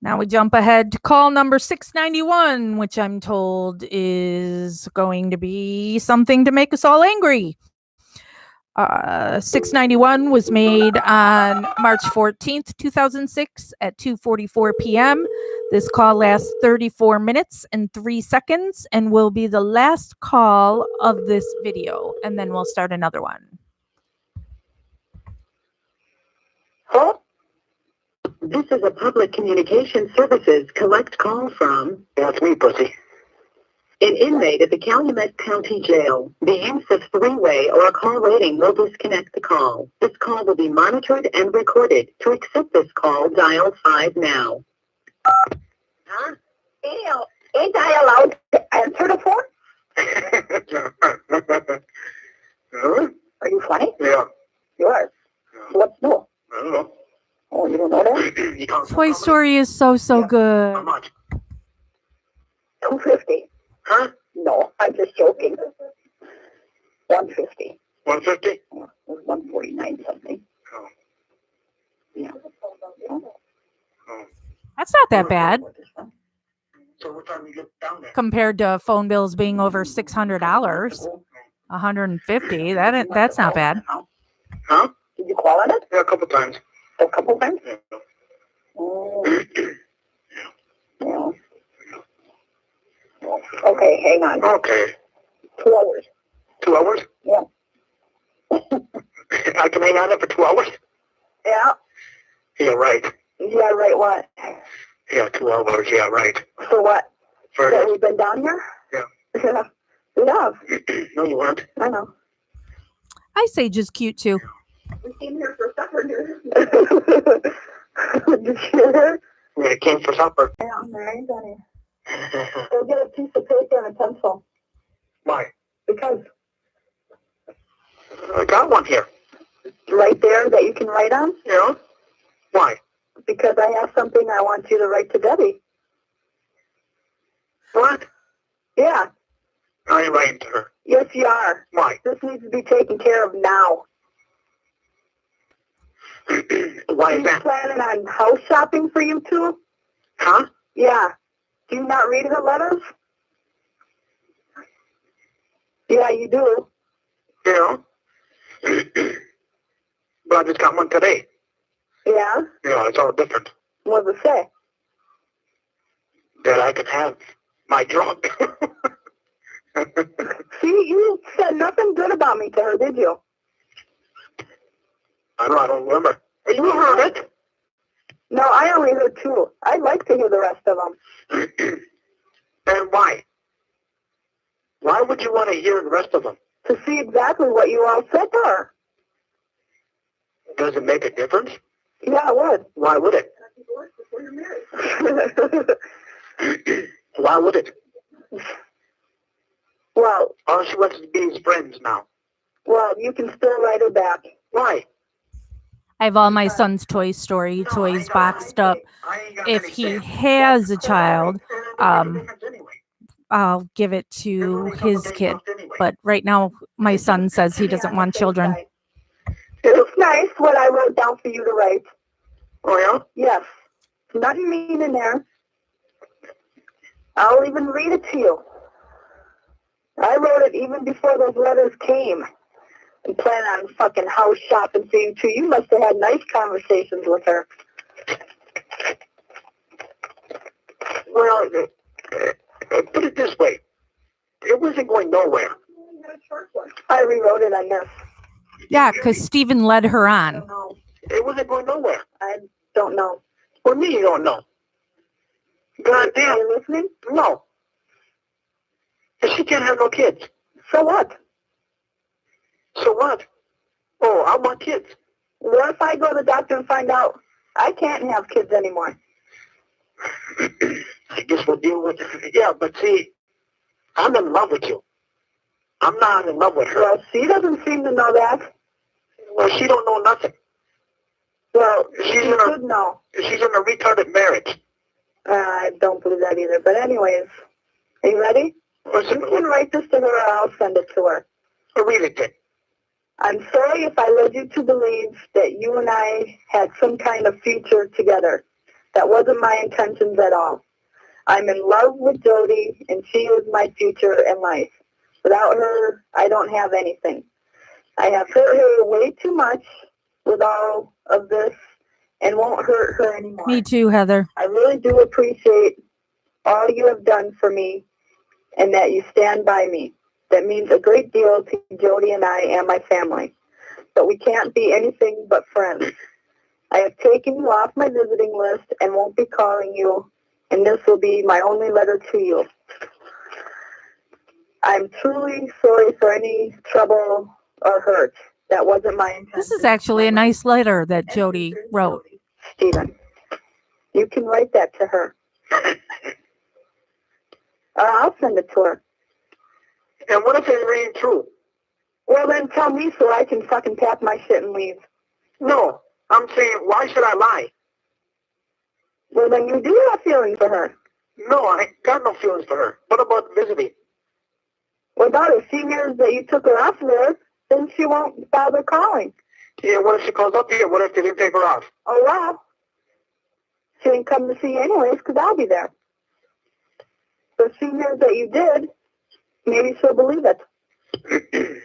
[SPEAKER 1] Now we jump ahead to call number 691, which I'm told is going to be something to make us all angry. 691 was made on March 14th, 2006 at 2:44 p.m. This call lasts 34 minutes and 3 seconds and will be the last call of this video. And then we'll start another one.
[SPEAKER 2] Huh? This is a public communication services collect call from
[SPEAKER 3] That's me, pussy.
[SPEAKER 2] an inmate at the Calumet County Jail. The use of three-way or a call rating will disconnect the call. This call will be monitored and recorded. To accept this call, dial 5 now. Huh? Ain't I allowed to answer the phone?
[SPEAKER 3] Huh?
[SPEAKER 2] Are you funny?
[SPEAKER 3] Yeah.
[SPEAKER 2] You are. What's new?
[SPEAKER 3] I don't know.
[SPEAKER 2] Oh, you don't know that?
[SPEAKER 3] You can't
[SPEAKER 1] Toy Story is so
[SPEAKER 3] How
[SPEAKER 1] good.
[SPEAKER 3] much?
[SPEAKER 2] $250.
[SPEAKER 3] Huh?
[SPEAKER 2] No, I'm just joking. $150.
[SPEAKER 3] 150?
[SPEAKER 2] It was $149 something.
[SPEAKER 3] Oh.
[SPEAKER 2] Yeah.
[SPEAKER 3] Oh.
[SPEAKER 1] That's not that bad
[SPEAKER 3] So what time you get down there?
[SPEAKER 1] compared to phone bills being over $600. $150. That's not bad.
[SPEAKER 3] Huh?
[SPEAKER 2] Did you call on it?
[SPEAKER 3] Yeah, a couple times.
[SPEAKER 2] A couple times?
[SPEAKER 3] Yeah.
[SPEAKER 2] Oh. Yeah. Okay, hang on.
[SPEAKER 3] Okay.
[SPEAKER 2] 2 hours.
[SPEAKER 3] 2 hours?
[SPEAKER 2] Yeah.
[SPEAKER 3] I can hang on there for 2 hours?
[SPEAKER 2] Yeah.
[SPEAKER 3] Yeah, right.
[SPEAKER 2] Yeah, right, what?
[SPEAKER 3] Yeah, 2 hours. Yeah, right.
[SPEAKER 2] For what?
[SPEAKER 3] For
[SPEAKER 2] That we've been down here?
[SPEAKER 3] Yeah.
[SPEAKER 2] Yeah. We have.
[SPEAKER 3] No, you weren't.
[SPEAKER 2] I know.
[SPEAKER 1] Ice Age is cute too.
[SPEAKER 2] We came here for supper, dude. Did you hear her?
[SPEAKER 3] Yeah, I came for supper.
[SPEAKER 2] Yeah, Mary's on it. Go get a piece of paper and a pencil.
[SPEAKER 3] Why?
[SPEAKER 2] Because
[SPEAKER 3] I got one here.
[SPEAKER 2] right there that you can write on?
[SPEAKER 3] Yeah? Why?
[SPEAKER 2] Because I have something I want you to write to Debbie.
[SPEAKER 3] What?
[SPEAKER 2] Yeah.
[SPEAKER 3] I ain't writing to her.
[SPEAKER 2] Yes, you are.
[SPEAKER 3] Why?
[SPEAKER 2] This needs to be taken care of now.
[SPEAKER 3] Why is
[SPEAKER 2] She's
[SPEAKER 3] that?
[SPEAKER 2] planning on house shopping for you two?
[SPEAKER 3] Huh?
[SPEAKER 2] Yeah. Do you not read her letters? Yeah, you do.
[SPEAKER 3] Yeah. But I just got one today.
[SPEAKER 2] Yeah?
[SPEAKER 3] Yeah, it's all different.
[SPEAKER 2] What does it say?
[SPEAKER 3] That I can have my drug.
[SPEAKER 4] See, you said nothing good about me to her, did you?
[SPEAKER 3] I don't remember. You heard it.
[SPEAKER 4] No, I only heard 2. I'd like to hear the rest of them.
[SPEAKER 3] And why? Why would you want to hear the rest of them?
[SPEAKER 4] To see exactly what you all said to her.
[SPEAKER 3] Does it make a difference?
[SPEAKER 4] Yeah, it would.
[SPEAKER 3] Why would it? Why would it?
[SPEAKER 4] Well,
[SPEAKER 3] All she wants to be his friends now.
[SPEAKER 4] well, you can still write her back.
[SPEAKER 3] Why?
[SPEAKER 1] I have all my son's Toy Story toys boxed up. If he has a child, I'll give it to his kid. But right now, my son says he doesn't want children.
[SPEAKER 4] It's nice what I wrote down for you to write.
[SPEAKER 3] Oh, yeah?
[SPEAKER 4] Yes. Nothing mean in there. I'll even read it to you. I wrote it even before those letters came. And plan on fucking house shopping for you too. You must have had nice conversations with her.
[SPEAKER 3] Well, put it this way. It wasn't going nowhere.
[SPEAKER 4] I rewrote it on this.
[SPEAKER 1] Yeah, because Stephen led her on.
[SPEAKER 3] It wasn't going nowhere.
[SPEAKER 4] I don't know.
[SPEAKER 3] Well, me, you don't know. God
[SPEAKER 4] Are
[SPEAKER 3] damn.
[SPEAKER 4] you listening?
[SPEAKER 3] No. And she can't have no kids.
[SPEAKER 4] So what?
[SPEAKER 3] So what? Oh, I want kids.
[SPEAKER 4] What if I go to the doctor and find out I can't have kids anymore?
[SPEAKER 3] I guess we'll deal with it. Yeah, but see, I'm in love with you. I'm not in love with her.
[SPEAKER 4] Well, she doesn't seem to know that.
[SPEAKER 3] Well, she don't know nothing.
[SPEAKER 4] Well,
[SPEAKER 3] She's
[SPEAKER 4] she
[SPEAKER 3] in a-
[SPEAKER 4] should know.
[SPEAKER 3] She's in a retarded marriage.
[SPEAKER 4] I don't believe that either. But anyways, are you ready?
[SPEAKER 3] Listen,
[SPEAKER 4] You can write this to her or I'll send it to her.
[SPEAKER 3] read it then.
[SPEAKER 4] I'm sorry if I led you to believe that you and I had some kind of future together. That wasn't my intentions at all. I'm in love with Jody, and she is my future in life. Without her, I don't have anything. I have hurt her way too much with all of this and won't hurt her anymore.
[SPEAKER 1] Me too, Heather.
[SPEAKER 4] I really do appreciate all you have done for me and that you stand by me. That means a great deal to Jody and I and my family. But we can't be anything but friends. I have taken you off my visiting list and won't be calling you, and this will be my only letter to you. I'm truly sorry for any trouble or hurt. That wasn't my intention.
[SPEAKER 1] This is actually a nice letter that Jody wrote.
[SPEAKER 4] Stephen, you can write that to her. I'll send it to her.
[SPEAKER 3] And what if it ain't true?
[SPEAKER 4] Well, then tell me so I can fucking pack my shit and leave.
[SPEAKER 3] No, I'm saying, why should I lie?
[SPEAKER 4] Well, then you do have feelings for her.
[SPEAKER 3] No, I ain't got no feelings for her. What about visiting?
[SPEAKER 4] What about her? She hears that you took her off there, then she won't bother calling.
[SPEAKER 3] Yeah, what if she calls up here? What if they didn't take her off?
[SPEAKER 4] Oh, well. She didn't come to see you anyways, because I'll be there. So if she hears that you did, maybe she'll believe it.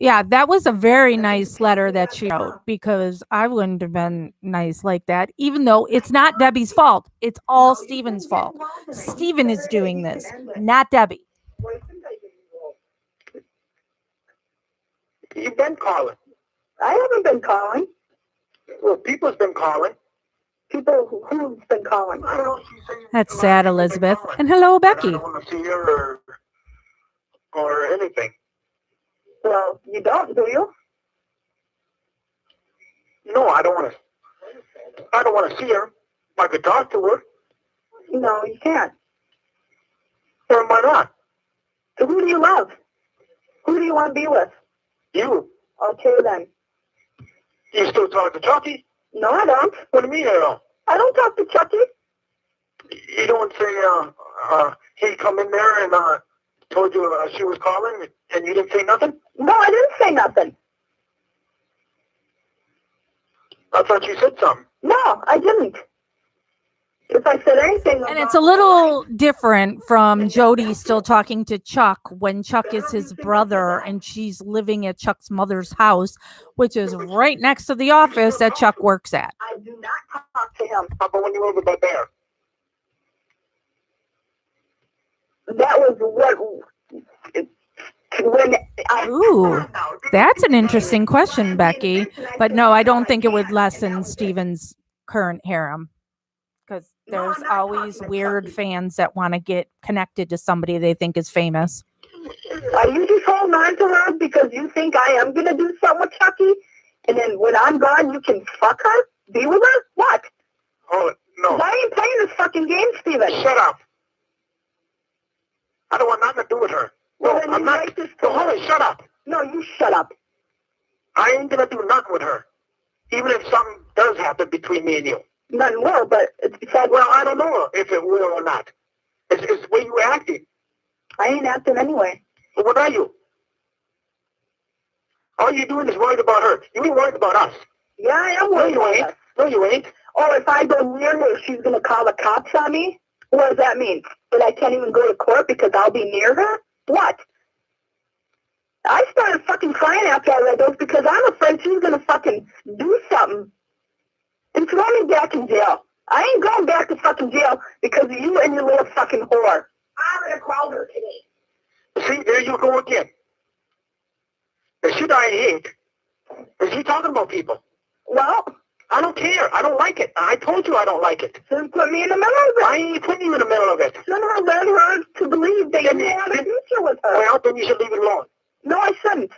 [SPEAKER 1] Yeah, that was a very nice letter that she wrote, because I wouldn't have been nice like that, even though it's not Debbie's fault. It's all Stephen's fault. Stephen is doing this, not Debbie.
[SPEAKER 3] You've been calling.
[SPEAKER 4] I haven't been calling.
[SPEAKER 3] Well, people's been calling.
[SPEAKER 4] People who's been calling.
[SPEAKER 3] I don't know. She's saying
[SPEAKER 1] That's sad, Elizabeth. And hello,
[SPEAKER 3] I
[SPEAKER 1] Becky.
[SPEAKER 3] don't want to see her or anything.
[SPEAKER 4] Well, you don't, do you?
[SPEAKER 3] No, I don't want to. I don't want to see her. I could talk to her.
[SPEAKER 4] No, you can't.
[SPEAKER 3] Or why not?
[SPEAKER 4] So who do you love? Who do you want to be with?
[SPEAKER 3] You.
[SPEAKER 4] Okay, then.
[SPEAKER 3] You still talk to Chucky?
[SPEAKER 4] No, I don't.
[SPEAKER 3] What do you mean I don't?
[SPEAKER 4] I don't talk to Chucky.
[SPEAKER 3] You don't say, he come in there and told you she was calling and you didn't say nothing?
[SPEAKER 4] No, I didn't say nothing.
[SPEAKER 3] I thought you said something.
[SPEAKER 4] No, I didn't. If I said anything...
[SPEAKER 1] And it's a little different from Jody still talking to Chuck when Chuck is his brother and she's living at Chuck's mother's house, which is right next to the office that Chuck works at.
[SPEAKER 4] I do not talk to him.
[SPEAKER 3] How about when you were with that bear?
[SPEAKER 4] That was what when I.
[SPEAKER 1] Ooh, that's an interesting question, Becky. But no, I don't think it would lessen Steven's current harem. Because there's always weird fans that want to get connected to somebody they think is famous.
[SPEAKER 4] Are you just holding on to her because you think I am going to do something with Chucky? And then when I'm gone, you can fuck her? Be with her? What?
[SPEAKER 3] Oh, no.
[SPEAKER 4] I ain't playing this fucking game, Steven.
[SPEAKER 3] Shut up. I don't want nothing to do with her. No,
[SPEAKER 4] Well,
[SPEAKER 3] I'm not. No, hold on, shut up.
[SPEAKER 4] No, you shut up.
[SPEAKER 3] I ain't going to do nothing with her. Even if something does happen between me and you.
[SPEAKER 4] Nothing will, but it's besides.
[SPEAKER 3] Well, I don't know if it will or not. It's the way you acting.
[SPEAKER 4] I ain't acting anyway.
[SPEAKER 3] But what are you? All you're doing is worried about her. You ain't worried about us.
[SPEAKER 4] Yeah, I am
[SPEAKER 3] No,
[SPEAKER 4] worried
[SPEAKER 3] you
[SPEAKER 4] about
[SPEAKER 3] ain't.
[SPEAKER 4] her.
[SPEAKER 3] No, you ain't.
[SPEAKER 4] Oh, if I go near her, she's going to call the cops on me? What does that mean? That I can't even go to court because I'll be near her? What? I started fucking crying after I read those because I'm afraid she's going to fucking do something and throw me back in jail. I ain't going back to fucking jail because of you and your little fucking whore. I'm going to call her today.
[SPEAKER 3] See, there you go again. The shit I hate is you talking about people.
[SPEAKER 4] Well,
[SPEAKER 3] I don't care. I don't like it. I told you I don't like it.
[SPEAKER 4] then put me in the middle of it.
[SPEAKER 3] I ain't putting you in the middle of it.
[SPEAKER 4] Then I led her to believe that you have a future with her.
[SPEAKER 3] Well, then you should leave it alone.
[SPEAKER 4] No, I shouldn't.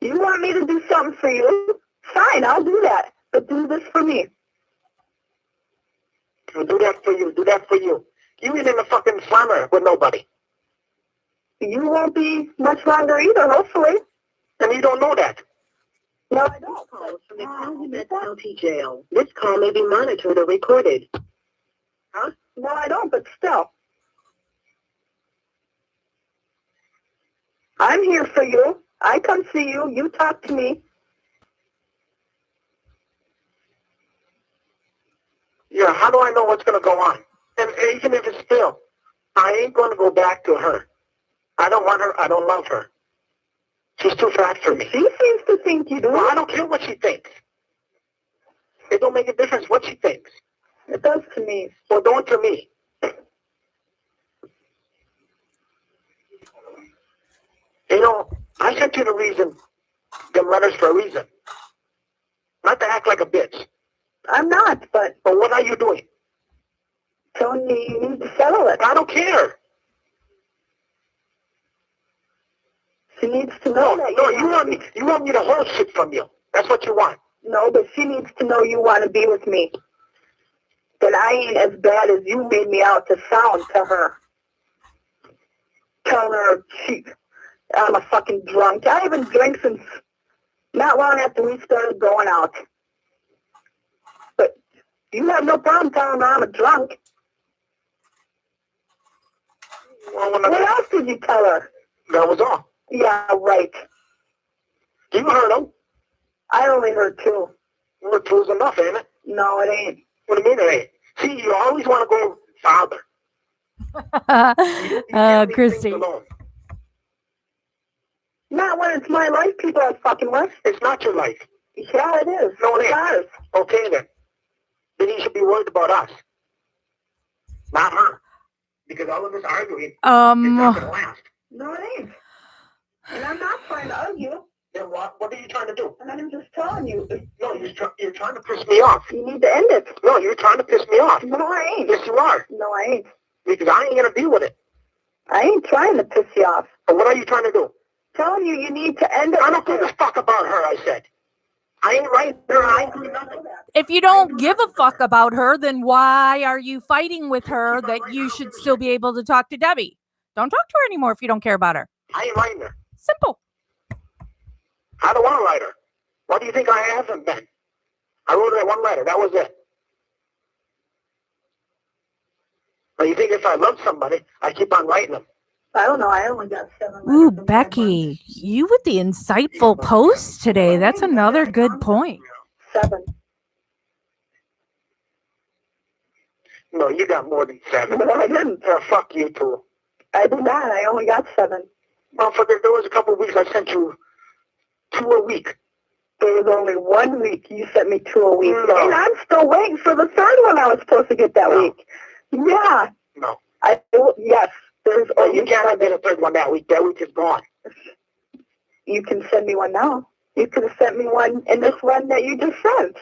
[SPEAKER 4] You want me to do something for you? Fine, I'll do that. But do this for me.
[SPEAKER 3] I'll do that for you. Do that for you. You ain't in the fucking slammer with nobody.
[SPEAKER 4] You won't be much longer either, hopefully.
[SPEAKER 3] And you don't know that.
[SPEAKER 4] No, I don't.
[SPEAKER 2] Calls from the Calumet County Jail. This call may be monitored or recorded.
[SPEAKER 4] Huh? No, I don't, but still. I'm here for you. I come see you. You talk to me.
[SPEAKER 3] Yeah, how do I know what's going to go on? And even if it's still, I ain't going to go back to her. I don't want her. I don't love her. She's too fat for me.
[SPEAKER 4] She seems to think you do.
[SPEAKER 3] Well, I don't care what she thinks. It don't make a difference what she thinks.
[SPEAKER 4] It does to me.
[SPEAKER 3] Well, don't to me. You know, I sent you them letters for a reason. Not to act like a bitch.
[SPEAKER 4] I'm not, but
[SPEAKER 3] But what are you doing?
[SPEAKER 4] telling me you need to settle it.
[SPEAKER 3] I don't care.
[SPEAKER 4] She needs to know that.
[SPEAKER 3] No, you want me to hold shit from you. That's what you want.
[SPEAKER 4] No, but she needs to know you want to be with me. That I ain't as bad as you made me out to sound to her. Telling her I'm a fucking drunk. I haven't drank since not long after we started going out. But you have no problem telling her I'm a drunk.
[SPEAKER 3] Well,
[SPEAKER 4] What else did you tell her?
[SPEAKER 3] that was all.
[SPEAKER 4] Yeah, right.
[SPEAKER 3] You heard them.
[SPEAKER 4] I only heard two.
[SPEAKER 3] Well, two's enough, ain't it?
[SPEAKER 4] No, it ain't.
[SPEAKER 3] What do you mean it ain't? See, you always want to go farther. You can't leave
[SPEAKER 1] Christy.
[SPEAKER 3] things alone.
[SPEAKER 4] Not when it's my life people are fucking with.
[SPEAKER 3] It's not your life.
[SPEAKER 4] Yeah, it is.
[SPEAKER 3] No, it
[SPEAKER 4] It's
[SPEAKER 3] ain't.
[SPEAKER 4] ours.
[SPEAKER 3] Okay, then. Then you should be worried about us. Not her. Because all of this arguing, it's not going to last.
[SPEAKER 4] No, it ain't. And I'm not trying to argue.
[SPEAKER 3] Then what are you trying to do?
[SPEAKER 4] And I'm just telling you.
[SPEAKER 3] No, you're trying to piss me off.
[SPEAKER 4] You need to end it.
[SPEAKER 3] No, you're trying to piss me off.
[SPEAKER 4] No, I ain't.
[SPEAKER 3] Yes, you are.
[SPEAKER 4] No, I ain't.
[SPEAKER 3] Because I ain't going to deal with it.
[SPEAKER 4] I ain't trying to piss you off.
[SPEAKER 3] But what are you trying to do?
[SPEAKER 4] Telling you need to end it.
[SPEAKER 3] I don't give a fuck about her, I said. I ain't right there. I ain't doing nothing.
[SPEAKER 1] If you don't give a fuck about her, then why are you fighting with her that you should still be able to talk to Debbie? Don't talk to her anymore if you don't care about her.
[SPEAKER 3] I ain't writing her.
[SPEAKER 1] Simple.
[SPEAKER 3] I don't want to write her. What do you think I haven't been? I wrote her that one letter. That was it. But you think if I love somebody, I keep on writing them?
[SPEAKER 4] I don't know. I only got 7
[SPEAKER 1] Ooh,
[SPEAKER 4] letters in
[SPEAKER 1] Becky, you with the insightful post today. That's another good point.
[SPEAKER 4] 7.
[SPEAKER 3] No, you got more than 7.
[SPEAKER 4] No, I didn't.
[SPEAKER 3] Fuck you too.
[SPEAKER 4] I did not. I only got 7.
[SPEAKER 3] Motherfucker, there was a couple of weeks I sent you 2 a week.
[SPEAKER 4] There was only 1 week. You sent me 2 a week.
[SPEAKER 3] No.
[SPEAKER 4] And I'm still waiting for the third one I was supposed to get that
[SPEAKER 3] No.
[SPEAKER 4] week. Yeah.
[SPEAKER 3] No.
[SPEAKER 4] Yes. There's
[SPEAKER 3] Well, you can't get a third one that week. That week is gone.
[SPEAKER 4] You can send me one now. You could have sent me one in this one that you just sent.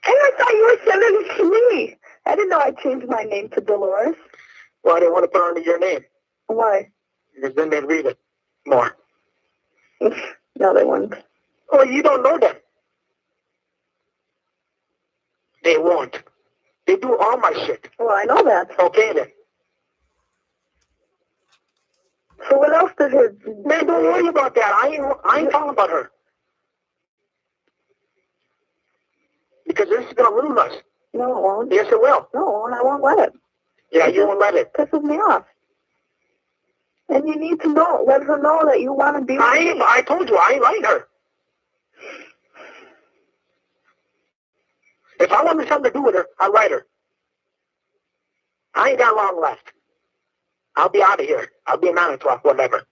[SPEAKER 4] And I thought you were sending it to me. I didn't know I changed my name to Dolores.
[SPEAKER 3] Well, I didn't want to put it under your name.
[SPEAKER 4] Why?
[SPEAKER 3] Because then they'd read it more.
[SPEAKER 4] No, they wouldn't.
[SPEAKER 3] Oh, you don't know them. They won't. They do all my shit.
[SPEAKER 4] Well, I know that.
[SPEAKER 3] Okay, then.
[SPEAKER 4] So what else did her...
[SPEAKER 3] Man, don't worry about that. I ain't talking about her. Because this is going to ruin us.
[SPEAKER 4] No, it won't.
[SPEAKER 3] Yes, it will.
[SPEAKER 4] No, it won't. I won't let it.
[SPEAKER 3] Yeah, you won't let it.
[SPEAKER 4] Pisses me off. And you need to know, let her know that you want to be with me.
[SPEAKER 3] I told you, I ain't like her. If I wanted something to do with her, I'd write her. I ain't got long left. I'll be out of here. I'll be a 9 o'clock, whatever.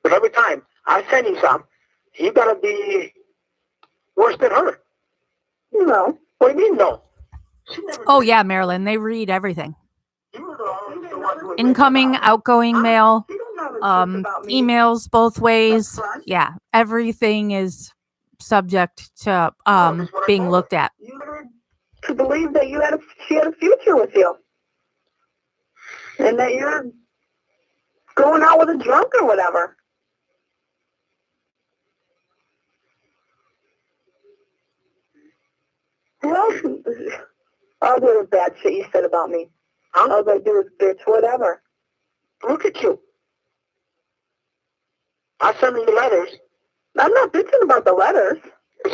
[SPEAKER 3] But every time I send you some, you gotta be worse than her.
[SPEAKER 4] No.
[SPEAKER 3] What do you mean, no?
[SPEAKER 1] Oh, yeah, Marilyn. They read everything.
[SPEAKER 3] You were the one who
[SPEAKER 1] Incoming, outgoing mail,
[SPEAKER 4] You don't know the truth about me.
[SPEAKER 1] emails both ways.
[SPEAKER 4] Upfront.
[SPEAKER 1] Yeah, everything is subject to being looked at.
[SPEAKER 4] You led her to believe that she had a future with you. And that you're going out with a drunk or whatever. Well, all the bad shit you said about me.
[SPEAKER 3] Huh?
[SPEAKER 4] All I do is bitch, whatever.
[SPEAKER 3] Look at you. I send you letters
[SPEAKER 4] I'm not bitching about the letters.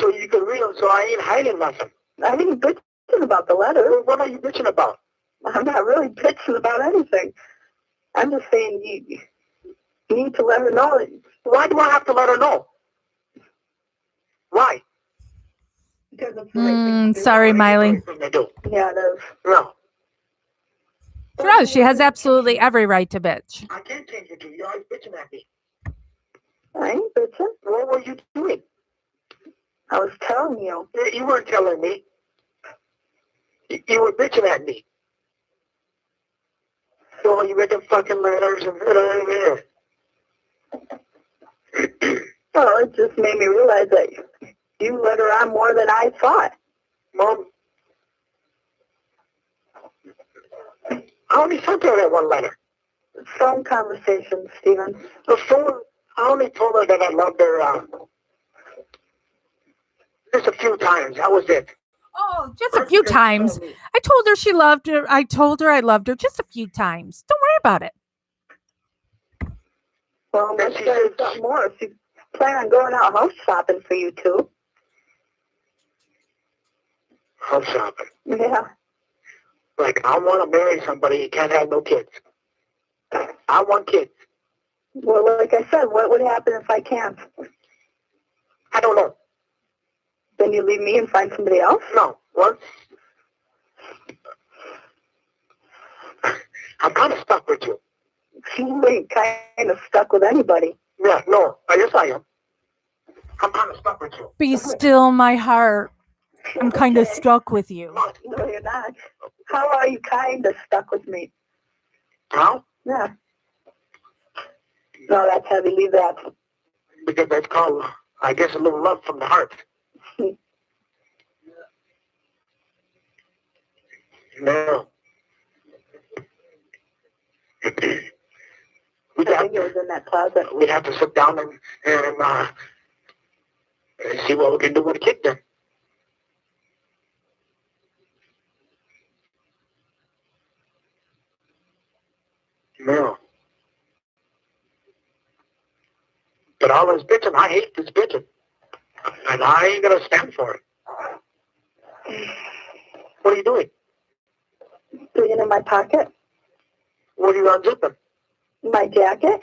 [SPEAKER 3] so you can read them, so I ain't hiding nothing.
[SPEAKER 4] I ain't bitching about the letters.
[SPEAKER 3] Well, what are you bitching about?
[SPEAKER 4] I'm not really bitching about anything. I'm just saying you need to let her know that.
[SPEAKER 3] Why do I have to let her know? Why?
[SPEAKER 4] Because it's the right thing to do.
[SPEAKER 1] Sorry, Miley.
[SPEAKER 3] They do.
[SPEAKER 4] Yeah, it is.
[SPEAKER 3] No.
[SPEAKER 1] No, she has absolutely every right to bitch.
[SPEAKER 3] I can't change it to you. You're always bitching at me.
[SPEAKER 4] I ain't bitching.
[SPEAKER 3] What were you doing?
[SPEAKER 4] I was telling you.
[SPEAKER 3] You weren't telling me. You were bitching at me. So you read the fucking letters and
[SPEAKER 4] Well, it just made me realize that you let her on more than I thought.
[SPEAKER 3] Mom, I only sent her that one letter.
[SPEAKER 4] Phone conversations, Stephen.
[SPEAKER 3] The phone, I only told her that I loved her just a few times. That was it.
[SPEAKER 1] Oh, just a few times. I told her she loved her. I told her I loved her just a few times. Don't worry about it.
[SPEAKER 4] Well,
[SPEAKER 3] Then
[SPEAKER 4] let's
[SPEAKER 3] she
[SPEAKER 4] say
[SPEAKER 3] said-
[SPEAKER 4] something more. If you plan on going out house shopping for you two.
[SPEAKER 3] House shopping.
[SPEAKER 4] Yeah.
[SPEAKER 3] Like, I want to marry somebody who can't have no kids. I want kids.
[SPEAKER 4] Well, like I said, what would happen if I can't?
[SPEAKER 3] I don't know.
[SPEAKER 4] Then you leave me and find somebody else?
[SPEAKER 3] No. What? I'm kind of stuck with you.
[SPEAKER 4] You ain't kind of stuck with anybody.
[SPEAKER 3] Yeah, no. Yes, I am. I'm kind of stuck with you.
[SPEAKER 1] Be still, my heart. I'm kind of
[SPEAKER 4] Okay.
[SPEAKER 1] stuck with you.
[SPEAKER 4] No, you're not. How are you kind of stuck with me?
[SPEAKER 3] How?
[SPEAKER 4] Yeah. No, that's heavy. Leave that.
[SPEAKER 3] Because that's called, I guess, a little love from the heart. No.
[SPEAKER 4] I think it was in that closet.
[SPEAKER 3] We'd have to sit down and see what we can do with the kid then. No. But all this bitching, I hate this bitching. And I ain't going to stand for it. What are you doing?
[SPEAKER 4] Putting it in my pocket.
[SPEAKER 3] What are you unzipping?
[SPEAKER 4] My jacket.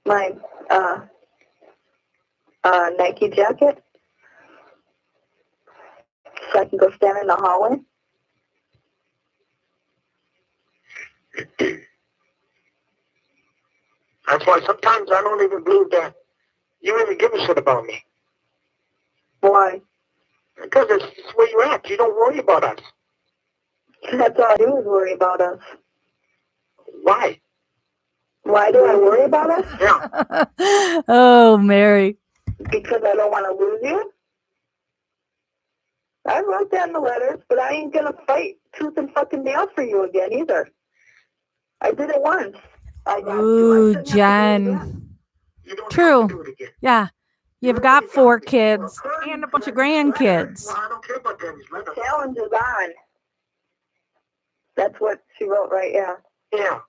[SPEAKER 4] My Nike jacket. So I can go stand in the hallway.
[SPEAKER 3] That's why sometimes I don't even believe that you really give a shit about me.
[SPEAKER 4] Why?
[SPEAKER 3] Because it's the way you act. You don't worry about us.
[SPEAKER 4] That's all I do is worry about us.
[SPEAKER 3] Why?
[SPEAKER 4] Why do I worry about us?
[SPEAKER 3] Yeah.
[SPEAKER 1] Oh, Mary.
[SPEAKER 4] Because I don't want to lose you? I wrote that in the letters, but I ain't gonna fight tooth and fucking nail for you again either. I did it once. I got
[SPEAKER 1] Ooh,
[SPEAKER 4] to. I shouldn't have to do it again.
[SPEAKER 1] Jen.
[SPEAKER 3] You don't have to
[SPEAKER 1] True.
[SPEAKER 3] do it again.
[SPEAKER 1] Yeah. You've
[SPEAKER 3] You
[SPEAKER 1] got
[SPEAKER 3] already
[SPEAKER 1] 4
[SPEAKER 3] me.
[SPEAKER 1] kids
[SPEAKER 3] Well,
[SPEAKER 1] and a bunch of
[SPEAKER 3] according to
[SPEAKER 1] grandkids.
[SPEAKER 3] Well, I don't care about Danny's letter.
[SPEAKER 4] Challenge is on. That's what she wrote, right? Yeah.
[SPEAKER 3] Yeah.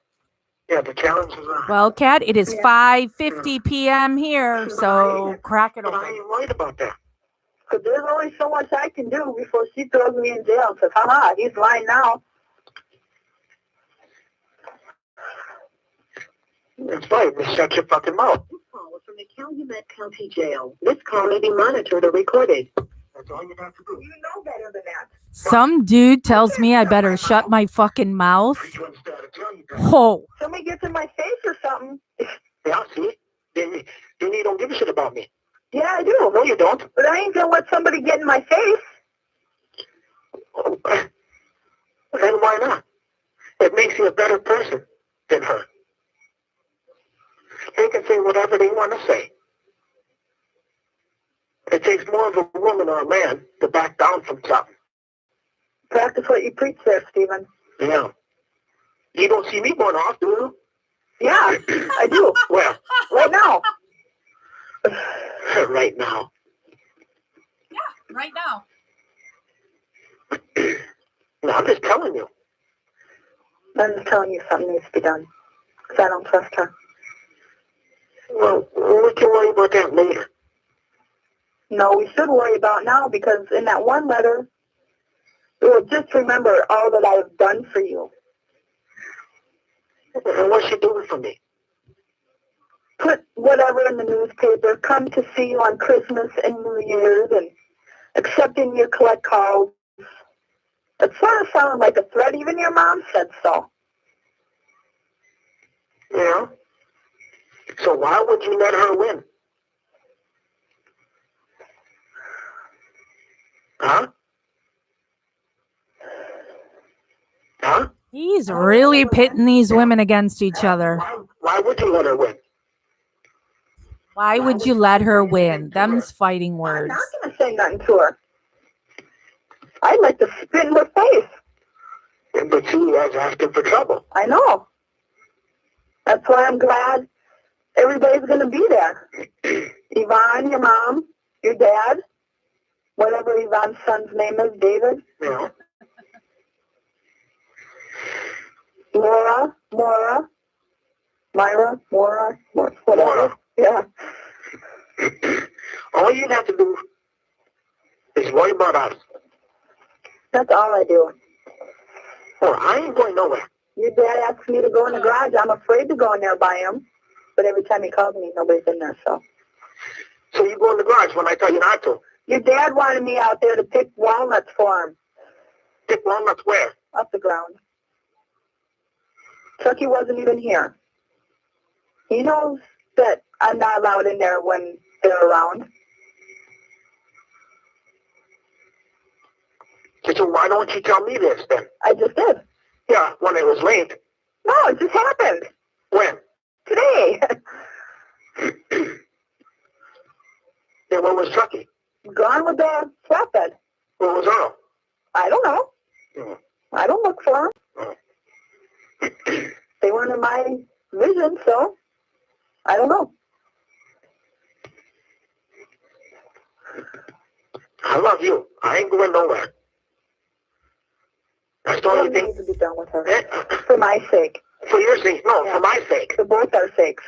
[SPEAKER 3] Yeah, the challenge is on.
[SPEAKER 1] Well, Kat, it is
[SPEAKER 4] Yeah.
[SPEAKER 1] 5:50 p.m. here, so crack it
[SPEAKER 3] But I
[SPEAKER 1] open.
[SPEAKER 3] ain't worried about that.
[SPEAKER 4] Because there's only so much I can do before she throws me in jail. Because, haha, he's lying now.
[SPEAKER 3] That's right. Just shut your fucking mouth.
[SPEAKER 2] This call is from the Calumet County Jail. This call may be monitored or recorded.
[SPEAKER 3] That's all you have to do.
[SPEAKER 4] You know better than that.
[SPEAKER 1] Some dude tells me I better shut my fucking mouth.
[SPEAKER 3] You understand? I tell you that.
[SPEAKER 1] Whoa.
[SPEAKER 4] Somebody gets in my face or something.
[SPEAKER 3] Yeah, see? Then you don't give a shit about me.
[SPEAKER 4] Yeah, I do.
[SPEAKER 3] No, you don't.
[SPEAKER 4] But I ain't gonna let somebody get in my face.
[SPEAKER 3] Oh, then why not? It makes you a better person than her. They can say whatever they want to say. It takes more of a woman or a man to back down from something.
[SPEAKER 4] Practice what you preach there, Stephen.
[SPEAKER 3] Yeah. You don't see me going off, do you?
[SPEAKER 4] Yeah, I do.
[SPEAKER 3] Well,
[SPEAKER 4] Right now.
[SPEAKER 3] right now.
[SPEAKER 1] Yeah, right now.
[SPEAKER 3] No, I'm just telling you.
[SPEAKER 4] I'm just telling you something needs to be done. Because I don't trust her.
[SPEAKER 3] Well, we can worry about that later.
[SPEAKER 4] No, we should worry about now because in that one letter, well, just remember all that I've done for you.
[SPEAKER 3] And what's she doing for me?
[SPEAKER 4] Put whatever in the newspaper, come to see you on Christmas and New Year's, and accepting your collect calls. It sort of sounded like a threat. Even your mom said so.
[SPEAKER 3] Yeah. So why would you let her win? Huh? Huh?
[SPEAKER 1] He's really pitting these women against each other.
[SPEAKER 3] Why would you let her win?
[SPEAKER 1] Why would you let her win? Them's fighting
[SPEAKER 4] I'm
[SPEAKER 1] words.
[SPEAKER 4] not going to say nothing to her. I'd like to spit in her face.
[SPEAKER 3] But she was asking for trouble.
[SPEAKER 4] I know. That's why I'm glad everybody's going to be there. Yvonne, your mom, your dad, whatever Yvonne's son's name is, David.
[SPEAKER 3] Yeah.
[SPEAKER 4] Myra, whatever.
[SPEAKER 3] Maura.
[SPEAKER 4] Yeah.
[SPEAKER 3] All you have to do is worry about us.
[SPEAKER 4] That's all I do.
[SPEAKER 3] Well, I ain't going nowhere.
[SPEAKER 4] Your dad asks me to go in the garage. I'm afraid to go in there by him. But every time he calls me, nobody's in there, so.
[SPEAKER 3] So you go in the garage when I tell you not to.
[SPEAKER 4] Your dad wanted me out there to pick walnuts for him.
[SPEAKER 3] Pick walnuts where?
[SPEAKER 4] Up the ground. Chucky wasn't even here. He knows that I'm not allowed in there when they're around.
[SPEAKER 3] So why don't you tell me this then?
[SPEAKER 4] I just did.
[SPEAKER 3] Yeah, when it was late.
[SPEAKER 4] No, it just happened.
[SPEAKER 3] When?
[SPEAKER 4] Today.
[SPEAKER 3] Yeah, where was Chucky?
[SPEAKER 4] Gone with the flatbed.
[SPEAKER 3] Where was Earl?
[SPEAKER 4] I don't know.
[SPEAKER 3] Oh.
[SPEAKER 4] I don't look for them.
[SPEAKER 3] Oh.
[SPEAKER 4] They weren't in my vision, so I don't know.
[SPEAKER 3] I love you. I ain't going nowhere. That's the only
[SPEAKER 4] You
[SPEAKER 3] thing.
[SPEAKER 4] need to be done with her.
[SPEAKER 3] Eh?
[SPEAKER 4] For my sake.
[SPEAKER 3] For your sake. No,
[SPEAKER 4] Yeah.
[SPEAKER 3] for my sake.
[SPEAKER 4] For both our sakes.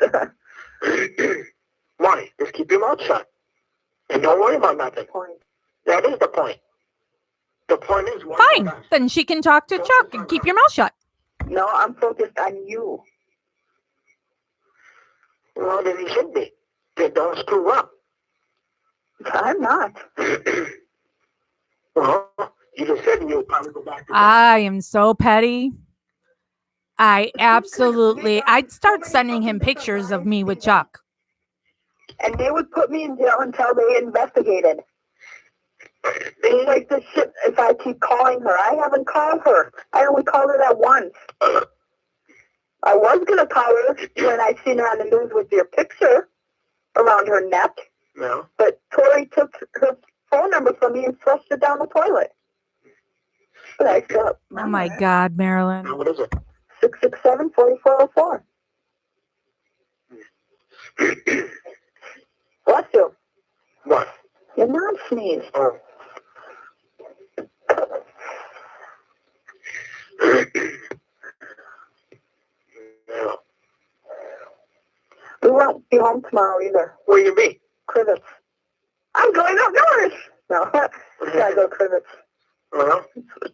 [SPEAKER 3] Why? Just keep your mouth shut. And don't worry about nothing.
[SPEAKER 4] Point.
[SPEAKER 3] That is the point. The point is...
[SPEAKER 1] Fine. Then she can talk to Chuck and keep your mouth shut.
[SPEAKER 4] No, I'm focused on you.
[SPEAKER 3] Well, then he should be. Then don't screw up.
[SPEAKER 4] I'm not.
[SPEAKER 3] Well, you just said you'll probably go back to
[SPEAKER 1] I am so petty. I'd start sending him pictures of me with Chuck.
[SPEAKER 4] And they would put me in jail until they investigated. It's like this shit, if I keep calling her. I haven't called her. I only called her that once. I was going to call her when I seen her on the news with your picture around her neck.
[SPEAKER 3] No.
[SPEAKER 4] But Tori took her phone number from me and flushed it down the toilet. But I still
[SPEAKER 1] Oh my God, Marilyn.
[SPEAKER 3] Now, what is it?
[SPEAKER 4] 667-4404. Bless you.
[SPEAKER 3] What?
[SPEAKER 4] Your mom sneezed.
[SPEAKER 3] Oh. No.
[SPEAKER 4] We won't be home tomorrow either.
[SPEAKER 3] Where you be?
[SPEAKER 4] Crivets. I'm going up north. No, gotta go to Crivets.
[SPEAKER 3] Well.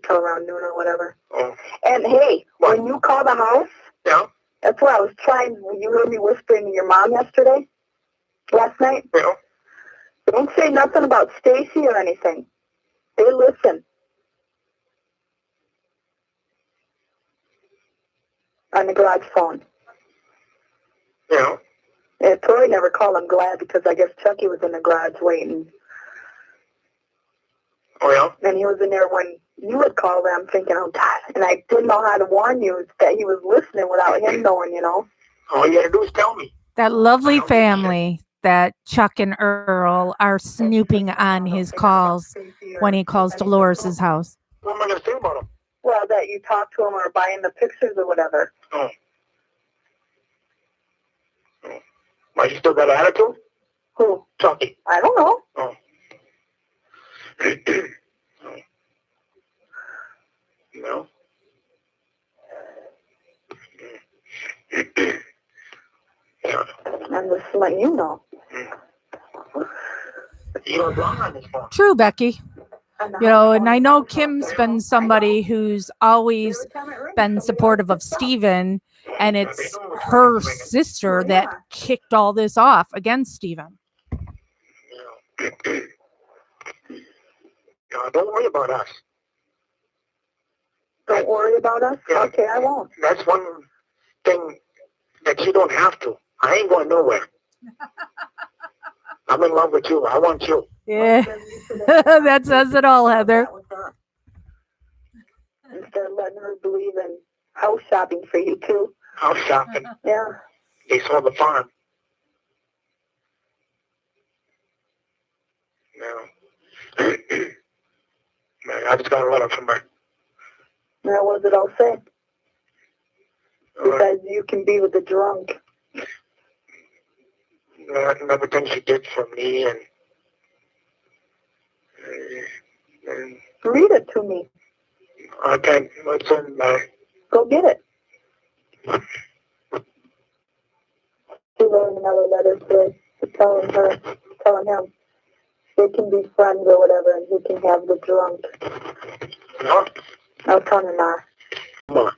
[SPEAKER 4] Till around noon or whatever.
[SPEAKER 3] Oh.
[SPEAKER 4] And hey,
[SPEAKER 3] What?
[SPEAKER 4] when you call the house,
[SPEAKER 3] Yeah.
[SPEAKER 4] that's what I was trying. When you heard me whispering to your mom last night.
[SPEAKER 3] Yeah.
[SPEAKER 4] Don't say nothing about Stacy or anything. They listen. On the garage phone.
[SPEAKER 3] Yeah.
[SPEAKER 4] Yeah, Tori never called. I'm glad because I guess Chucky was in the garage waiting.
[SPEAKER 3] Oh, yeah?
[SPEAKER 4] And he was in there when you would call them thinking, oh, God. And I didn't know how to warn you that he was listening without him knowing, you know.
[SPEAKER 3] All you gotta do is tell me.
[SPEAKER 1] That lovely family that Chuck and Earl are snooping on his calls when he calls Dolores' house.
[SPEAKER 3] What am I gonna say about him?
[SPEAKER 4] Well, that you talk to him or buying the pictures or whatever.
[SPEAKER 3] Oh. Oh. Why, you still got attitude?
[SPEAKER 4] Who?
[SPEAKER 3] Chucky.
[SPEAKER 4] I don't know.
[SPEAKER 3] Oh. No. Yeah.
[SPEAKER 4] I'm just letting you know.
[SPEAKER 3] You were wrong on this phone.
[SPEAKER 1] True, Becky. You know, and I know Kim's been somebody who's always been supportive of Steven, and it's her sister that kicked all this off against Steven.
[SPEAKER 3] Yeah. Don't worry about us.
[SPEAKER 4] Don't worry about us?
[SPEAKER 3] Yeah.
[SPEAKER 4] Okay, I won't.
[SPEAKER 3] That's one thing that you don't have to. I ain't going nowhere. I'm in love with you. I want you.
[SPEAKER 1] Yeah, that says it all, Heather.
[SPEAKER 4] Instead of letting her believe in house shopping for you, too.
[SPEAKER 3] House shopping.
[SPEAKER 4] Yeah.
[SPEAKER 3] They sold the farm. No. Man, I just got a letter from her.
[SPEAKER 4] Now, what did it all say? Besides, you can be with the drunk.
[SPEAKER 3] Everything she did for me and
[SPEAKER 4] Read it to me.
[SPEAKER 3] I can't listen.
[SPEAKER 4] Go get it. She wrote another letter today telling him they can be friends or whatever, and he can have the drunk.
[SPEAKER 3] No?
[SPEAKER 4] I'll tell him now.
[SPEAKER 3] Come on.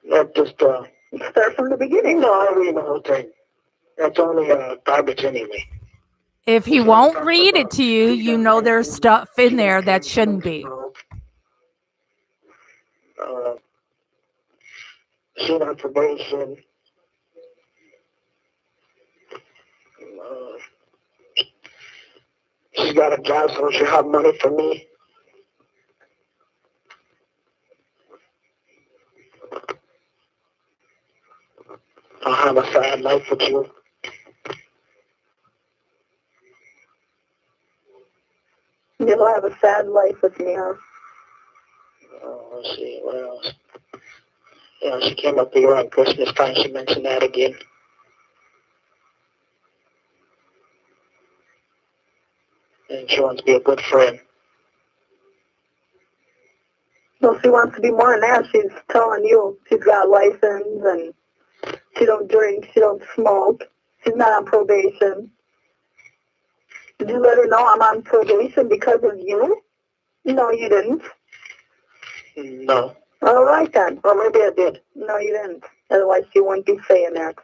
[SPEAKER 3] Not just,
[SPEAKER 4] Start from the beginning.
[SPEAKER 3] no, I read the whole thing. That's only garbage anyway.
[SPEAKER 1] If he won't read it to you, you know there's stuff in there that shouldn't be.
[SPEAKER 3] She's on probation. She's got a job, so she'll have money for me. I'll have a sad life with you.
[SPEAKER 4] You'll have a sad life with me, huh?
[SPEAKER 3] Let's see, what else? Yeah, she came up here on Christmas time. She mentioned that again. And she wants to be a good friend.
[SPEAKER 4] Well, she wants to be more than that. She's telling you she's got a license and she don't drink, she don't smoke. She's not on probation. Did you let her know I'm on probation because of you? No, you didn't.
[SPEAKER 3] No.
[SPEAKER 4] All right, then.
[SPEAKER 3] Well, maybe I did.
[SPEAKER 4] No, you didn't. Otherwise, she wouldn't be saying that.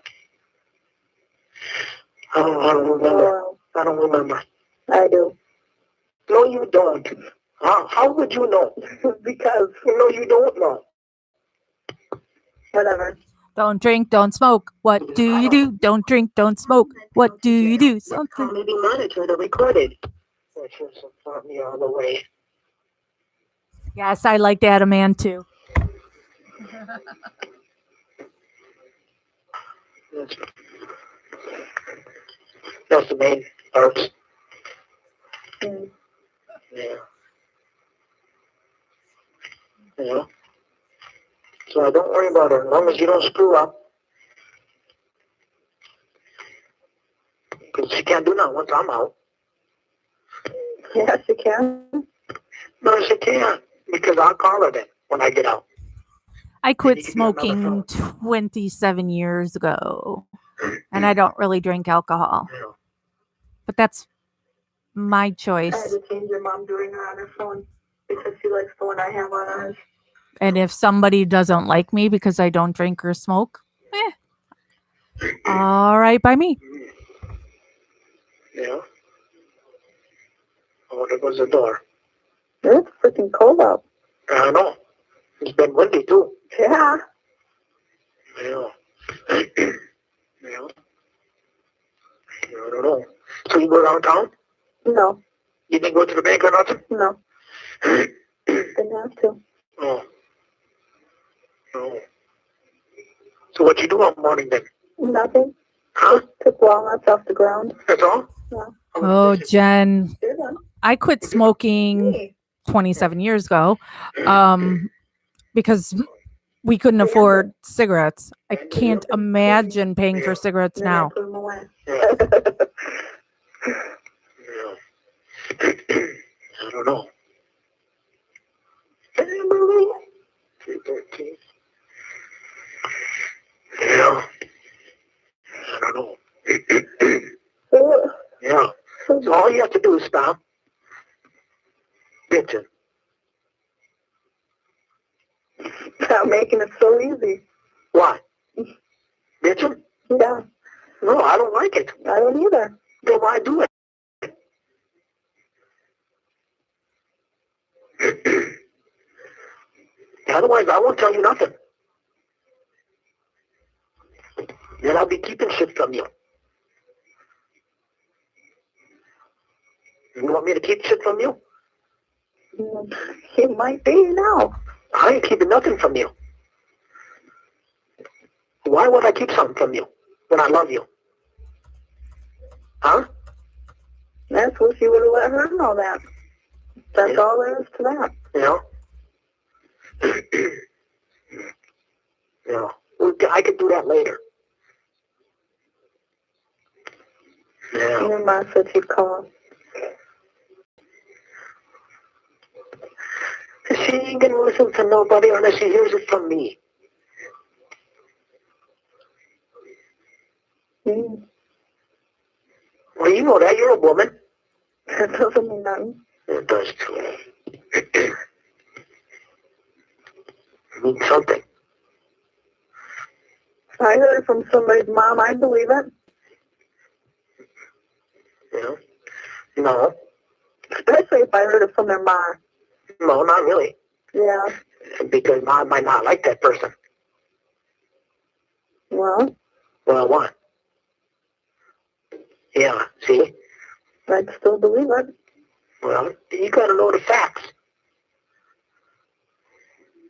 [SPEAKER 3] I don't remember.
[SPEAKER 4] Well,
[SPEAKER 3] I don't remember.
[SPEAKER 4] I do.
[SPEAKER 3] No, you don't. How would you know?
[SPEAKER 4] Because,
[SPEAKER 3] No, you don't know.
[SPEAKER 4] whatever.
[SPEAKER 1] Don't drink, don't smoke. What do you do? Don't drink, don't smoke. What do you do?
[SPEAKER 2] Call
[SPEAKER 1] Something.
[SPEAKER 2] may be monitored or recorded.
[SPEAKER 3] That should support me all the way.
[SPEAKER 1] Yes, I like that, a man too.
[SPEAKER 3] That's the main parts.
[SPEAKER 4] Mm.
[SPEAKER 3] Yeah. Yeah. So don't worry about it. As long as you don't screw up. Because she can't do nothing once I'm out.
[SPEAKER 4] Yes, you can.
[SPEAKER 3] No, she can't. Because I'll call her then when I get out.
[SPEAKER 1] I
[SPEAKER 3] And
[SPEAKER 1] quit
[SPEAKER 3] you can get another
[SPEAKER 1] smoking
[SPEAKER 3] phone.
[SPEAKER 1] 27 years ago, and I don't really drink alcohol.
[SPEAKER 3] Yeah.
[SPEAKER 1] But that's my
[SPEAKER 4] I had
[SPEAKER 1] choice.
[SPEAKER 4] to change your mom doing her on her phone because she likes the one I have on ours.
[SPEAKER 1] And if somebody doesn't like me because I don't drink or smoke, all right by me.
[SPEAKER 3] Yeah. Oh, there goes the door.
[SPEAKER 4] It's freaking cold out.
[SPEAKER 3] I know. It's been windy too.
[SPEAKER 4] Yeah.
[SPEAKER 3] Yeah. Yeah. I don't know. So you go downtown?
[SPEAKER 4] No.
[SPEAKER 3] You didn't go to the bank or nothing?
[SPEAKER 4] No. Didn't have to.
[SPEAKER 3] Oh. Oh. So what you do all morning then?
[SPEAKER 4] Nothing.
[SPEAKER 3] Huh?
[SPEAKER 4] Took walnuts off the ground.
[SPEAKER 3] That's all?
[SPEAKER 4] Yeah.
[SPEAKER 1] Oh, Jen,
[SPEAKER 4] They're done.
[SPEAKER 1] I quit smoking
[SPEAKER 4] Me.
[SPEAKER 1] 27 years ago because we couldn't
[SPEAKER 4] They
[SPEAKER 1] afford cigarettes. I
[SPEAKER 3] And
[SPEAKER 1] can't imagine paying for
[SPEAKER 3] Yeah.
[SPEAKER 1] cigarettes
[SPEAKER 4] And then I
[SPEAKER 1] now.
[SPEAKER 4] put them away.
[SPEAKER 3] Yeah. Yeah. I don't know. Emily? 313. Yeah. I don't know. Yeah. So all you have to do is stop bitching.
[SPEAKER 4] Stop making it so easy.
[SPEAKER 3] Why? Bitching?
[SPEAKER 4] Yeah.
[SPEAKER 3] No, I don't like it.
[SPEAKER 4] I don't either.
[SPEAKER 3] Then why do it? Otherwise, I won't tell you nothing. Then I'll be keeping shit from you. You want me to keep shit from you?
[SPEAKER 4] It might be now.
[SPEAKER 3] I ain't keeping nothing from you. Why would I keep something from you when I love you? Huh?
[SPEAKER 4] That's what she would have let her know that. That's
[SPEAKER 3] Yeah.
[SPEAKER 4] all there is to that.
[SPEAKER 3] You know? You know, I could do that later. Yeah.
[SPEAKER 4] Your mom said she'd call.
[SPEAKER 3] She ain't gonna listen to nobody unless she hears it from me.
[SPEAKER 4] Mm.
[SPEAKER 3] Well, you know that. You're a woman.
[SPEAKER 4] That doesn't mean nothing.
[SPEAKER 3] It does too. It means something.
[SPEAKER 4] If I heard it from somebody's mom, I'd believe it.
[SPEAKER 3] You know? No.
[SPEAKER 4] Especially if I heard it from their mom.
[SPEAKER 3] No, not really.
[SPEAKER 4] Yeah.
[SPEAKER 3] Because Mom might not like that person.
[SPEAKER 4] Well,
[SPEAKER 3] Well, what? Yeah, see?
[SPEAKER 4] I'd still believe it.
[SPEAKER 3] Well, you gotta know the facts.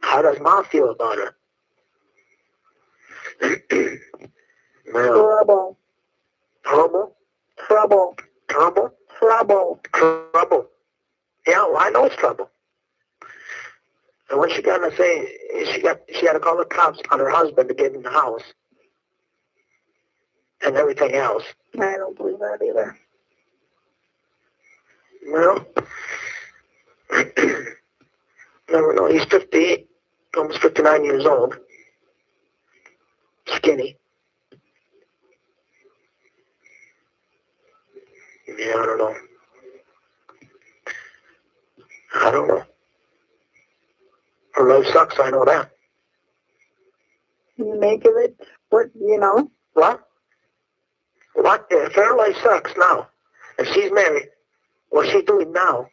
[SPEAKER 3] How does Mom feel about her? Well,
[SPEAKER 4] Trouble.
[SPEAKER 3] trouble?
[SPEAKER 4] Trouble.
[SPEAKER 3] Trouble?
[SPEAKER 4] Trouble.
[SPEAKER 3] Trouble. Yeah, well, I know it's trouble. And what she gonna say? She had to call the cops on her husband to get in the house and everything else.
[SPEAKER 4] I don't believe that either.
[SPEAKER 3] Well, never know. He's 58, almost 59 years old. Skinny. Yeah, I don't know. I don't know. Her life sucks, I know that.
[SPEAKER 4] You make of it what you know.
[SPEAKER 3] What? What? what if her life sucks now, and she's married, what she's doing now,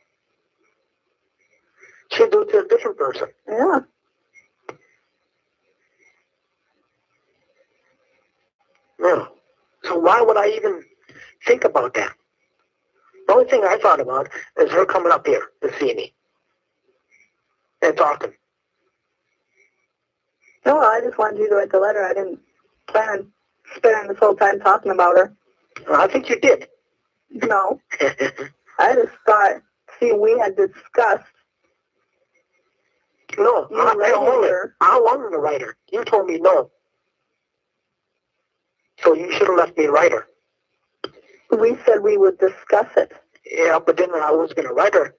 [SPEAKER 3] she'll do it to a different person.
[SPEAKER 4] Yeah.
[SPEAKER 3] Yeah. So why would I even think about that? The only thing I thought about is her coming up here to see me and talking.
[SPEAKER 4] No, I just wanted you to write the letter. I didn't plan on spending this whole time talking about her.
[SPEAKER 3] Well, I think you did.
[SPEAKER 4] No. I just thought, see, we had discussed.
[SPEAKER 3] No,
[SPEAKER 4] You writing her.
[SPEAKER 3] I wanted to write her. You told me no. So you should have let me write her.
[SPEAKER 4] We said we would discuss it.
[SPEAKER 3] Yeah, but then I was going to write her.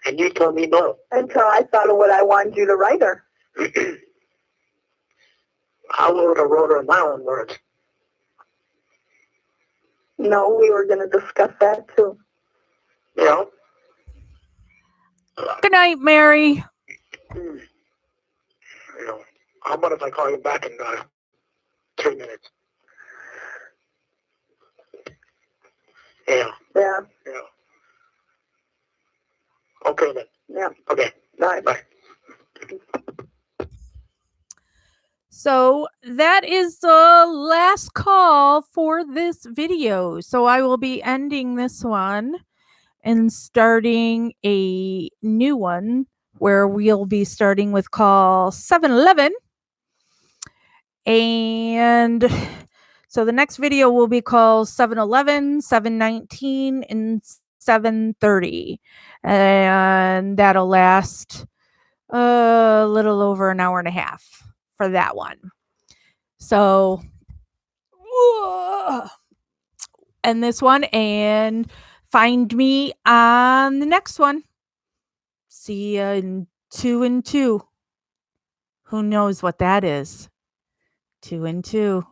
[SPEAKER 3] And you told me no.
[SPEAKER 4] Until I thought of what I wanted you to write her.
[SPEAKER 3] I would have wrote her in my own words.
[SPEAKER 4] No, we were going to discuss that too.
[SPEAKER 3] You know?
[SPEAKER 1] Good night, Mary.
[SPEAKER 3] You know, how about if I call you back in 3 minutes? Yeah.
[SPEAKER 4] Yeah.
[SPEAKER 3] Yeah. Okay then.
[SPEAKER 4] Yeah.
[SPEAKER 3] Okay.
[SPEAKER 4] Bye.
[SPEAKER 3] Bye.
[SPEAKER 1] So that is the last call for this video. So I will be ending this one and starting a new one where we'll be starting with call 711. And so the next video will be called 711, 719, and 730. And that'll last a little over an hour and a half for that one. So end this one and find me on the next one. See you in 2 and 2. Who knows what that is? 2 and 2.